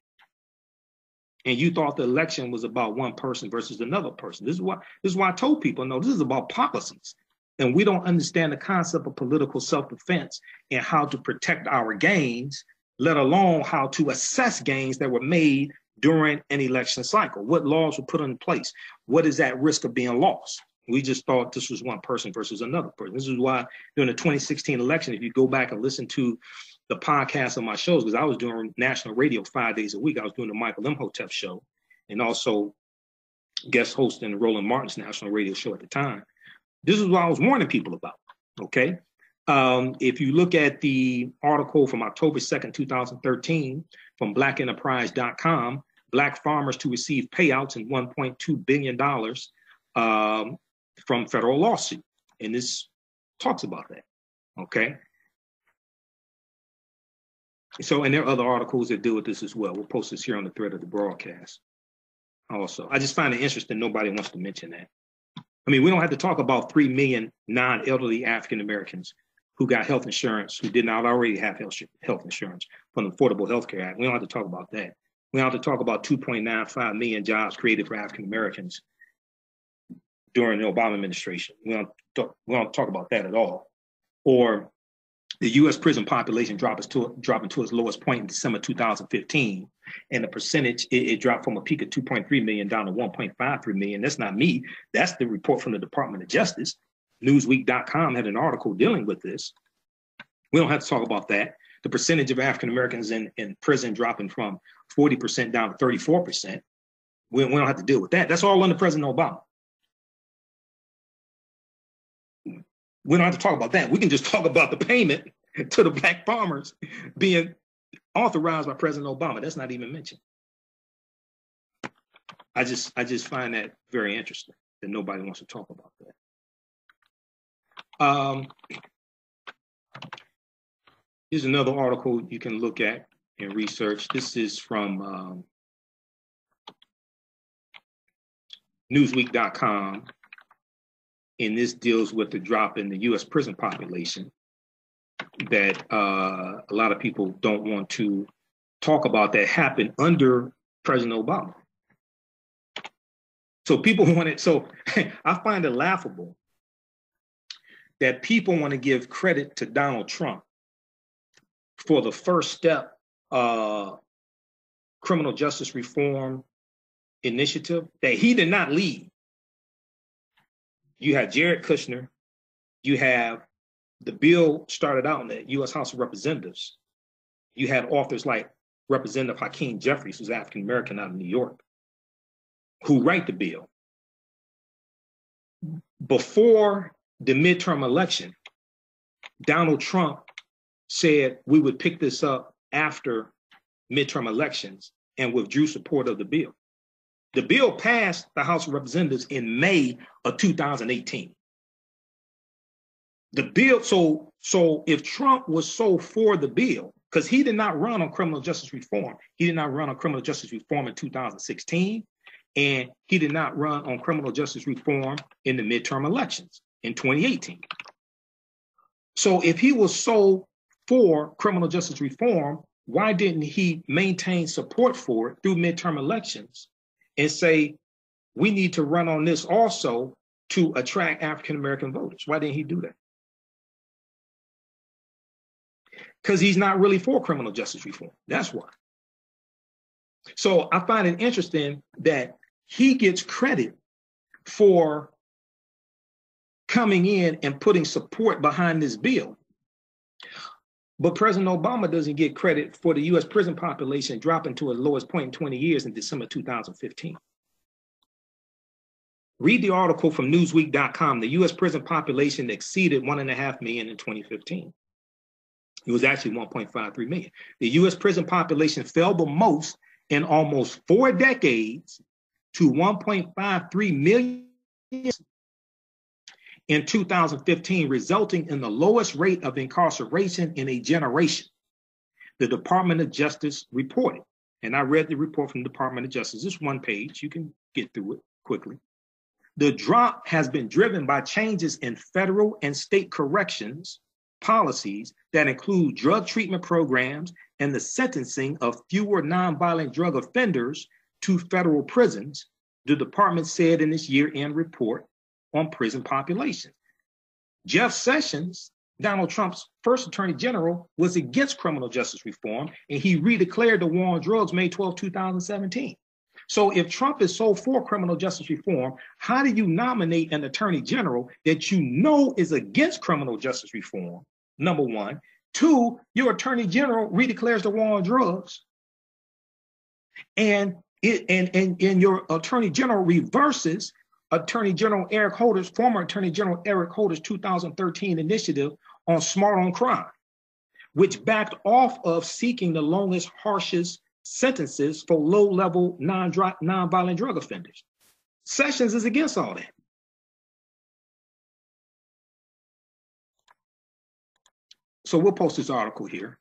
A: And you thought the election was about one person versus another person. This is why I told people, no, this is about policies. And we don't understand the concept of political self-defense and how to protect our gains, let alone how to assess gains that were made during an election cycle. What laws were put in place? What is at risk of being lost? We just thought this was one person versus another person. This is why during the 2016 election, if you go back and listen to the podcast of my shows, because I was doing national radio 5 days a week. I was doing the Michael Imhotep show and also guest hosting Roland Martin's national radio show at the time. This is what I was warning people about, okay? If you look at the article from October 2nd, 2013 from blackenterprise.com, Black farmers to receive payouts in $1.2 billion from federal lawsuit. And this talks about that, okay? So, and there are other articles that deal with this as well. We'll post this here on the thread of the broadcast also. I just find it interesting nobody wants to mention that. I mean, we don't have to talk about 3 million non-elderly African-Americans who got health insurance, who did not already have health insurance from the Affordable Health Care Act. We don't have to talk about that. We don't have to talk about 2.95 million jobs created for African-Americans during the Obama administration. We don't talk about that at all. Or the U.S. prison population dropping to its lowest point in December 2015, and the percentage, it dropped from a peak of 2.3 million down to 1.53 million. That's not me. That's the report from the Department of Justice. Newsweek.com had an article dealing with this. We don't have to talk about that. The percentage of African Americans in prison dropping from 40% down to 34%. We don't have to deal with that. That's all under President Obama. We don't have to talk about that. We can just talk about the payment to the Black farmers being authorized by President Obama. That's not even mentioned. I just find that very interesting that nobody wants to talk about that. Here's another article you can look at and research. This is from Newsweek.com. And this deals with the drop in the U.S. prison population that a lot of people don't want to talk about that happened under President Obama. So people want it. So I find it laughable that people want to give credit to Donald Trump for the first step criminal justice reform initiative that he did not lead. You have Jared Kushner, you have the bill started out in the U.S. House of Representatives. You had authors like Representative Hakeem Jeffries, who's African American out of New York, who write the bill. Before the midterm election, Donald Trump said we would pick this up after midterm elections and withdrew support of the bill. The bill passed the House of Representatives in May of 2018. The bill, so if Trump was so for the bill, because he did not run on criminal justice reform. He did not run on criminal justice reform in 2016, and he did not run on criminal justice reform in the midterm elections in 2018. So if he was so for criminal justice reform, why didn't he maintain support for it through midterm elections and say, we need to run on this also to attract African-American voters? Why didn't he do that? Because he's not really for criminal justice reform. That's why. So I find it interesting that he gets credit for coming in and putting support behind this bill. But President Obama doesn't get credit for the US prison population dropping to its lowest point in 20 years in December 2015. Read the article from Newsweek.com. The US prison population exceeded 1.5 million in 2015. It was actually 1.53 million. The US prison population fell the most in almost 4 decades to 1.53 million in 2015, resulting in the lowest rate of incarceration in a generation, the Department of Justice reported. And I read the report from the Department of Justice. It's 1 page. You can get through it quickly. The drop has been driven by changes in federal and state corrections policies that include drug treatment programs and the sentencing of fewer nonviolent drug offenders to federal prisons, the department said in its year-end report on prison population. Jeff Sessions, Donald Trump's first attorney general, was against criminal justice reform, and he redeclared the war on drugs May 12, 2017. So if Trump is so for criminal justice reform, how do you nominate an attorney general that you know is against criminal justice reform? Number one. 2, your attorney general redeclares the war on drugs, and your attorney general reverses Attorney General Eric Holder's, former Attorney General Eric Holder's 2013 initiative on Smart on Crime, which backed off of seeking the longest, harshest sentences for low-level nonviolent drug offenders. Sessions is against all that. So we'll post this article here.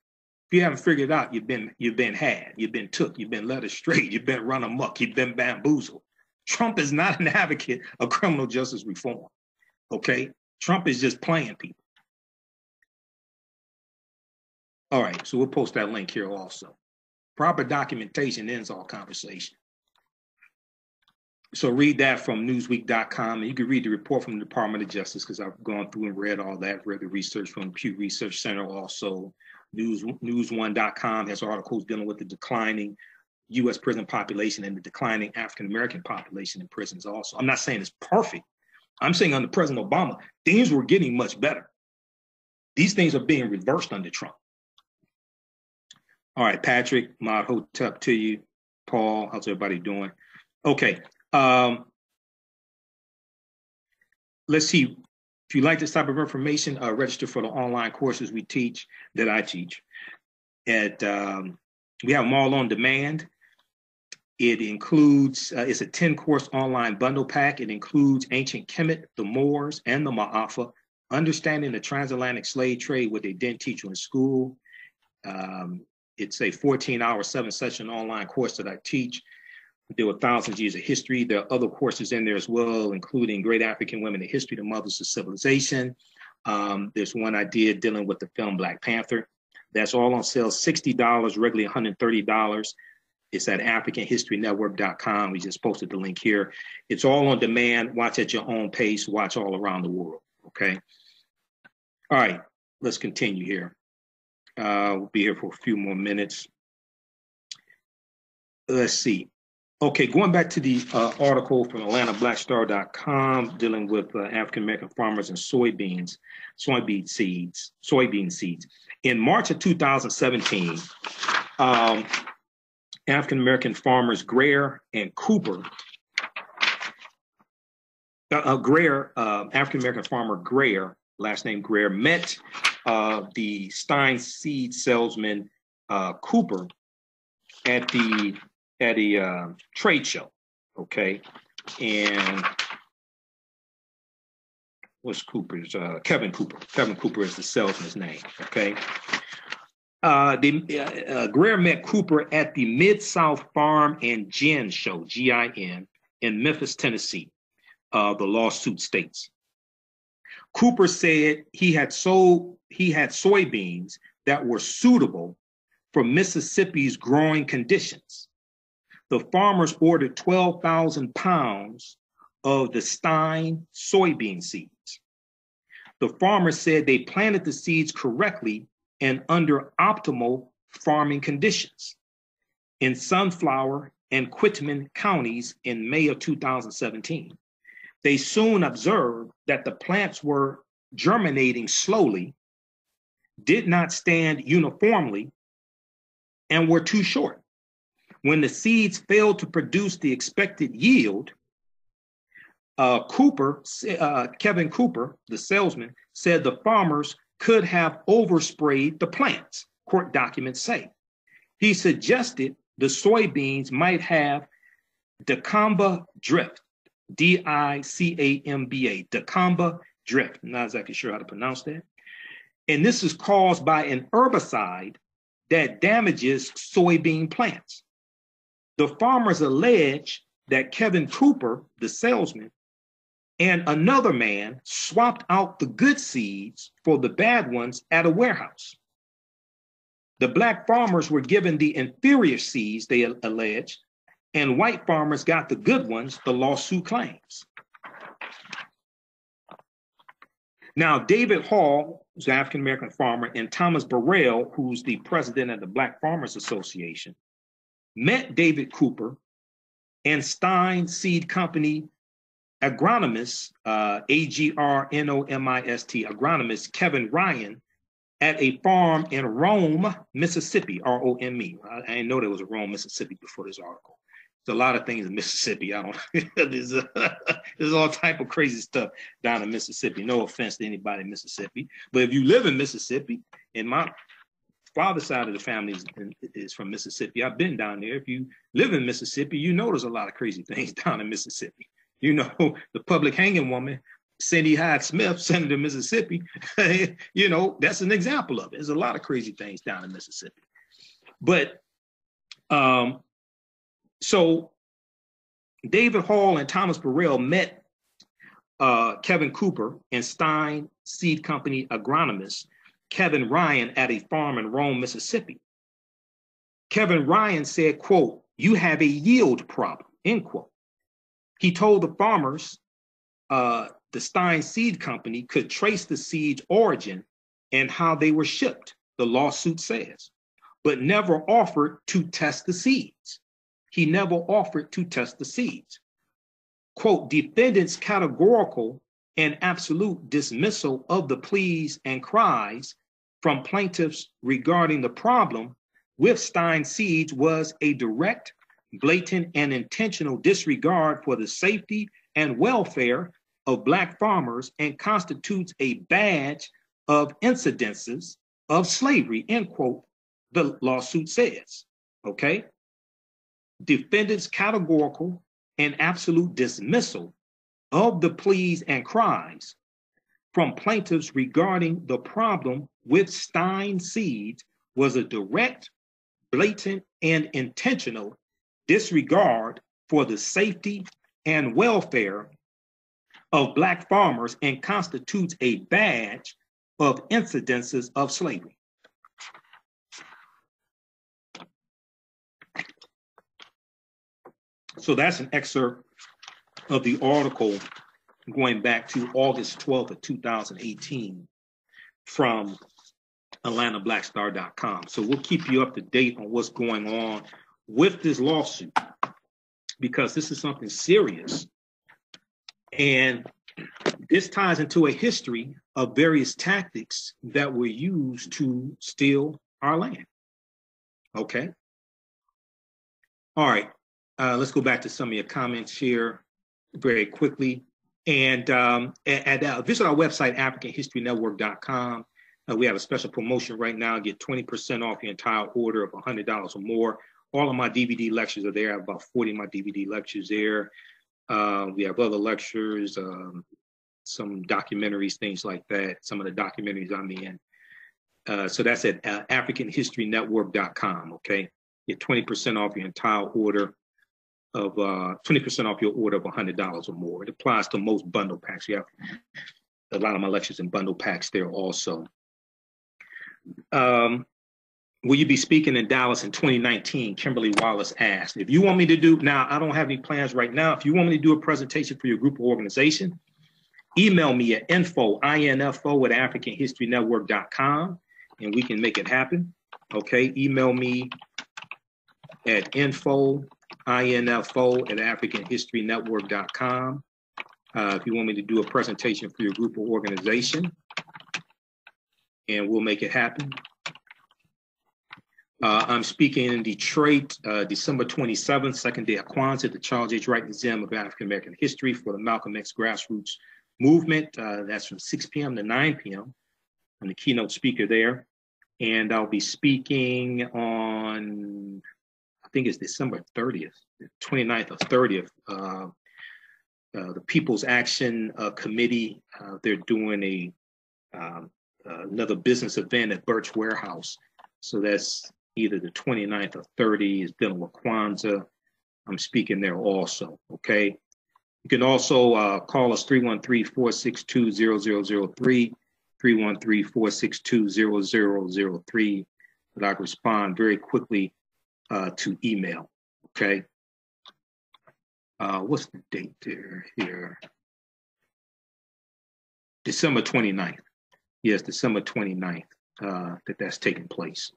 A: If you haven't figured it out, you've been had, you've been took, you've been led astray, you've been run amok, you've been bamboozled. Trump is not an advocate of criminal justice reform, okay? Trump is just playing people. All right, so we'll post that link here also. Proper documentation ends all conversation. So read that from Newsweek.com, and you can read the report from the Department of Justice, because I've gone through and read all that, read the research from the Pew Research Center also. News1.com has articles dealing with the declining U.S. prison population and the declining African-American population in prisons also. I'm not saying it's perfect. I'm saying under President Obama, things were getting much better. These things are being reversed under Trump. All right, Patrick, Imhotep to you. Paul, how's everybody doing? Okay. Let's see. If you like this type of information, register for the online courses we teach, that I teach. We have them all on demand. It includes, it's a 10-course online bundle pack. It includes ancient Kemet, the Moors, and the Ma'afa, understanding the transatlantic slave trade, what they didn't teach you in school. It's a 14-hour, 7-session online course that I teach. There were thousands of years of history. There are other courses in there as well, including Great African Women in History, the Mothers of Civilization. There's one I did dealing with the film Black Panther. That's all on sale, $60, regularly $130. It's at AfricanHistoryNetwork.com. We just posted the link here. It's all on demand. Watch at your own pace. Watch all around the world, okay? All right, let's continue here. We'll be here for a few more minutes. Let's see. Okay, going back to the article from AtlantaBlackStar.com dealing with African-American farmers and soybean seeds. In March of 2017, African-American farmers Greer and Cooper, African-American farmer Greer, last name Greer, met the Stein Seed salesman Cooper at a trade show, okay? And what's Cooper's? Kevin Cooper. Kevin Cooper is the salesman's name, okay? Greer met Cooper at the Mid-South Farm and Gin Show, GIN, in Memphis, Tennessee, the lawsuit states. Cooper said he had soybeans that were suitable for Mississippi's growing conditions. The farmers ordered 12,000 pounds of the Stein soybean seeds. The farmers said they planted the seeds correctly and under optimal farming conditions. in Sunflower and Quitman counties in May of 2017. They soon observed that the plants were germinating slowly, did not stand uniformly, and were too short. When the seeds failed to produce the expected yield, Kevin Cooper, the salesman, said the farmers could have oversprayed the plants, court documents say. He suggested the soybeans might have dicamba drift, D-I-C-A-M-B-A, dicamba drift. I'm not exactly sure how to pronounce that. And this is caused by an herbicide that damages soybean plants. The farmers allege that Kevin Cooper, the salesman, and another man swapped out the good seeds for the bad ones at a warehouse. The black farmers were given the inferior seeds, they alleged, and white farmers got the good ones, the lawsuit claims. Now, David Hall, who's an African-American farmer, and Thomas Burrell, who's the president of the Black Farmers Association, met David Cooper and Stine Seed Company agronomist, A-G-R-N-O-M-I-S-T, agronomist Kevin Ryan at a farm in Rome, Mississippi, R-O-M-E. I didn't know there was a Rome, Mississippi before this article. There's a lot of things in Mississippi. There's all type of crazy stuff down in Mississippi. No offense to anybody in Mississippi. But if you live in Mississippi, and my father's side of the family is from Mississippi, I've been down there. If you live in Mississippi, you know there's a lot of crazy things down in Mississippi. You know, the public hanging woman, Cindy Hyde Smith, Senator Mississippi, you know, that's an example of it. There's a lot of crazy things down in Mississippi. But so David Hall and Thomas Burrell met Kevin Cooper and Stine Seed Company agronomist Kevin Ryan at a farm in Rome, Mississippi. Kevin Ryan said, quote, "You have a yield problem," end quote. He told the farmers the Stein Seed Company could trace the seed's origin and how they were shipped, the lawsuit says, but never offered to test the seeds. He never offered to test the seeds. Quote, "Defendants' categorical and absolute dismissal of the pleas and cries from plaintiffs regarding the problem with Stein Seeds was a direct, blatant, and intentional disregard for the safety and welfare of Black farmers and constitutes a badge of incidences of slavery," end quote, the lawsuit says, okay? Defendants' categorical and absolute dismissal of the pleas and cries from plaintiffs regarding the problem with Stein Seeds was a direct, blatant, and intentional disregard for the safety and welfare of Black farmers and constitutes a badge of incidences of slavery. So that's an excerpt of the article going back to August 12th of 2018 from AtlantaBlackStar.com. So we'll keep you up to date on what's going on with this lawsuit, because this is something serious. And this ties into a history of various tactics that were used to steal our land. Okay. All right. Let's go back to some of your comments here very quickly. And visit our website, AfricanHistoryNetwork.com. We have a special promotion right now. Get 20% off your entire order of $100 or more. All of my DVD lectures are there. I have about 40 of my DVD lectures there. We have other lectures, some documentaries, things like that. Some of the documentaries I'm in. So that's at AfricanHistoryNetwork.com, okay? Get 20% off your entire order of 20% off your order of $100 or more. It applies to most bundle packs. You have a lot of my lectures in bundle packs there also. Will you be speaking in Dallas in 2019? Kimberly Wallace asked. If you want me to do, now I don't have any plans right now. If you want me to do a presentation for your group or organization, email me at info@AfricanHistoryNetwork.com and we can make it happen. Okay, email me at info at africanhistorynetwork.com. If you want me to do a presentation for your group or organization, and we'll make it happen. I'm speaking in Detroit, December 27th, second day of Kwanzaa, the Charles H. Wright Museum of African American History for the Malcolm X Grassroots Movement. That's from 6 p.m. to 9 p.m. I'm the keynote speaker there. And I'll be speaking on, I think it's December 30th, 29th or 30th. The People's Action Committee, they're doing another business event at Birch Warehouse. So that's either the 29th or 30th, is dealing with Kwanzaa. I'm speaking there also, okay? You can also call us 313-462-0003, 313-462-0003, but I can respond very quickly to email, okay? What's the date there here? December 29th. Yes, December 29th, that's taking place.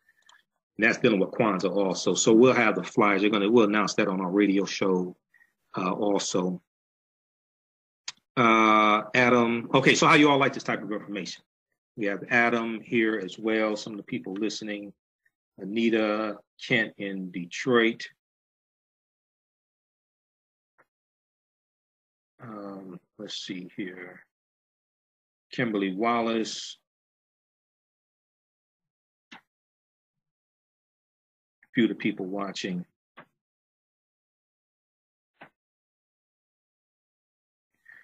A: And that's dealing with Kwanzaa also. So we'll have the flyers. We'll announce that on our radio show also. Adam, okay, so how you all like this type of information? We have Adam here as well, some of the people listening. Anita, Kent in Detroit. Let's see here. Kimberly Wallace. A few of the people watching.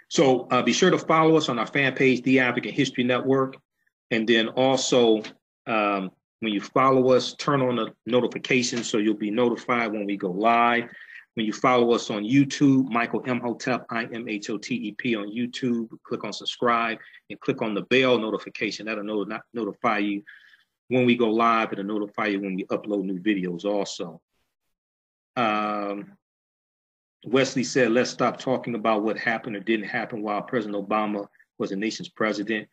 A: So be sure to follow us on our fan page, The African History Network. And then also, when you follow us, turn on the notifications so you'll be notified when we go live. When you follow us on YouTube, Michael Imhotep, IMHOTEP on YouTube, click on subscribe and click on the bell notification. That'll notify you when we go live. It'll notify you when we upload new videos also. Wesley said, let's stop talking about what happened or didn't happen while President Obama was the nation's president.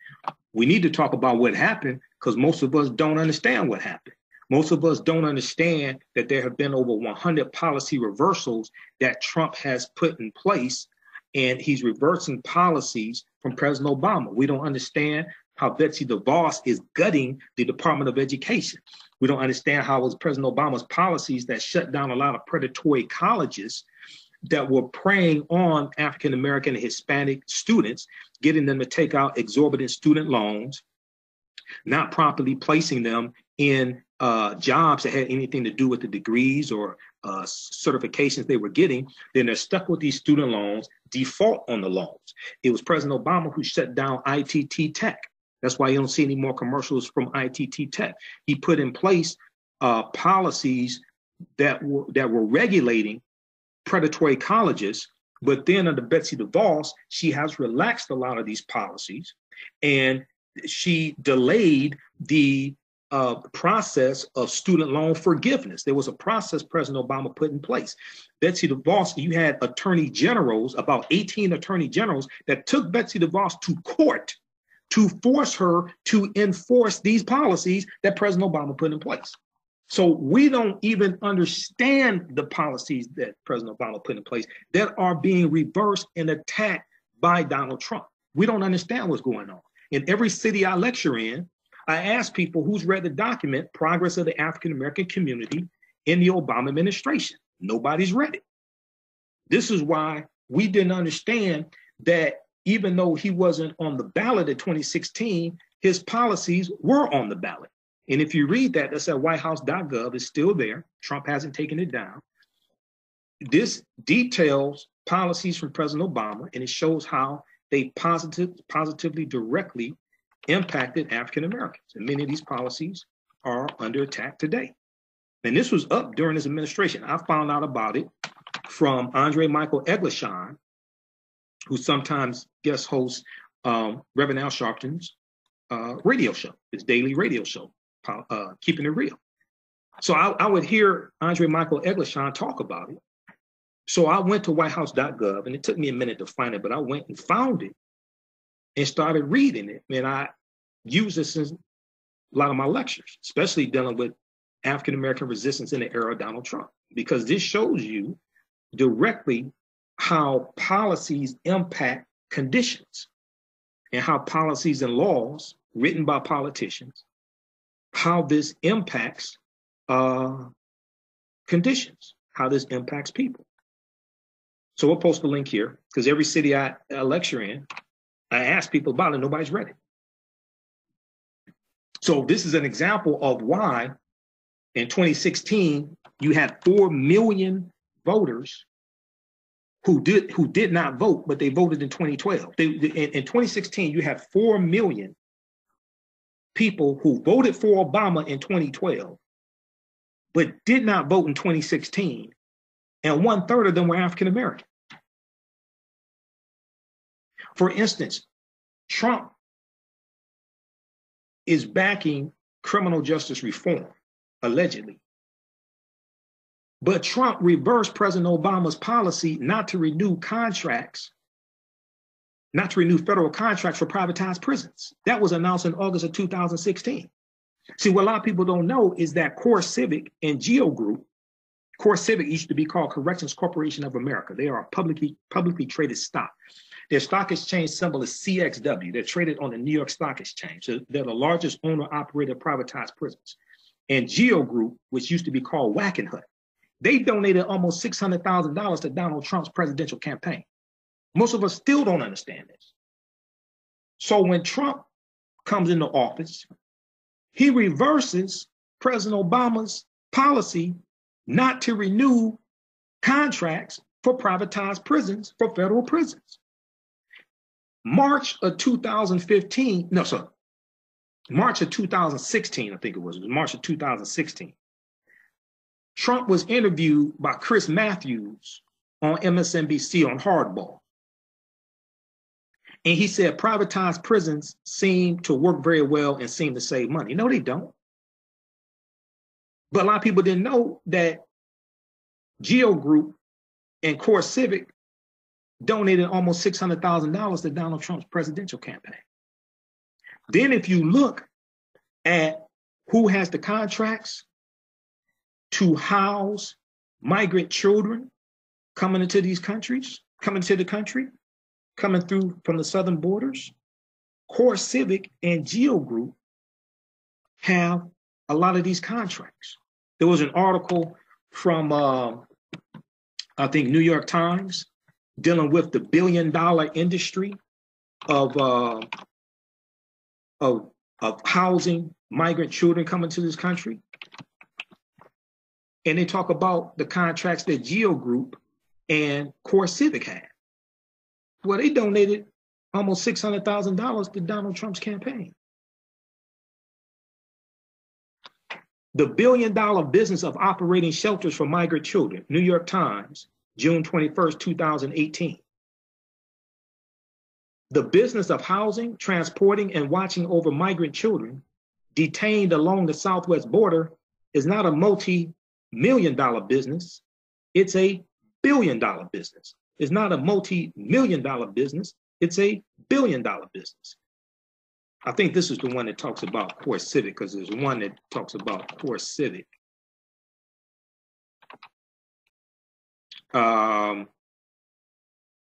A: We need to talk about what happened because most of us don't understand what happened. Most of us don't understand that there have been over 100 policy reversals that Trump has put in place, and he's reversing policies from President Obama. We don't understand how Betsy DeVos is gutting the Department of Education. We don't understand how it was President Obama's policies that shut down a lot of predatory colleges that were preying on African-American and Hispanic students, getting them to take out exorbitant student loans, not properly placing them in jobs that had anything to do with the degrees or certifications they were getting. Then they're stuck with these student loans, default on the loans. It was President Obama who shut down ITT Tech. That's why you don't see any more commercials from ITT Tech. He put in place policies that were regulating predatory colleges, but then under Betsy DeVos, she has relaxed a lot of these policies, and she delayed the process of student loan forgiveness. There was a process President Obama put in place. Betsy DeVos, you had attorney generals, about 18 attorney generals that took Betsy DeVos to court to force her to enforce these policies that President Obama put in place. So we don't even understand the policies that President Obama put in place that are being reversed and attacked by Donald Trump. We don't understand what's going on. In every city I lecture in, I ask people who's read the document, Progress of the African American Community in the Obama administration. Nobody's read it. This is why we didn't understand that even though he wasn't on the ballot in 2016, his policies were on the ballot. And if you read that, that's at whitehouse.gov, it's still there. Trump hasn't taken it down. This details policies from President Obama, and it shows how they positively, directly impacted African Americans. And many of these policies are under attack today. And this was up during his administration. I found out about it from Andre Michael Eglishon, who sometimes guest hosts Reverend Al Sharpton's radio show, his daily radio show, Keeping It Real. So I would hear Andre Michael Eglishon talk about it. So I went to whitehouse.gov, and it took me a minute to find it, but I went and found it and started reading it. And I use this in a lot of my lectures, especially dealing with African-American resistance in the era of Donald Trump. because this shows you directly how policies impact conditions and how policies and laws written by politicians, how this impacts conditions, how this impacts people. So we'll post a link here because every city I lecture in, I ask people about it, nobody's read it. So this is an example of why in 2016, you had 4 million voters who did not vote, but they voted in 2012. In 2016, you had 4 million people who voted for Obama in 2012, but did not vote in 2016. And 1/3 of them were African American. For instance, Trump is backing criminal justice reform, allegedly. But Trump reversed President Obama's policy not to renew contracts, not to renew federal contracts for privatized prisons. That was announced in August of 2016. See, what a lot of people don't know is that Core Civic and Geo Group, Core Civic used to be called Corrections Corporation of America. They are a publicly traded stock. Their stock exchange symbol is CXW. They're traded on the New York Stock Exchange. So they're the largest owner-operator of privatized prisons. And Geo Group, which used to be called Wackenhut, they donated almost $600,000 to Donald Trump's presidential campaign. Most of us still don't understand this. So when Trump comes into office, he reverses President Obama's policy not to renew contracts for privatized prisons, for federal prisons. March of 2016, I think it was March of 2016. Trump was interviewed by Chris Matthews on MSNBC on Hardball. And he said privatized prisons seem to work very well and seem to save money. No, they don't. But a lot of people didn't know that Geo Group and Core Civic donated almost $600,000 to Donald Trump's presidential campaign. Then if you look at who has the contracts to house migrant children coming into these countries, coming to the country, coming through from the southern borders, Core Civic and Geo Group have a lot of these contracts. There was an article from, I think, New York Times dealing with the billion-dollar industry of housing migrant children coming to this country. And they talk about the contracts that Geo Group and Core Civic had. Well, they donated almost $600,000 to Donald Trump's campaign. The billion-dollar business of operating shelters for migrant children, New York Times, June 21st, 2018. The business of housing, transporting, and watching over migrant children detained along the southwest border is not a multi-million-dollar business. It's a billion-dollar business. It's not a multi-million-dollar business. It's a billion-dollar business. I think this is the one that talks about Core Civic, because there's one that talks about Core Civic. There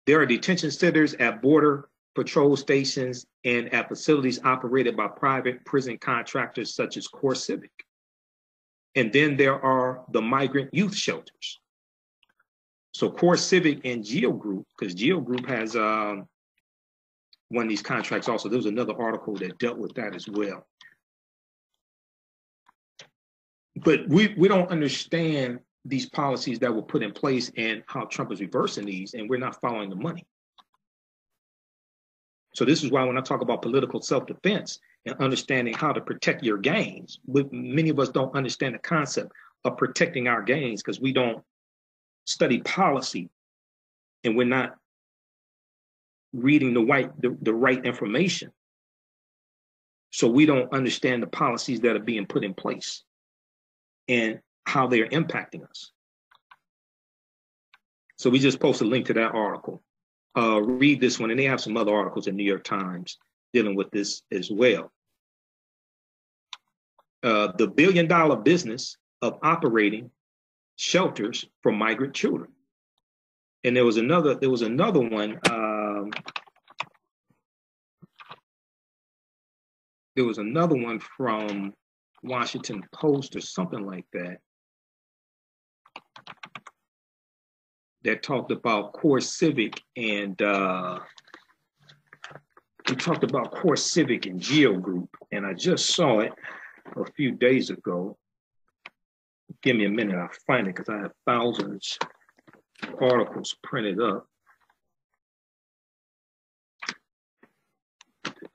A: are detention centers at border patrol stations and at facilities operated by private prison contractors such as Core Civic. And then there are the migrant youth shelters. So Core Civic and Geo Group, because Geo Group has one of these contracts also. There was another article that dealt with that as well. But we don't understand these policies that were put in place and how Trump is reversing these, and we're not following the money. So this is why when I talk about political self-defense and understanding how to protect your gains, many of us don't understand the concept of protecting our gains because we don't study policy and we're not reading the right information. So we don't understand the policies that are being put in place and how they're impacting us. So we just posted a link to that article. Read this one, and they have some other articles in New York Times dealing with this as well. The billion-dollar business of operating shelters for migrant children. And there was another one. There was another one from Washington Post or something like that, that talked about core civic and Geo Group, and I just saw it a few days ago. Give me a minute, I'll find it because I have thousands of articles printed up.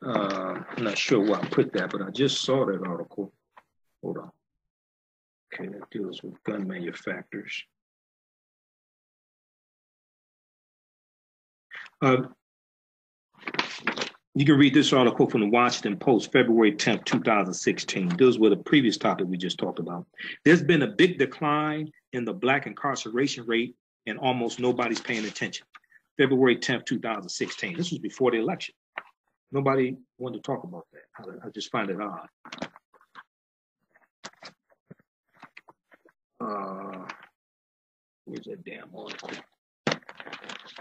A: I'm not sure where I put that, but I just saw that article. Hold on. Okay, that deals with gun manufacturers. You can read this article from the Washington Post, February 10th, 2016. Deals with a previous topic we just talked about. There's been a big decline in the Black incarceration rate, and almost nobody's paying attention. February 10th, 2016. This was before the election. Nobody wanted to talk about that. I just find it odd. Where's that damn article?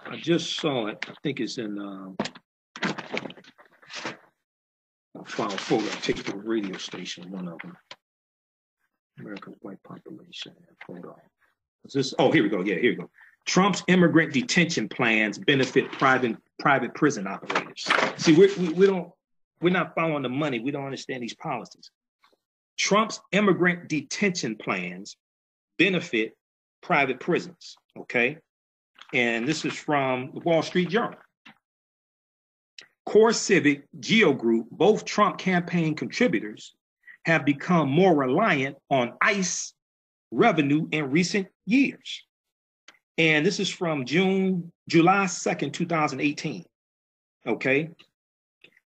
A: I just saw it. I think it's in file folder. I take the radio station, one of them. America's white population. Hold on. Is this? Oh, here we go. Yeah, here we go. Trump's immigrant detention plans benefit private prison operators. See, we're not following the money. We don't understand these policies. Trump's immigrant detention plans benefit private prisons. Okay, and this is from the Wall Street Journal. Core Civic, Geo Group, both Trump campaign contributors, have become more reliant on ICE revenue in recent years. And this is from July 2nd, 2018. Okay.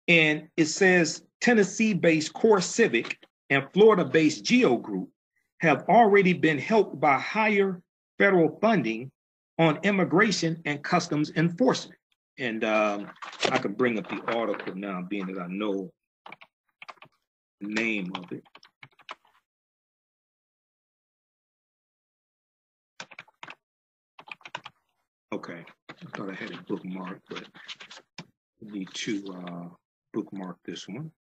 A: And it says Tennessee-based Core Civic and Florida-based Geo Group have already been helped by higher federal funding on immigration and customs enforcement. And I can bring up the article now, being that I know the name of it. Okay, I thought I had it bookmarked, but I need to bookmark this one.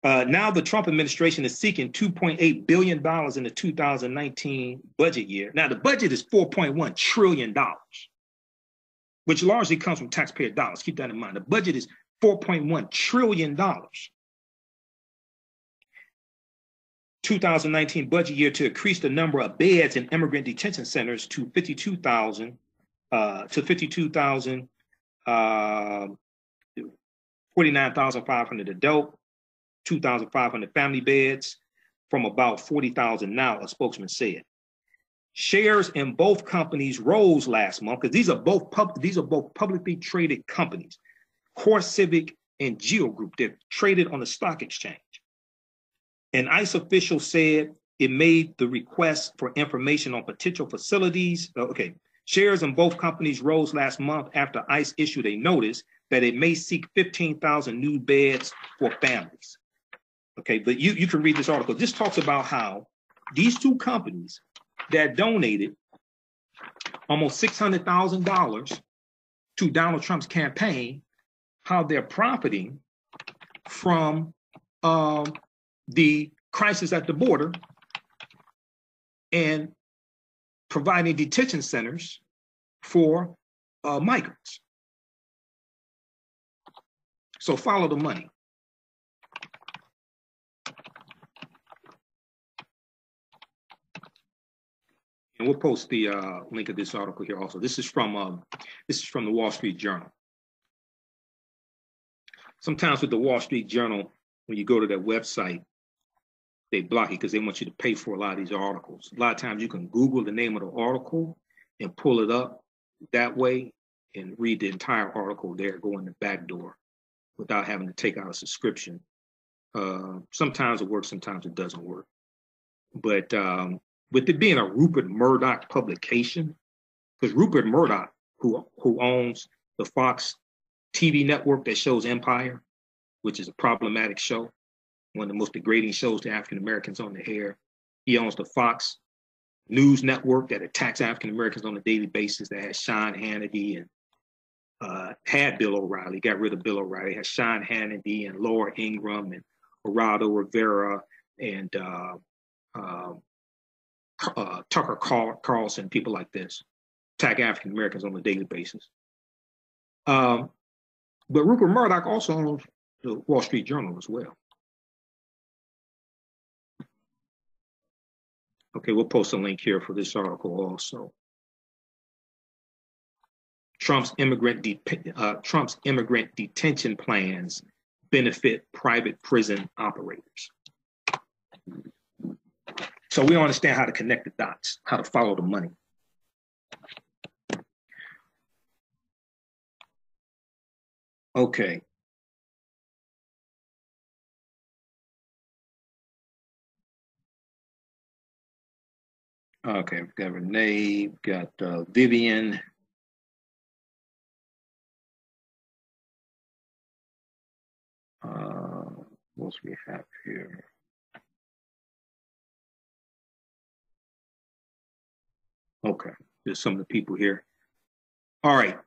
A: Now the Trump administration is seeking $2.8 billion in the 2019 budget year. Now the budget is $4.1 trillion, which largely comes from taxpayer dollars. Keep that in mind. The budget is $4.1 trillion. 2019 budget year to increase the number of beds in immigrant detention centers to 52,000, 49,500 adult, 2,500 family beds, from about 40,000 now, a spokesman said. Shares in both companies rose last month, because these are both publicly traded companies, Core Civic and Geo Group. They're traded on the stock exchange. An ICE official said it made the request for information on potential facilities. Shares in both companies rose last month after ICE issued a notice that it may seek 15,000 new beds for families. Okay, but you can read this article. This talks about how these two companies that donated almost $600,000 to Donald Trump's campaign, how they're profiting from the crisis at the border and providing detention centers for migrants. So follow the money. And we'll post the link of this article here also. This is from the Wall Street Journal. Sometimes with the Wall Street Journal, when you go to their website, they block it because they want you to pay for a lot of these articles. A lot of times you can Google the name of the article and pull it up that way and read the entire article there, go in the back door without having to take out a subscription. Sometimes it works, sometimes it doesn't work. But with it being a Rupert Murdoch publication, because Rupert Murdoch, who owns the Fox TV network that shows Empire, which is a problematic show, one of the most degrading shows to African Americans on the air. He owns the Fox news network that attacks African Americans on a daily basis, that has Sean Hannity and had Bill O'Reilly, got rid of Bill O'Reilly, has Sean Hannity and Laura Ingraham and Geraldo Rivera and Tucker Carlson, people like this, attack African Americans on a daily basis. But Rupert Murdoch also owns the Wall Street Journal as well. Okay, we'll post a link here for this article also. Trump's immigrant detention plans benefit private prison operators. So we understand how to connect the dots, how to follow the money. Okay. Okay, we've got Renee, we've got Vivian. What else we have here? Okay, there's some of the people here. All right.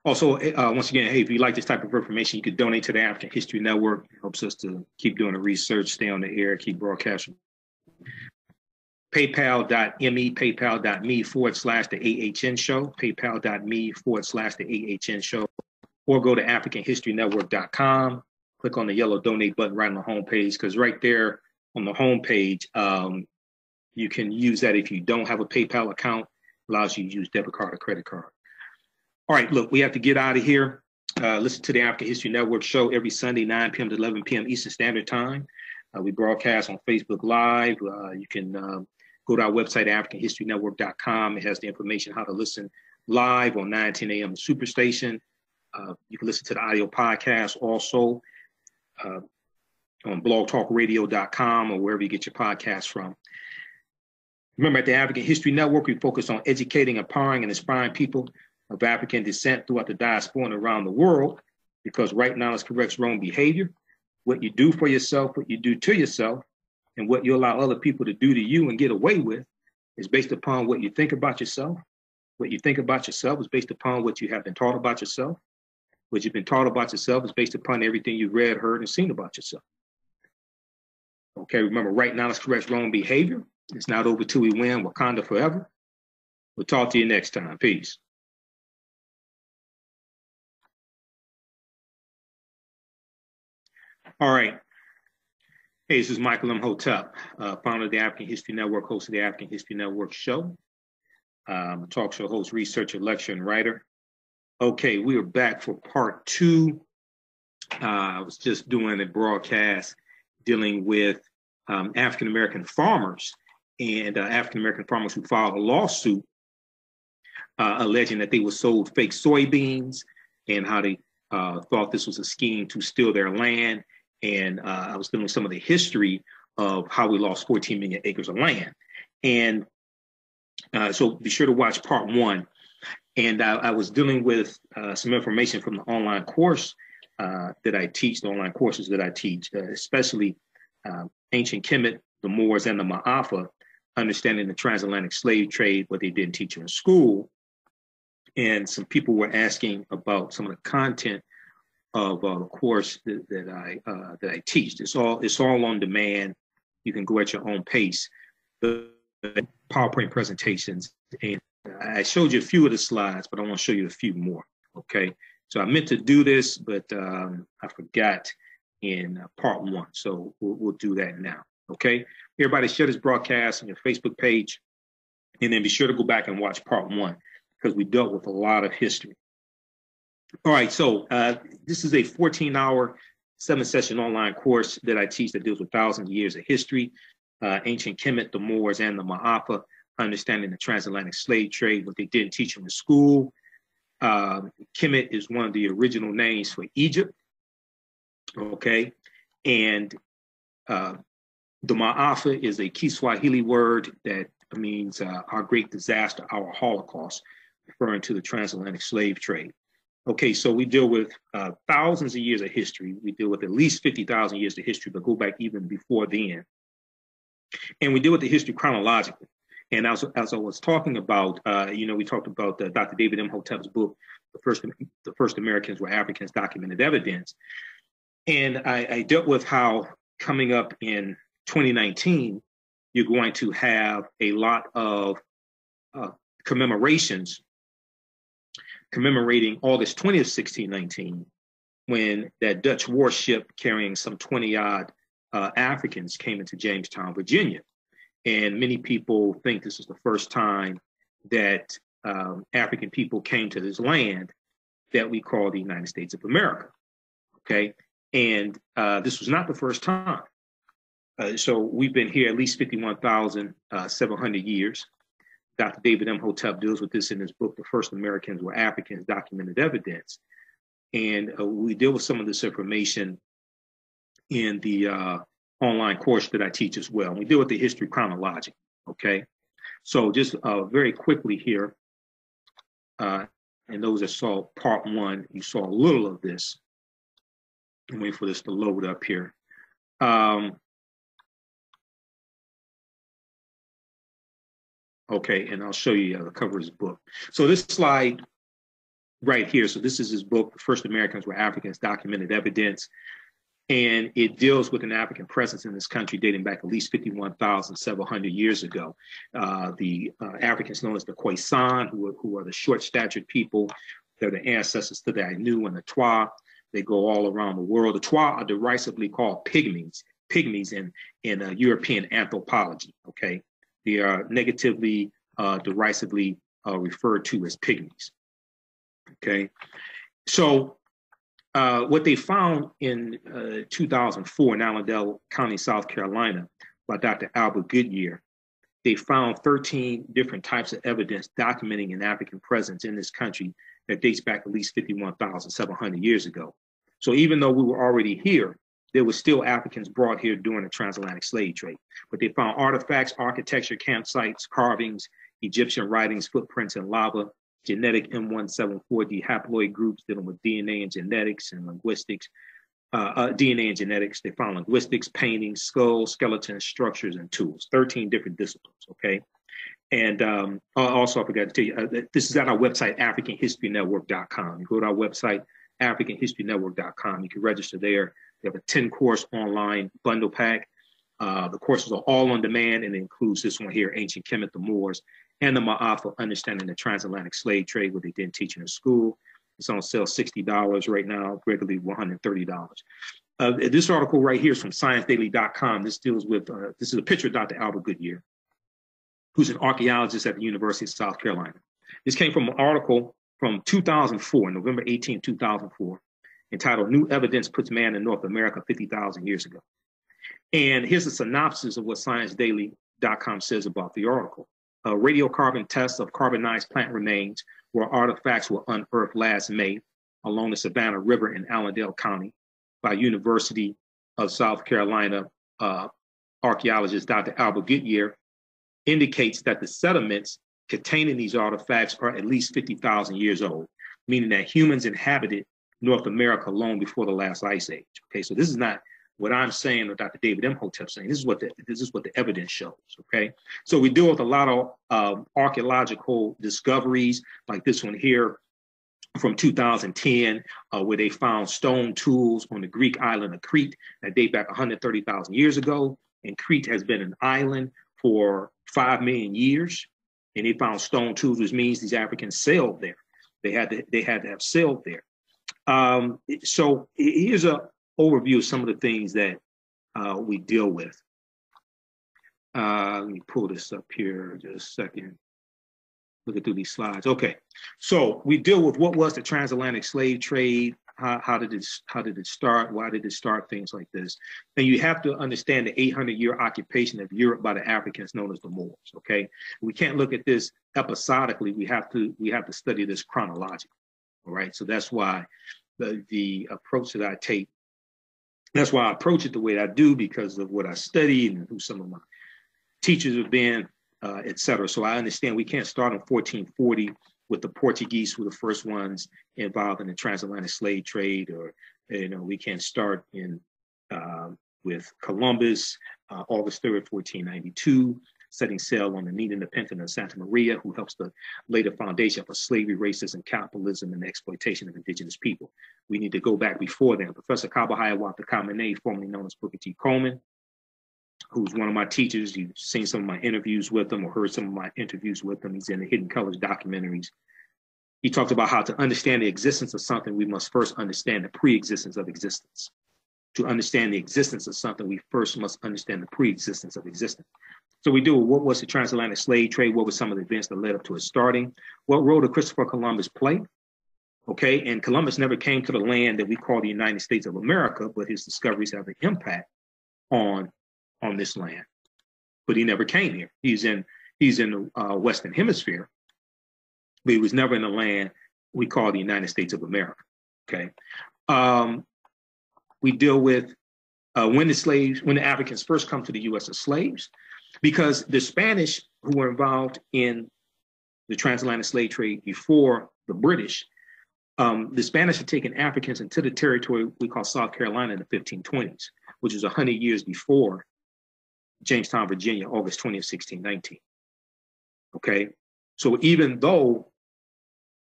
A: Also, once again, hey, if you like this type of information, you could donate to the African History Network. It helps us to keep doing the research, stay on the air, keep broadcasting. PayPal.me, paypal.me/the AHN show, paypal.me/the AHN show, or go to AfricanHistoryNetwork.com, click on the yellow donate button right on the homepage, because right there on the homepage, you can use that if you don't have a PayPal account, allows you to use debit card or credit card. All right, look, we have to get out of here. Listen to the African History Network show every Sunday, 9 p.m. to 11 p.m. Eastern Standard Time. We broadcast on Facebook Live. You can go to our website, AfricanHistoryNetwork.com. It has the information how to listen live on 9:10 a.m. Superstation. You can listen to the audio podcast also on blogtalkradio.com or wherever you get your podcasts from. Remember, at the African History Network, we focus on educating, empowering, and inspiring people of African descent throughout the diaspora and around the world, because right knowledge corrects wrong behavior. What you do for yourself, what you do to yourself, and what you allow other people to do to you and get away with is based upon what you think about yourself. What you think about yourself is based upon what you have been taught about yourself. What you've been taught about yourself is based upon everything you've read, heard, and seen about yourself. Okay, remember, right knowledge corrects wrong behavior. It's not over till we win. Wakanda forever. We'll talk to you next time. Peace. All right. Hey, this is Michael Imhotep, founder of the African History Network, host of the African History Network show. I'm a talk show host, researcher, lecturer, and writer. Okay, we are back for part 2. I was just doing a broadcast dealing with African-American farmers and African-American farmers who filed a lawsuit alleging that they were sold fake soybeans and how they thought this was a scheme to steal their land. And I was doing some of the history of how we lost 14 million acres of land. And so be sure to watch part 1. And I was dealing with some information from the online course that I teach, the online courses that I teach, especially ancient Kemet, the Moors, and the Ma'afa, understanding the transatlantic slave trade, what they didn't teach you in school. And some people were asking about some of the content of the course that I teach. It's all on demand. You can go at your own pace. The PowerPoint presentations, and I showed you a few of the slides, but I want to show you a few more. Okay, so I meant to do this, but I forgot in part 1. So we'll do that now. Okay, everybody share this broadcast on your Facebook page, and then be sure to go back and watch part 1 because we dealt with a lot of history. All right, so this is a 14-hour, 7-session online course that I teach that deals with thousands of years of history, ancient Kemet, the Moors, and the Ma'afa, understanding the transatlantic slave trade, what they didn't teach them in school. Kemet is one of the original names for Egypt, okay? And the Ma'afa is a Kiswahili word that means our great disaster, our Holocaust, referring to the transatlantic slave trade. Okay, so we deal with thousands of years of history. We deal with at least 50,000 years of history, but go back even before then. And we deal with the history chronologically. And as I was talking about, we talked about Dr. David Imhotep's book, The First Americans Were Africans, Documented Evidence. And I dealt with how coming up in 2019, you're going to have a lot of commemorations commemorating August 20th, 1619, when that Dutch warship carrying some 20-odd Africans came into Jamestown, Virginia. And many people think this is the first time that African people came to this land that we call the United States of America, okay? And this was not the first time. So we've been here at least 51,700 years. Dr. David Imhotep deals with this in his book, The First Americans Were Africans, Documented Evidence. And we deal with some of this information in the online course that I teach as well. We deal with the history chronological, okay? So just very quickly here, and those that saw part one, you saw a little of this. I'm waiting for this to load up here. Okay, and I'll show you the cover of his book. So this slide right here, so this is his book, The First Americans Were Africans, Documented Evidence. And it deals with an African presence in this country dating back at least 51,700 years ago. The Africans known as the Khoisan, who are the short-statured people. They're the ancestors to the Ainu and the Twa. They go all around the world. The Twa are derisively called pygmies in European anthropology, okay? They are negatively, derisively referred to as pygmies, okay? So what they found in 2004 in Allendale County, South Carolina, by Dr. Albert Goodyear, they found 13 different types of evidence documenting an African presence in this country that dates back at least 51,700 years ago. So even though we were already here, there were still Africans brought here during the transatlantic slave trade. But they found artifacts, architecture, campsites, carvings, Egyptian writings, footprints in lava, genetic M174D haploid groups dealing with DNA and genetics and linguistics, DNA and genetics. They found linguistics, paintings, skulls, skeletons, structures, and tools, 13 different disciplines, okay? And also, I forgot to tell you, this is at our website, AfricanHistoryNetwork.com. You go to our website, AfricanHistoryNetwork.com. You can register there. We have a 10-course online bundle pack. The courses are all on demand, and it includes this one here, Ancient Kemet, the Moors, and the Ma'afa, Understanding the Transatlantic Slave Trade, what they didn't teach in school. It's on sale $60 right now, regularly $130. This article right here is from ScienceDaily.com. This deals with, this is a picture of Dr. Albert Goodyear, who's an archaeologist at the University of South Carolina. This came from an article from 2004, November 18, 2004, entitled New Evidence Puts Man in North America 50,000 Years Ago. And here's a synopsis of what ScienceDaily.com says about the article. Radiocarbon tests of carbonized plant remains where artifacts were unearthed last May along the Savannah River in Allendale County by University of South Carolina archaeologist Dr. Albert Goodyear indicates that the sediments containing these artifacts are at least 50,000 years old, meaning that humans inhabited North America long before the last ice age. Okay, so this is not what I'm saying or Dr. David Imhotep saying. This is what the evidence shows. Okay, so we deal with a lot of archaeological discoveries like this one here from 2010, where they found stone tools on the Greek island of Crete that date back 130,000 years ago. And Crete has been an island for 5 million years, and they found stone tools, which means these Africans sailed there. They had to have sailed there. So here's an overview of some of the things that we deal with. Let me pull this up here just a second. Looking through these slides. Okay, so we deal with what was the transatlantic slave trade. How did it start? Why did it start? Things like this. And you have to understand the 800-year occupation of Europe by the Africans known as the Moors. Okay, we can't look at this episodically. We have to study this chronologically. All right, so that's why the approach that I take. That's why I approach it the way I do, because of what I studied and who some of my teachers have been, et cetera. So I understand we can't start in 1440 with the Portuguese who were the first ones involved in the transatlantic slave trade, or we can't start in with Columbus, August 3rd, 1492, setting sail on the Nina Pinta of Santa Maria, who helps to lay the foundation for slavery, racism, capitalism, and the exploitation of indigenous people. We need to go back before then. Professor Kaba Hiawatha Kamene, formerly known as Booker T. Coleman, who's one of my teachers. You've seen some of my interviews with him or heard some of my interviews with him. He's in the Hidden Colors documentaries. He talked about how to understand the existence of something, we must first understand the pre-existence of existence. To understand the existence of something, we first must understand the pre-existence of existence. So we do, what was the transatlantic slave trade? What were some of the events that led up to it starting? What role did Christopher Columbus play? Okay, and Columbus never came to the land that we call the United States of America, but his discoveries have an impact on this land. But he never came here. He's in the Western Hemisphere, but he was never in the land we call the United States of America. Okay, we deal with when the Africans first come to the U.S. as slaves, because the Spanish, who were involved in the transatlantic slave trade before the British, the Spanish had taken Africans into the territory we call South Carolina in the 1520s, which was 100 years before Jamestown, Virginia, August 20th, 1619. Okay, so even though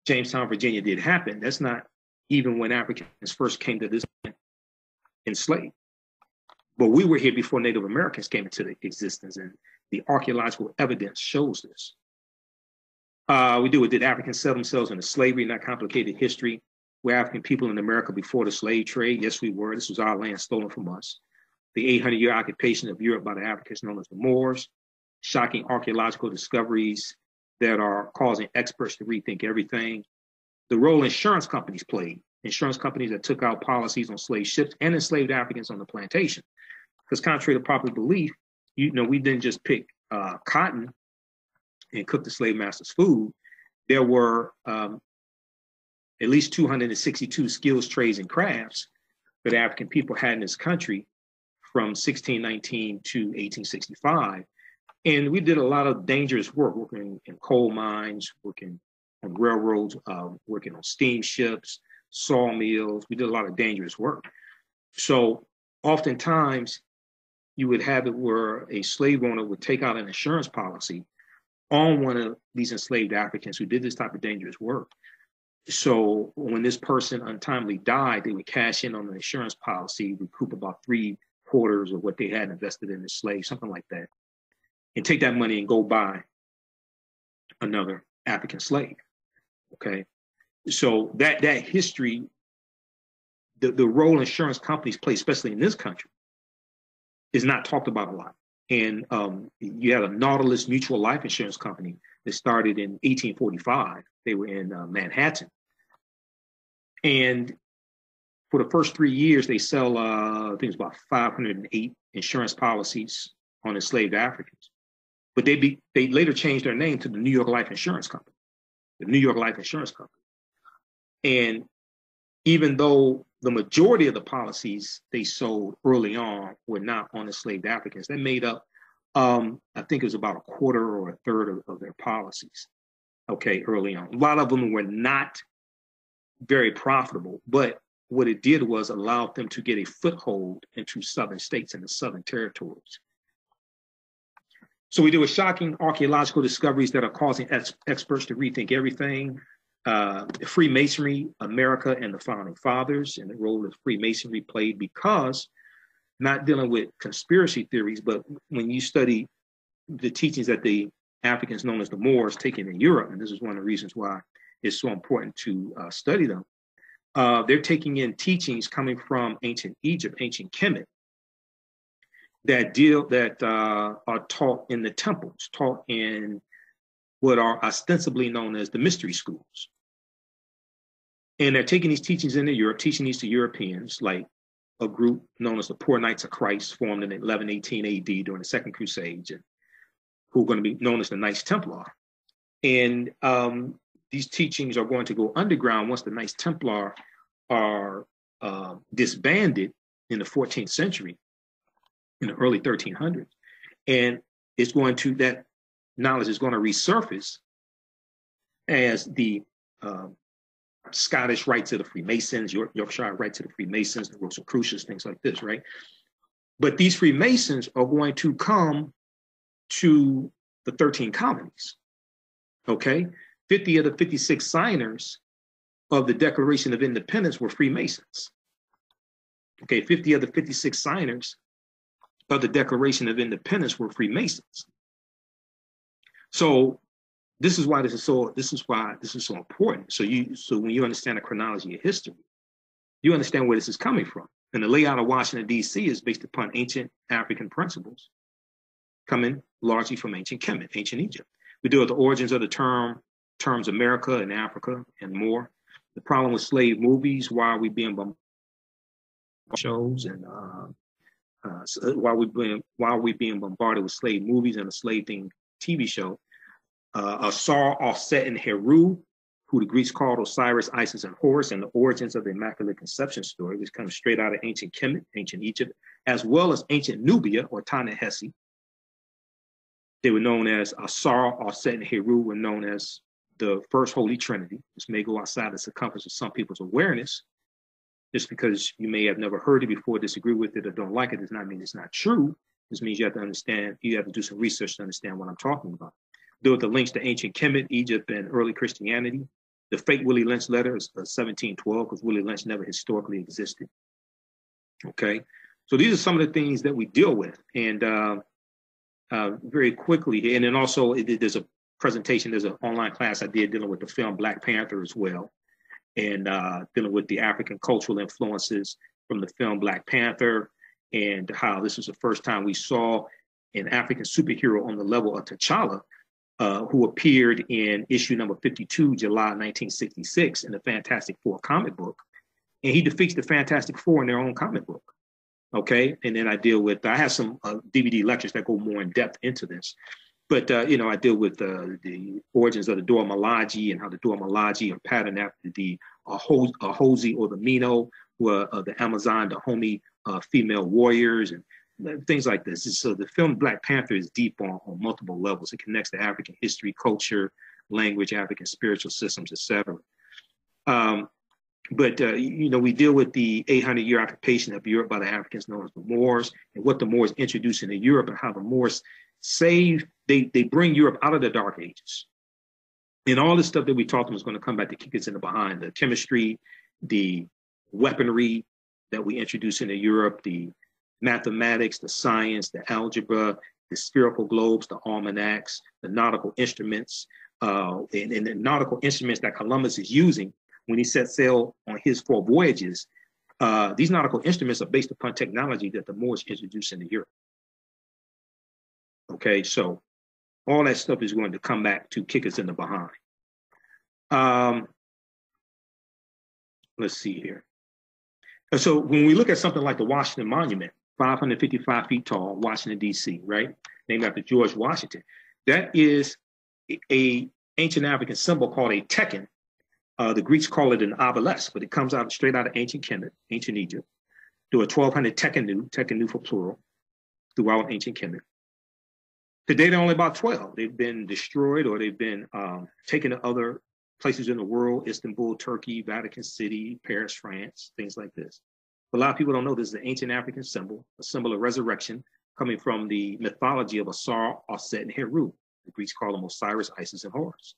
A: Jamestown, Virginia did happen, that's not even when Africans first came to this land enslaved. But we were here before Native Americans came into existence, and the archaeological evidence shows this. We do it. Did Africans sell themselves into slavery? Not complicated history. Were African people in America before the slave trade? Yes, we were. This was our land stolen from us. The 800-year occupation of Europe by the Africans known as the Moors. Shocking archaeological discoveries that are causing experts to rethink everything. The role insurance companies played. Insurance companies that took out policies on slave ships and enslaved Africans on the plantation. Because contrary to popular belief, we didn't just pick cotton and cook the slave master's food. There were at least 262 skills, trades, and crafts that African people had in this country from 1619 to 1865. And we did a lot of dangerous work, working in coal mines, working on railroads, working on steamships, sawmills. We did a lot of dangerous work. So oftentimes you would have it where a slave owner would take out an insurance policy on one of these enslaved Africans who did this type of dangerous work. So when this person untimely died, they would cash in on the insurance policy, recoup about 3/4 of what they had invested in the slave, something like that, and take that money and go buy another African slave. Okay, so that history, the role insurance companies play, especially in this country, is not talked about a lot. And you had a Nautilus Mutual Life Insurance Company that started in 1845. They were in Manhattan. And for the first 3 years, they sell, I think it was about 508 insurance policies on enslaved Africans. But they later changed their name to the New York Life Insurance Company, the New York Life Insurance Company. And even though the majority of the policies they sold early on were not on enslaved Africans, they made up, I think it was about 1/4 or 1/3 of their policies, okay, early on. A lot of them were not very profitable, but what it did was allow them to get a foothold into southern states and the southern territories. So we do a shocking archaeological discoveries that are causing experts to rethink everything. Freemasonry, America, and the Founding Fathers, and the role that Freemasonry played, because not dealing with conspiracy theories, but when you study the teachings that the Africans known as the Moors taken in Europe, and this is one of the reasons why it's so important to study them, they're taking in teachings coming from ancient Egypt, ancient Kemet, that are taught in the temples, taught in what are ostensibly known as the mystery schools. And they're taking these teachings into Europe, teaching these to Europeans, like a group known as the Poor Knights of Christ, formed in 1118 AD during the Second Crusade, and who are going to be known as the Knights Templar. And these teachings are going to go underground once the Knights Templar are disbanded in the 14th century, in the early 1300s. And that knowledge is going to resurface as the Scottish rites of the Freemasons, Yorkshire rites of the Freemasons, the Rosicrucians, things like this, right? But these Freemasons are going to come to the 13 colonies, okay? 50 of the 56 signers of the Declaration of Independence were Freemasons. Okay, 50 of the 56 signers of the Declaration of Independence were Freemasons. So this is why this is so important. So when you understand the chronology of history, you understand where this is coming from. And the layout of Washington, D.C. is based upon ancient African principles coming largely from ancient Kemet, ancient Egypt. We deal with the origins of the terms America and Africa and more. The problem with slave movies, why are we being bombarded with shows, and why are we being bombarded with slave movies and a slave-themed TV show? Asar, Offset, and Heru, who the Greeks called Osiris, Isis, and Horus, and the origins of the Immaculate Conception story, which comes straight out of ancient Kemet, ancient Egypt, as well as ancient Nubia or Ta-Nehesi. They were known as Asar, Offset, and Heru were known as the first Holy Trinity. This may go outside the circumference of some people's awareness. Just because you may have never heard it before, disagree with it, or don't like it, does not mean it's not true. This means you have to understand, you have to do some research to understand what I'm talking about. Deal with the links to ancient Kemet, Egypt, and early Christianity. The fake Willie Lynch letter is 1712, because Willie Lynch never historically existed. Okay, so these are some of the things that we deal with, and very quickly, and then also there's a presentation, there's an online class I did dealing with the film Black Panther as well, and dealing with the African cultural influences from the film Black Panther, and how this was the first time we saw an African superhero on the level of T'Challa, who appeared in issue number 52, July 1966, in the Fantastic Four comic book. And he defeats the Fantastic Four in their own comic book. Okay, and then I have some DVD lectures that go more in depth into this. But, I deal with the origins of the Dora Milaje and how the Dora Milaje are patterned after the Ahosi or the Mino, who are the Amazon, the Dahomey female warriors, and things like this. So the film Black Panther is deep on multiple levels. It connects to African history, culture, language, African spiritual systems, etc. But we deal with the 800-year occupation of Europe by the Africans known as the Moors, and what the Moors introduced into Europe, and how the Moors they bring Europe out of the Dark Ages. And all this stuff that we taught them is going to come back to kick us in the behind. The chemistry, the weaponry that we introduced into Europe, the mathematics, the science, the algebra, the spherical globes, the almanacs, the nautical instruments, and the nautical instruments that Columbus is using when he set sail on his 4 voyages. These nautical instruments are based upon technology that the Moors introduced into Europe. Okay, so all that stuff is going to come back to kick us in the behind. Let's see here. So when we look at something like the Washington Monument, 555 feet tall, Washington, D.C., right? Named after George Washington. That is a ancient African symbol called a tekken. The Greeks call it an obelisk, but it comes out straight out of ancient Kemet, ancient Egypt. There were 1,200 tekkenu for plural, throughout ancient Kemet. Today, there are only about 12. They've been destroyed, or they've been taken to other places in the world: Istanbul, Turkey, Vatican City, Paris, France, things like this. But a lot of people don't know this is an ancient African symbol, a symbol of resurrection, coming from the mythology of Asar, Offset, and Heru. The Greeks call them Osiris, Isis, and Horus.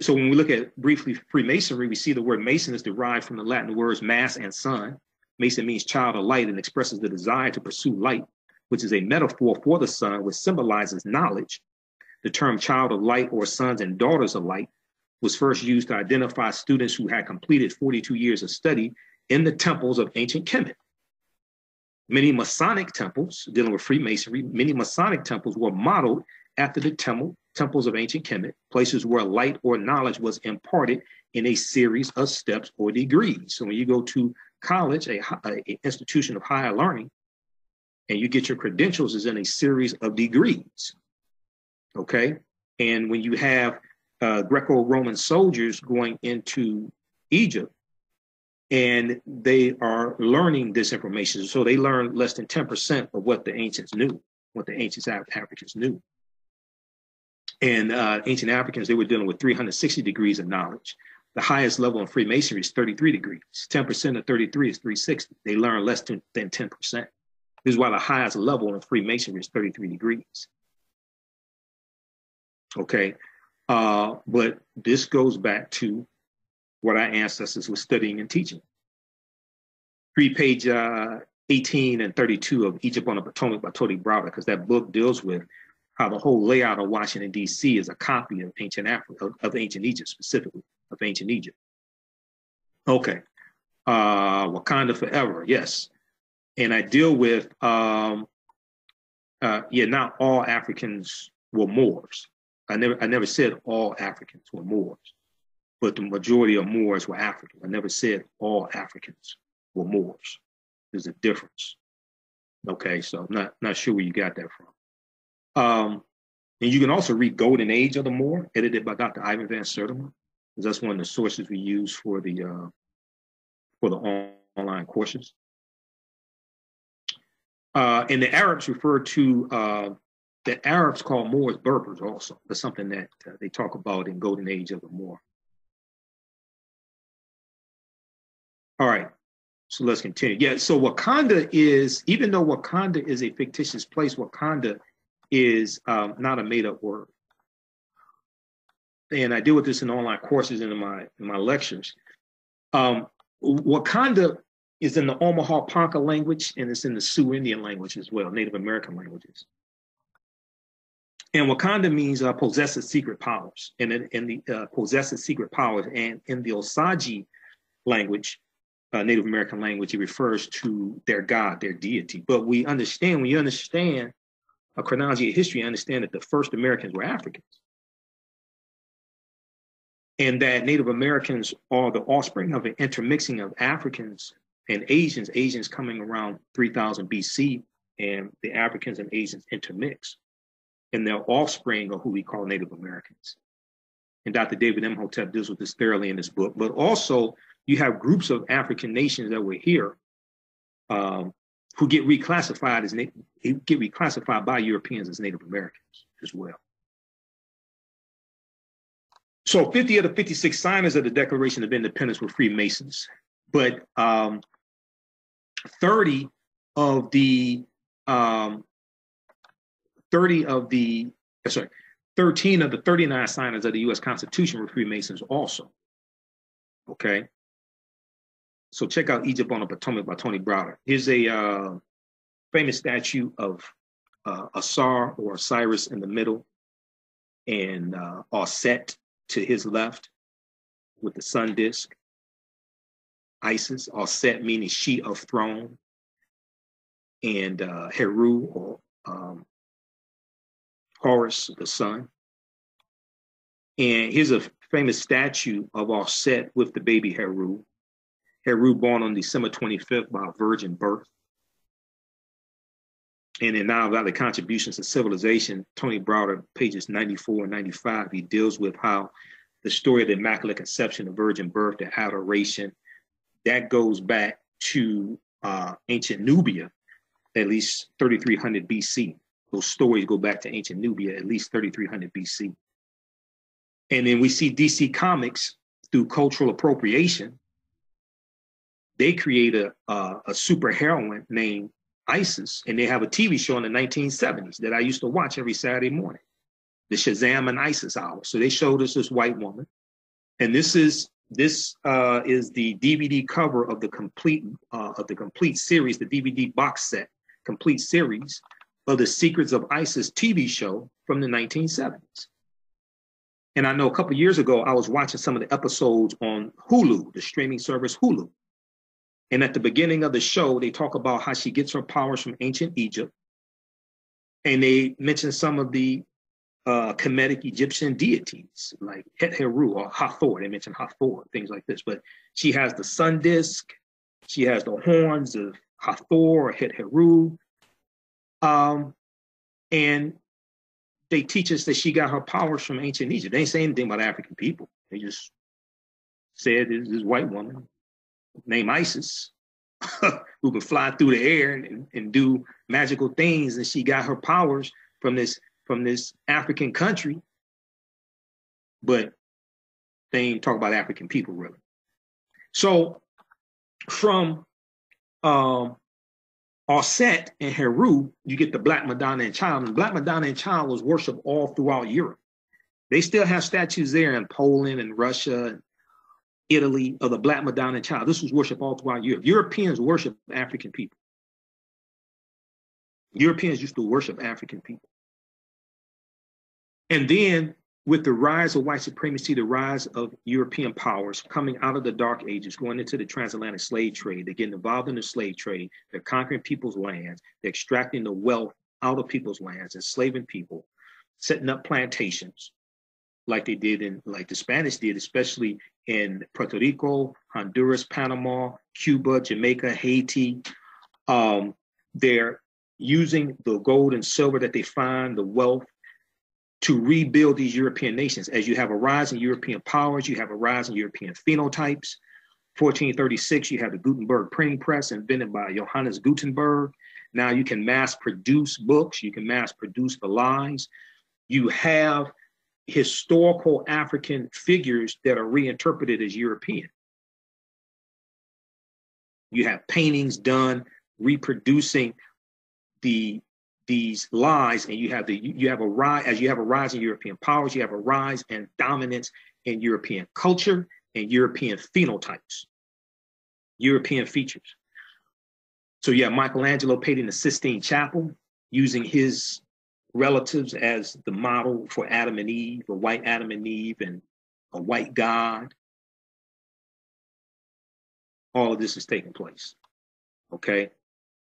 A: So when we look at briefly Freemasonry, we see the word Mason is derived from the Latin words mass and sun. Mason means child of light and expresses the desire to pursue light, which is a metaphor for the sun, which symbolizes knowledge. The term child of light, or sons and daughters of light, was first used to identify students who had completed 42 years of study in the temples of ancient Kemet. Many Masonic temples, dealing with Freemasonry, many Masonic temples were modeled after the temples of ancient Kemet, places where light or knowledge was imparted in a series of steps or degrees. So when you go to college, an institution of higher learning, and you get your credentials, is in a series of degrees, okay? And when you have Greco-Roman soldiers going into Egypt, and they are learning this information, so they learn less than 10% of what the ancients knew, what the ancient Africans knew. And ancient Africans, they were dealing with 360 degrees of knowledge. The highest level in Freemasonry is 33 degrees. 10% of 33 is 360. They learn less than 10%. This is why the highest level in Freemasonry is 33 degrees. Okay, but this goes back to what our ancestors were studying and teaching. Page 18 and 32 of Egypt on the Potomac by Tony Browder, because that book deals with how the whole layout of Washington, D.C. is a copy of ancient Africa, of ancient Egypt, specifically of ancient Egypt. Okay, Wakanda forever, yes. And I deal with, not all Africans were Moors. I never said all Africans were Moors, but the majority of Moors were African. I never said all Africans were Moors. There's a difference. Okay, so I'm not sure where you got that from. And you can also read Golden Age of the Moor, edited by Dr. Ivan Van Sertima, because that's one of the sources we use for the online courses. And the Arabs refer to the Arabs call Moors Berbers also. That's something that they talk about in Golden Age of the Moor. All right, so let's continue. Yeah, so Wakanda is, even though Wakanda is a fictitious place, Wakanda is not a made-up word. And I deal with this in online courses and in my lectures. Wakanda is in the Omaha Ponca language, and it's in the Sioux Indian language as well, Native American languages. And Wakanda means possesses secret powers, and the possesses secret powers. And in the Osage language, Native American language, it refers to their god, their deity. But we understand, when you understand a chronology of history, you understand that the first Americans were Africans. And that Native Americans are the offspring of an intermixing of Africans and Asians coming around 3000 BC, and the Africans and Asians intermix. And their offspring are who we call Native Americans. And Dr. David Imhotep deals with this thoroughly in his book. But also, you have groups of African nations that were here who get reclassified by Europeans as Native Americans as well. So 50 of the 56 signers of the Declaration of Independence were Freemasons, but 13 of the 39 signers of the U.S. Constitution were Freemasons also. Okay. So check out Egypt on the Potomac by Tony Browder. Here's a famous statue of Asar or Osiris in the middle, and Aset to his left with the sun disk. Isis, Aset meaning she of throne, and Heru or Horus, the sun. And here's a famous statue of Aset with the baby Heru. Heru born on December 25th by a virgin birth. And in Nile Valley Contributions to Civilization, Tony Browder, pages 94 and 95, he deals with how the story of the Immaculate Conception, the virgin birth, the adoration, that goes back to ancient Nubia, at least 3300 BC. Those stories go back to ancient Nubia, at least 3300 BC. And then we see DC Comics, through cultural appropriation, they create a super heroine named Isis, and they have a TV show in the 1970s that I used to watch every Saturday morning, the Shazam and Isis Hour. So they showed us this white woman, and this is the DVD cover of the complete series, the DVD box set, complete series of the Secrets of Isis TV show from the 1970s. And I know a couple of years ago, I was watching some of the episodes on Hulu, the streaming service Hulu. And at the beginning of the show, they talk about how she gets her powers from ancient Egypt. And they mention some of the Kemetic Egyptian deities, like Het Heru or Hathor. They mention Hathor, things like this. But she has the sun disk. She has the horns of Hathor or Het Heru. And they teach us that she got her powers from ancient Egypt. They ain't saying anything about African people. They just said this white woman named Isis who could fly through the air and do magical things, and she got her powers from this African country. But They ain't talk about African people really. So from Osset and Heru, you get the Black Madonna and Child. And Black Madonna and Child was worshipped all throughout Europe. They still have statues there in Poland and Russia and Italy of the Black Madonna and Child. This was worshipped all throughout Europe. Europeans worship African people. Europeans used to worship African people. And then with the rise of white supremacy, the rise of European powers coming out of the Dark Ages, going into the transatlantic slave trade, they're getting involved in the slave trade, they're conquering people's lands, they're extracting the wealth out of people's lands, enslaving people, setting up plantations like they did like the Spanish did, especially in Puerto Rico, Honduras, Panama, Cuba, Jamaica, Haiti. They're using the gold and silver that they find, the wealth, to rebuild these European nations. As you have a rise in European powers, you have a rise in European phenotypes. 1436, you have the Gutenberg printing press invented by Johannes Gutenberg. Now you can mass produce books, you can mass produce the lies. You have historical African figures that are reinterpreted as European. You have paintings done reproducing these lies, and you have a rise in European powers, you have a rise in dominance in European culture and European phenotypes, European features. So you have Michelangelo painting the Sistine Chapel, using his relatives as the model for Adam and Eve, a white Adam and Eve and a white God. All of this is taking place, okay?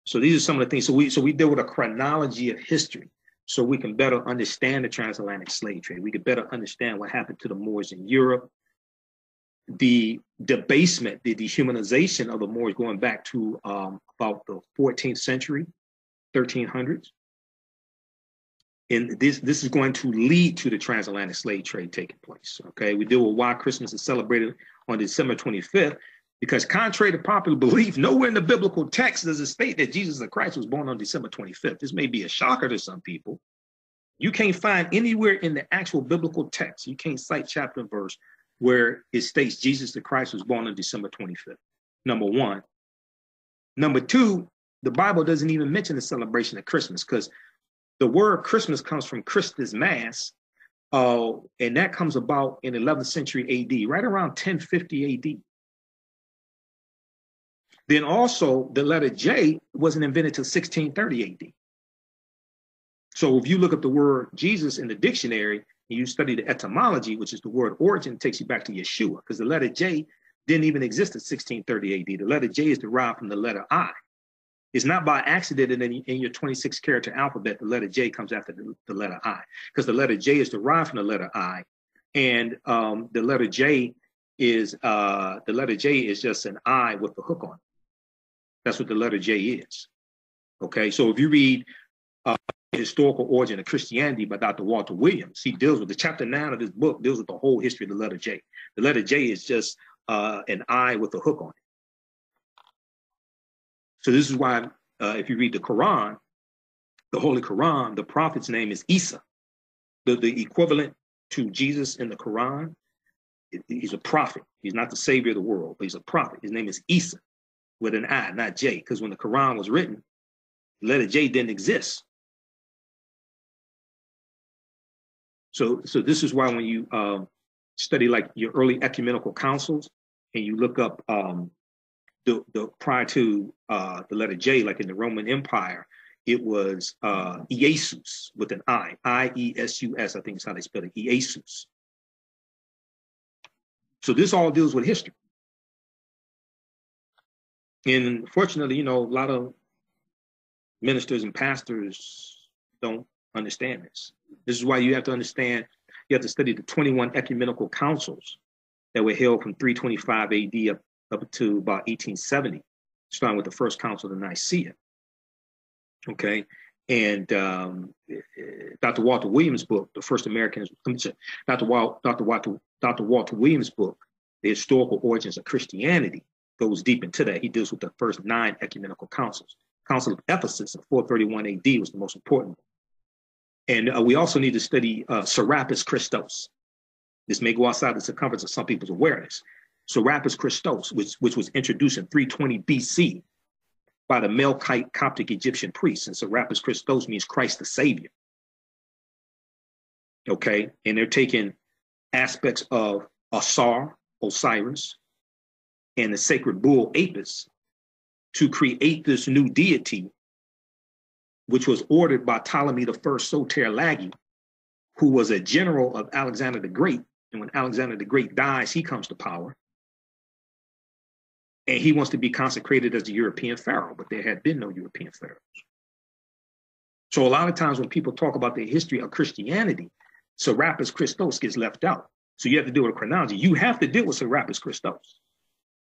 A: So these are some of the things. So we deal with a chronology of history so we can better understand the transatlantic slave trade. We can better understand what happened to the Moors in Europe, the debasement, the dehumanization of the Moors going back to about the 14th century, 1300s. And this is going to lead to the transatlantic slave trade taking place, okay? We deal with why Christmas is celebrated on December 25th, because contrary to popular belief, nowhere in the biblical text does it state that Jesus the Christ was born on December 25th. This may be a shocker to some people. You can't find anywhere in the actual biblical text, you can't cite chapter and verse where it states Jesus the Christ was born on December 25th, number one. Number two, the Bible doesn't even mention the celebration of Christmas, because the word Christmas comes from Christus Mass, and that comes about in 11th century AD, right around 1050 AD. Then also, the letter J wasn't invented till 1630 AD. So if you look up the word Jesus in the dictionary, and you study the etymology, which is the word origin, it takes you back to Yeshua, because the letter J didn't even exist at 1630 AD. The letter J is derived from the letter I. It's not by accident that in your 26-character alphabet, the letter J comes after the letter I, because the letter J is derived from the letter I, and the letter J is just an I with the hook on it. That's what the letter J is. Okay, so if you read Historical Origin of Christianity by Dr. Walter Williams, he deals with the chapter 9 of this book, deals with the whole history of the letter J. The letter J is just an I with a hook on it. So this is why if you read the Quran, the Holy Quran, the prophet's name is Isa. The equivalent to Jesus in the Quran, he's a prophet. He's not the savior of the world, but he's a prophet. His name is Isa, with an I, not J, because when the Quran was written, the letter J didn't exist. So this is why when you study like your early ecumenical councils, and you look up the prior to the letter J, like in the Roman Empire, it was Iesus with an I, I-E-S-U-S, I think is how they spell it, Iesus. So this all deals with history. And fortunately, a lot of ministers and pastors don't understand this. This is why you have to understand, you have to study the 21 ecumenical councils that were held from 325 AD up to about 1870, starting with the first council of Nicaea. Okay, and Dr. Walter Williams' book, The First Americans, Dr. Walter Williams' book, The Historical Origins of Christianity, goes deep into that. He deals with the first 9 ecumenical councils. Council of Ephesus in 431 AD was the most important. And we also need to study Serapis Christos. This may go outside the circumference of some people's awareness. Serapis Christos, which was introduced in 320 BC by the Melkite Coptic Egyptian priests. And Serapis Christos means Christ the Savior. Okay, and they're taking aspects of Asar, Osiris, and the sacred bull Apis to create this new deity, which was ordered by Ptolemy I Soter Lagi, who was a general of Alexander the Great. And when Alexander the Great dies, he comes to power. And he wants to be consecrated as the European pharaoh, but there had been no European pharaohs. So a lot of times when people talk about the history of Christianity, Serapis Christos gets left out. So you have to deal with chronology. You have to deal with Serapis Christos.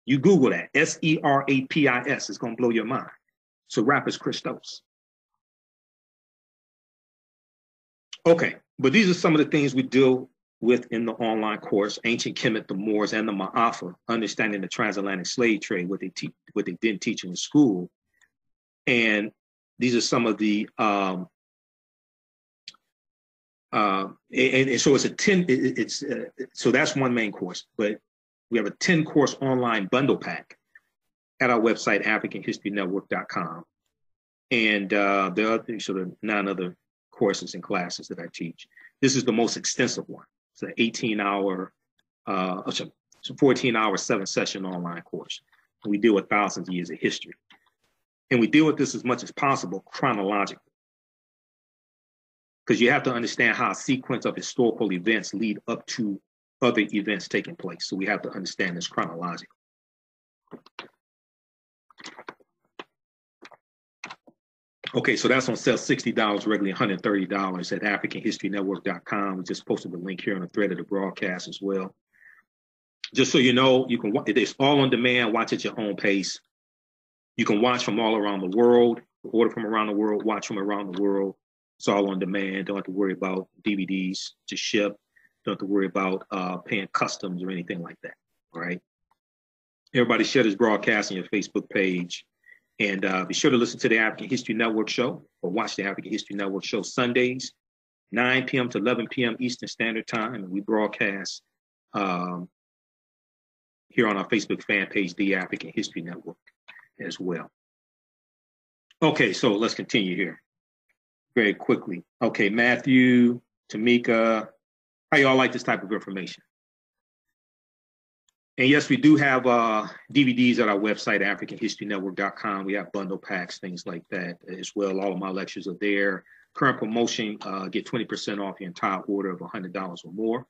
A: You Google that, S-E-R-A-P-I-S. It's going to blow your mind. Serapis Christos. Okay, but these are some of the things we deal with in the online course: Ancient Kemet, the Moors, and the Ma'afa, understanding the transatlantic slave trade, what they didn't teach in the school. And these are some of the and so it's a 10. So that's one main course, but we have a 10-course online bundle pack at our website, AfricanHistoryNetwork.com, and there are sort of 9 other courses and classes that I teach. This is the most extensive one. It's an 18-hour, it's a 14-hour, 7-session online course. And we deal with thousands of years of history, and we deal with this as much as possible chronologically, because you have to understand how a sequence of historical events lead up to other events taking place. So we have to understand this chronologically. Okay, so that's on sale, $60, regularly $130 at AfricanHistoryNetwork.com. We just posted the link here on the thread of the broadcast as well. Just so you know, you can, it's all on demand, watch at your own pace. You can watch from all around the world, order from around the world, watch from around the world. It's all on demand. Don't have to worry about DVDs to ship. Don't have to worry about paying customs or anything like that. All right. Everybody share this broadcast on your Facebook page. And be sure to listen to the African History Network show, or watch the African History Network show Sundays, 9 p.m. to 11 p.m. Eastern Standard Time. And we broadcast here on our Facebook fan page, the African History Network, as well. Okay, so let's continue here very quickly. Okay, Matthew, Tamika, how y'all like this type of information? And yes, we do have DVDs at our website, AfricanHistoryNetwork.com. We have bundle packs, things like that as well. All of my lectures are there. Current promotion, get 20% off your entire order of $100 or more.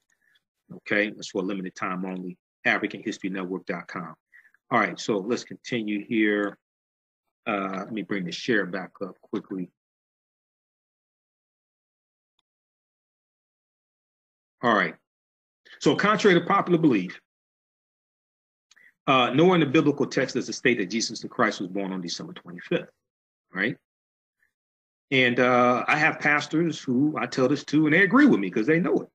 A: Okay, that's for a limited time only, AfricanHistoryNetwork.com. All right, so let's continue here. Let me bring the share back up quickly. All right, so contrary to popular belief, nowhere in the biblical text does it state that Jesus the Christ was born on December 25th, right? And I have pastors who I tell this to, and they agree with me because they know it.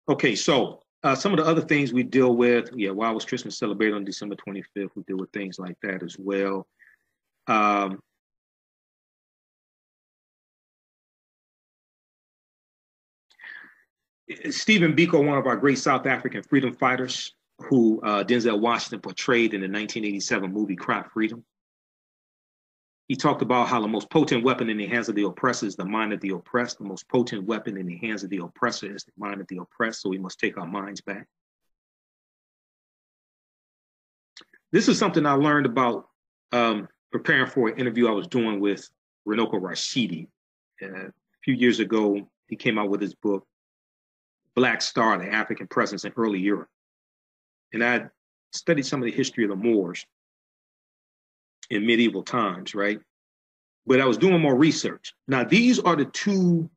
A: Okay, so some of the other things we deal with, why was Christmas celebrated on December 25th? We deal with things like that as well. Stephen Biko, one of our great South African freedom fighters, who Denzel Washington portrayed in the 1987 movie Cry Freedom. He talked about how the most potent weapon in the hands of the oppressor is the mind of the oppressed. The most potent weapon in the hands of the oppressor is the mind of the oppressed, so we must take our minds back. This is something I learned about preparing for an interview I was doing with Runoko Rashidi. A few years ago, he came out with his book, Black Star, the African Presence in Early Europe. And I studied some of the history of the Moors in medieval times, right? But I was doing more research. Now, these are the 2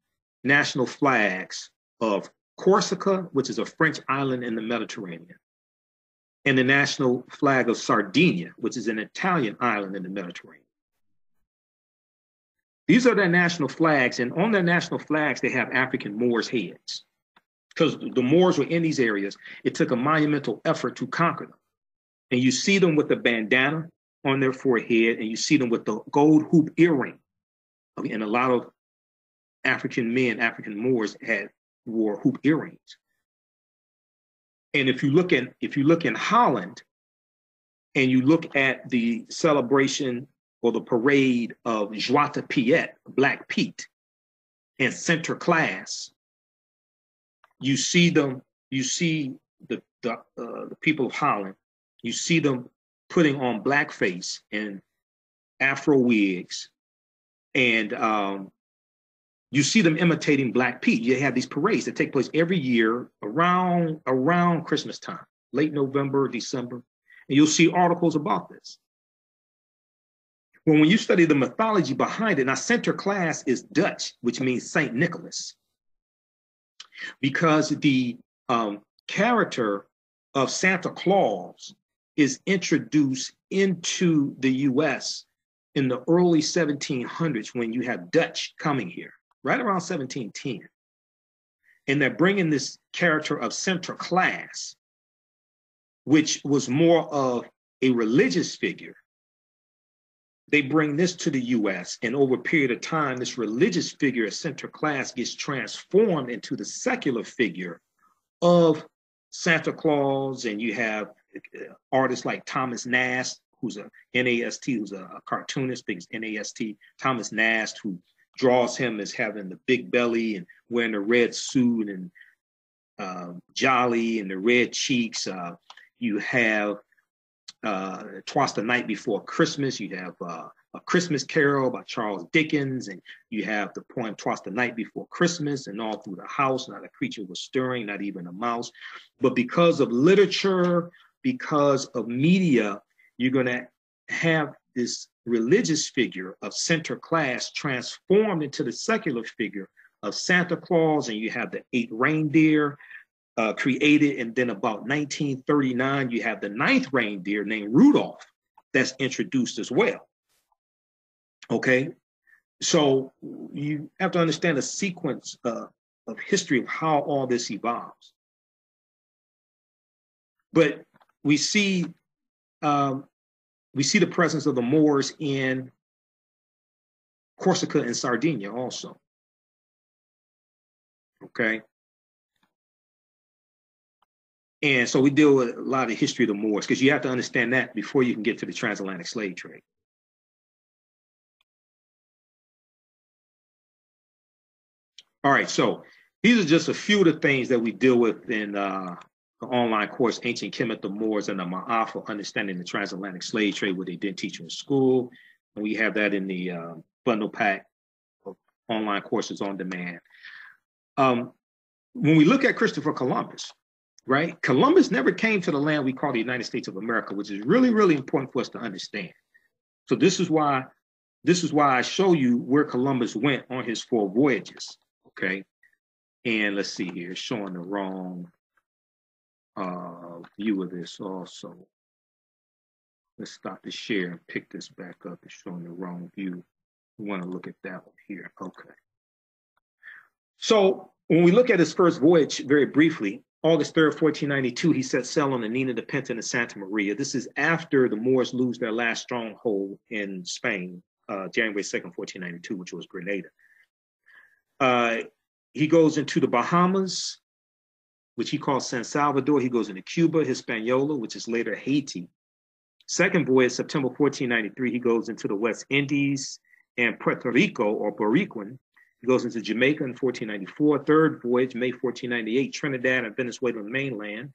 A: national flags of Corsica, which is a French island in the Mediterranean, and the national flag of Sardinia, which is an Italian island in the Mediterranean. These are their national flags, and on their national flags, they have African Moors' heads. Because the Moors were in these areas, it took a monumental effort to conquer them. And you see them with the bandana on their forehead, and you see them with the gold hoop earring. Okay, and a lot of African men, African Moors, wore hoop earrings. And if you look in Holland and you look at the celebration or the parade of Zwarte Piet, Black Pete, and Sinterklaas, you see the people of Holland, you see them putting on blackface and Afro wigs, and you see them imitating Black Pete. You have these parades that take place every year around Christmas time, late November, December, and you'll see articles about this. When you study the mythology behind it, now Sinterklaas is Dutch, which means Saint Nicholas, because the character of Santa Claus is introduced into the U.S. in the early 1700s when you have Dutch coming here, right around 1710. And they're bringing this character of Sinterklaas, which was more of a religious figure. They bring this to the U.S., and over a period of time, this religious figure of Sinterklaas gets transformed into the secular figure of Santa Claus. And you have artists like Thomas Nast, who's a N-A-S-T, who's a cartoonist, because N-A-S-T, Thomas Nast, who draws him as having the big belly and wearing a red suit and jolly and the red cheeks. You have Twas the Night Before Christmas. You have A Christmas Carol by Charles Dickens, and you have the poem Twas the Night Before Christmas, and all through the house not a creature was stirring, not even a mouse. But because of literature, because of media, you're going to have this religious figure of Sinterklaas transformed into the secular figure of Santa Claus, and you have the 8 reindeer created. And then about 1939, you have the 9th reindeer named Rudolph that's introduced as well. Okay, so you have to understand the sequence of history of how all this evolves. But we see the presence of the Moors in Corsica and Sardinia also. Okay. And so we deal with a lot of the history of the Moors, because you have to understand that before you can get to the transatlantic slave trade. All right, so these are just a few of the things that we deal with in the online course, Ancient Kemet, the Moors, and the Ma'afa, Understanding the Transatlantic Slave Trade, what they didn't teach you in school. And we have that in the bundle pack of online courses on demand. When we look at Christopher Columbus, right? Columbus never came to the land we call the United States of America, which is really, really important for us to understand. So this is why I show you where Columbus went on his 4 voyages. Okay, and let's see here, it's showing the wrong view of this also. Let's stop the share and pick this back up. It's showing the wrong view. We want to look at that one here. Okay. So when we look at his first voyage very briefly, August 3rd, 1492, he set sail on the Nina, the Pinta, and the Santa Maria. This is after the Moors lose their last stronghold in Spain, January 2nd, 1492, which was Grenada. He goes into the Bahamas, which he calls San Salvador. He goes into Cuba, Hispaniola, which is later Haiti. Second voyage, September 1493, he goes into the West Indies and Puerto Rico, or Boricuan. He goes into Jamaica in 1494. Third voyage, May 1498, Trinidad and Venezuelan mainland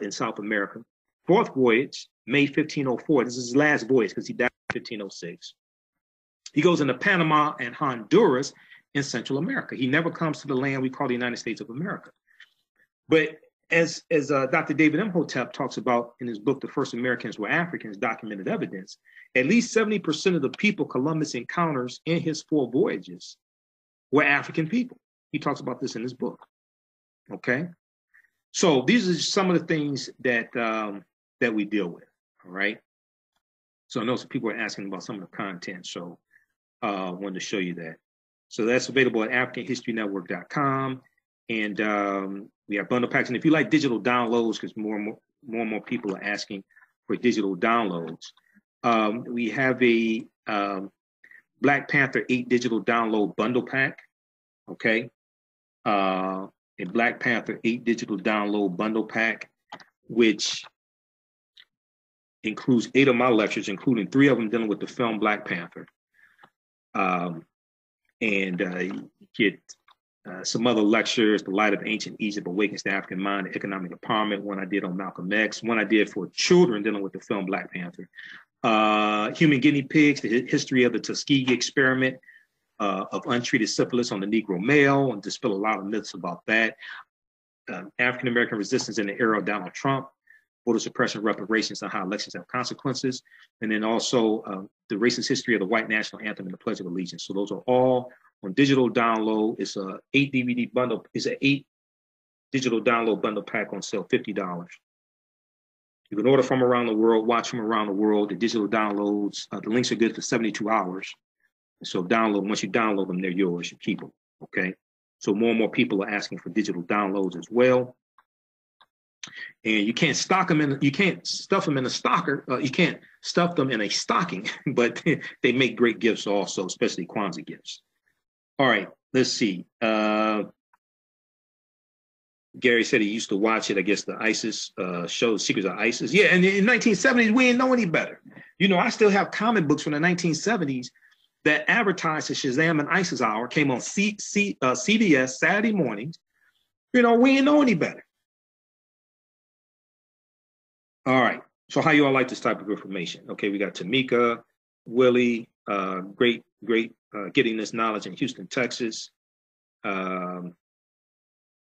A: in South America. Fourth voyage, May 1504. This is his last voyage because he died in 1506. He goes into Panama and Honduras in Central America. He never comes to the land we call the United States of America. But as Dr. David Imhotep talks about in his book, The First Americans Were Africans, Documented Evidence, at least 70% of the people Columbus encounters in his 4 voyages were African people. He talks about this in his book. Okay? So these are some of the things that that we deal with, all right? So I know some people are asking about some of the content, so I wanted to show you that. So that's available at AfricanHistoryNetwork.com. And we have bundle packs. And if you like digital downloads, because more and more people are asking for digital downloads, we have a Black Panther 8 digital download bundle pack. Okay. a Black Panther 8 digital download bundle pack, which includes 8 of my lectures, including 3 of them dealing with the film Black Panther. You get some other lectures, The Light of Ancient Egypt Awakens the African Mind, Economic Empowerment, one I did on Malcolm X, one I did for children dealing with the film Black Panther. Human Guinea Pigs, the history of the Tuskegee experiment, of untreated syphilis on the Negro male, and dispel a lot of myths about that. African-American resistance in the era of Donald Trump, voter suppression, reparations, and how elections have consequences. And then also the racist history of the white national anthem and the Pledge of Allegiance. So those are all on digital download. It's a 8 DVD bundle. It's an 8 digital download bundle pack on sale, $50. You can order from around the world, watch from around the world. The digital downloads, the links are good for 72 hours. So once you download them, they're yours. You keep them, okay? So more and more people are asking for digital downloads as well. And you can't stock them you can't stuff them in a stocker. You can't stuff them in a stocking, but they make great gifts also, especially Kwanzaa gifts. All right, let's see. Gary said he used to watch it, I guess, the ISIS show, Secrets of ISIS. Yeah, and in the 1970s, we didn't know any better. You know, I still have comic books from the 1970s that advertised the Shazam and ISIS Hour, came on CBS Saturday mornings. You know, we didn't know any better. All right, so how you all like this type of information? Okay, we got Tamika, Willie, great getting this knowledge in Houston, Texas.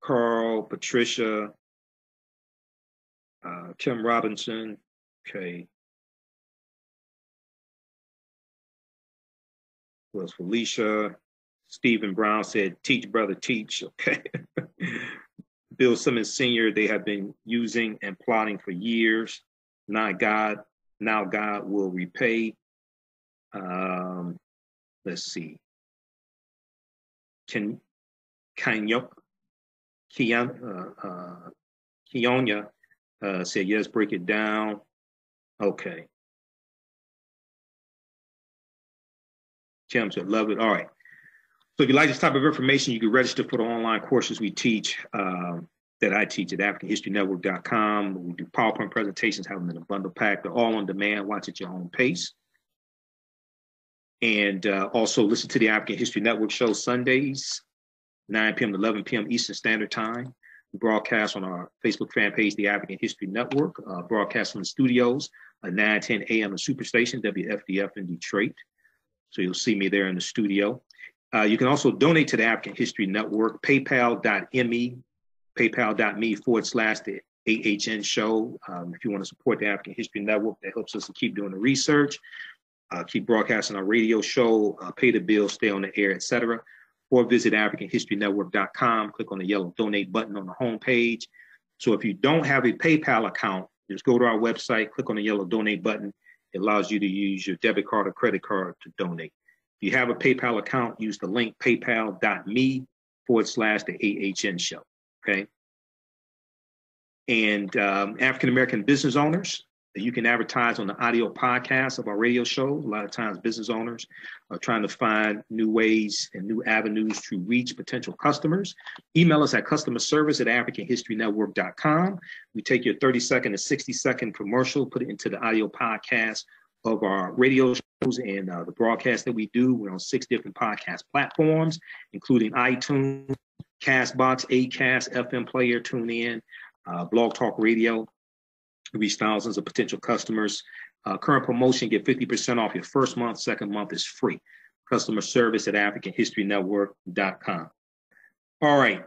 A: Carl, Patricia, Kim Robinson, okay. Was Felicia. Stephen Brown said, teach, brother, teach, okay. Bill Simmons Sr., they have been using and plotting for years. Now God will repay. Let's see. Kionya said, yes, break it down. Okay. Kim said, love it. All right. So if you like this type of information, you can register for the online courses we teach, that I teach at AfricanHistoryNetwork.com. We do PowerPoint presentations, have them in a bundle pack. They're all on demand. Watch at your own pace. And also listen to the African History Network show Sundays, 9 p.m. to 11 p.m. Eastern Standard Time. We broadcast on our Facebook fan page, the African History Network, broadcast from the studios at 9:10 a.m. at Superstation, WFDF in Detroit. So you'll see me there in the studio. You can also donate to the African History Network, paypal.me/the AHN show. If you want to support the African History Network, that helps us to keep doing the research, keep broadcasting our radio show, pay the bills, stay on the air, etc. Or visit AfricanHistoryNetwork.com, click on the yellow donate button on the home page. So if you don't have a PayPal account, just go to our website, click on the yellow donate button. It allows you to use your debit card or credit card to donate. If you have a PayPal account, use the link paypal.me/the AHN show, okay? And African-American business owners, you can advertise on the audio podcast of our radio show. A lot of times business owners are trying to find new ways and new avenues to reach potential customers. Email us at customerservice@AfricanHistoryNetwork.com. We take your 30-second to 60-second commercial, put it into the audio podcast of our radio shows and the broadcast that we do. We're on 6 different podcast platforms, including iTunes, CastBox, Acast, FM Player, TuneIn, Blog Talk Radio. We reach thousands of potential customers. Current promotion, get 50% off your first month. Second month is free. Customer service at AfricanHistoryNetwork.com. All right.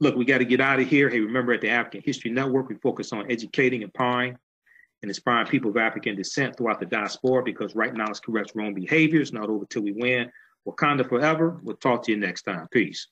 A: Look, we got to get out of here. Hey, remember at the African History Network, we focus on educating, empowering, and inspiring people of African descent throughout the diaspora, because right now it's corrects wrong behaviors. Not over till we win. Wakanda forever. We'll talk to you next time. Peace.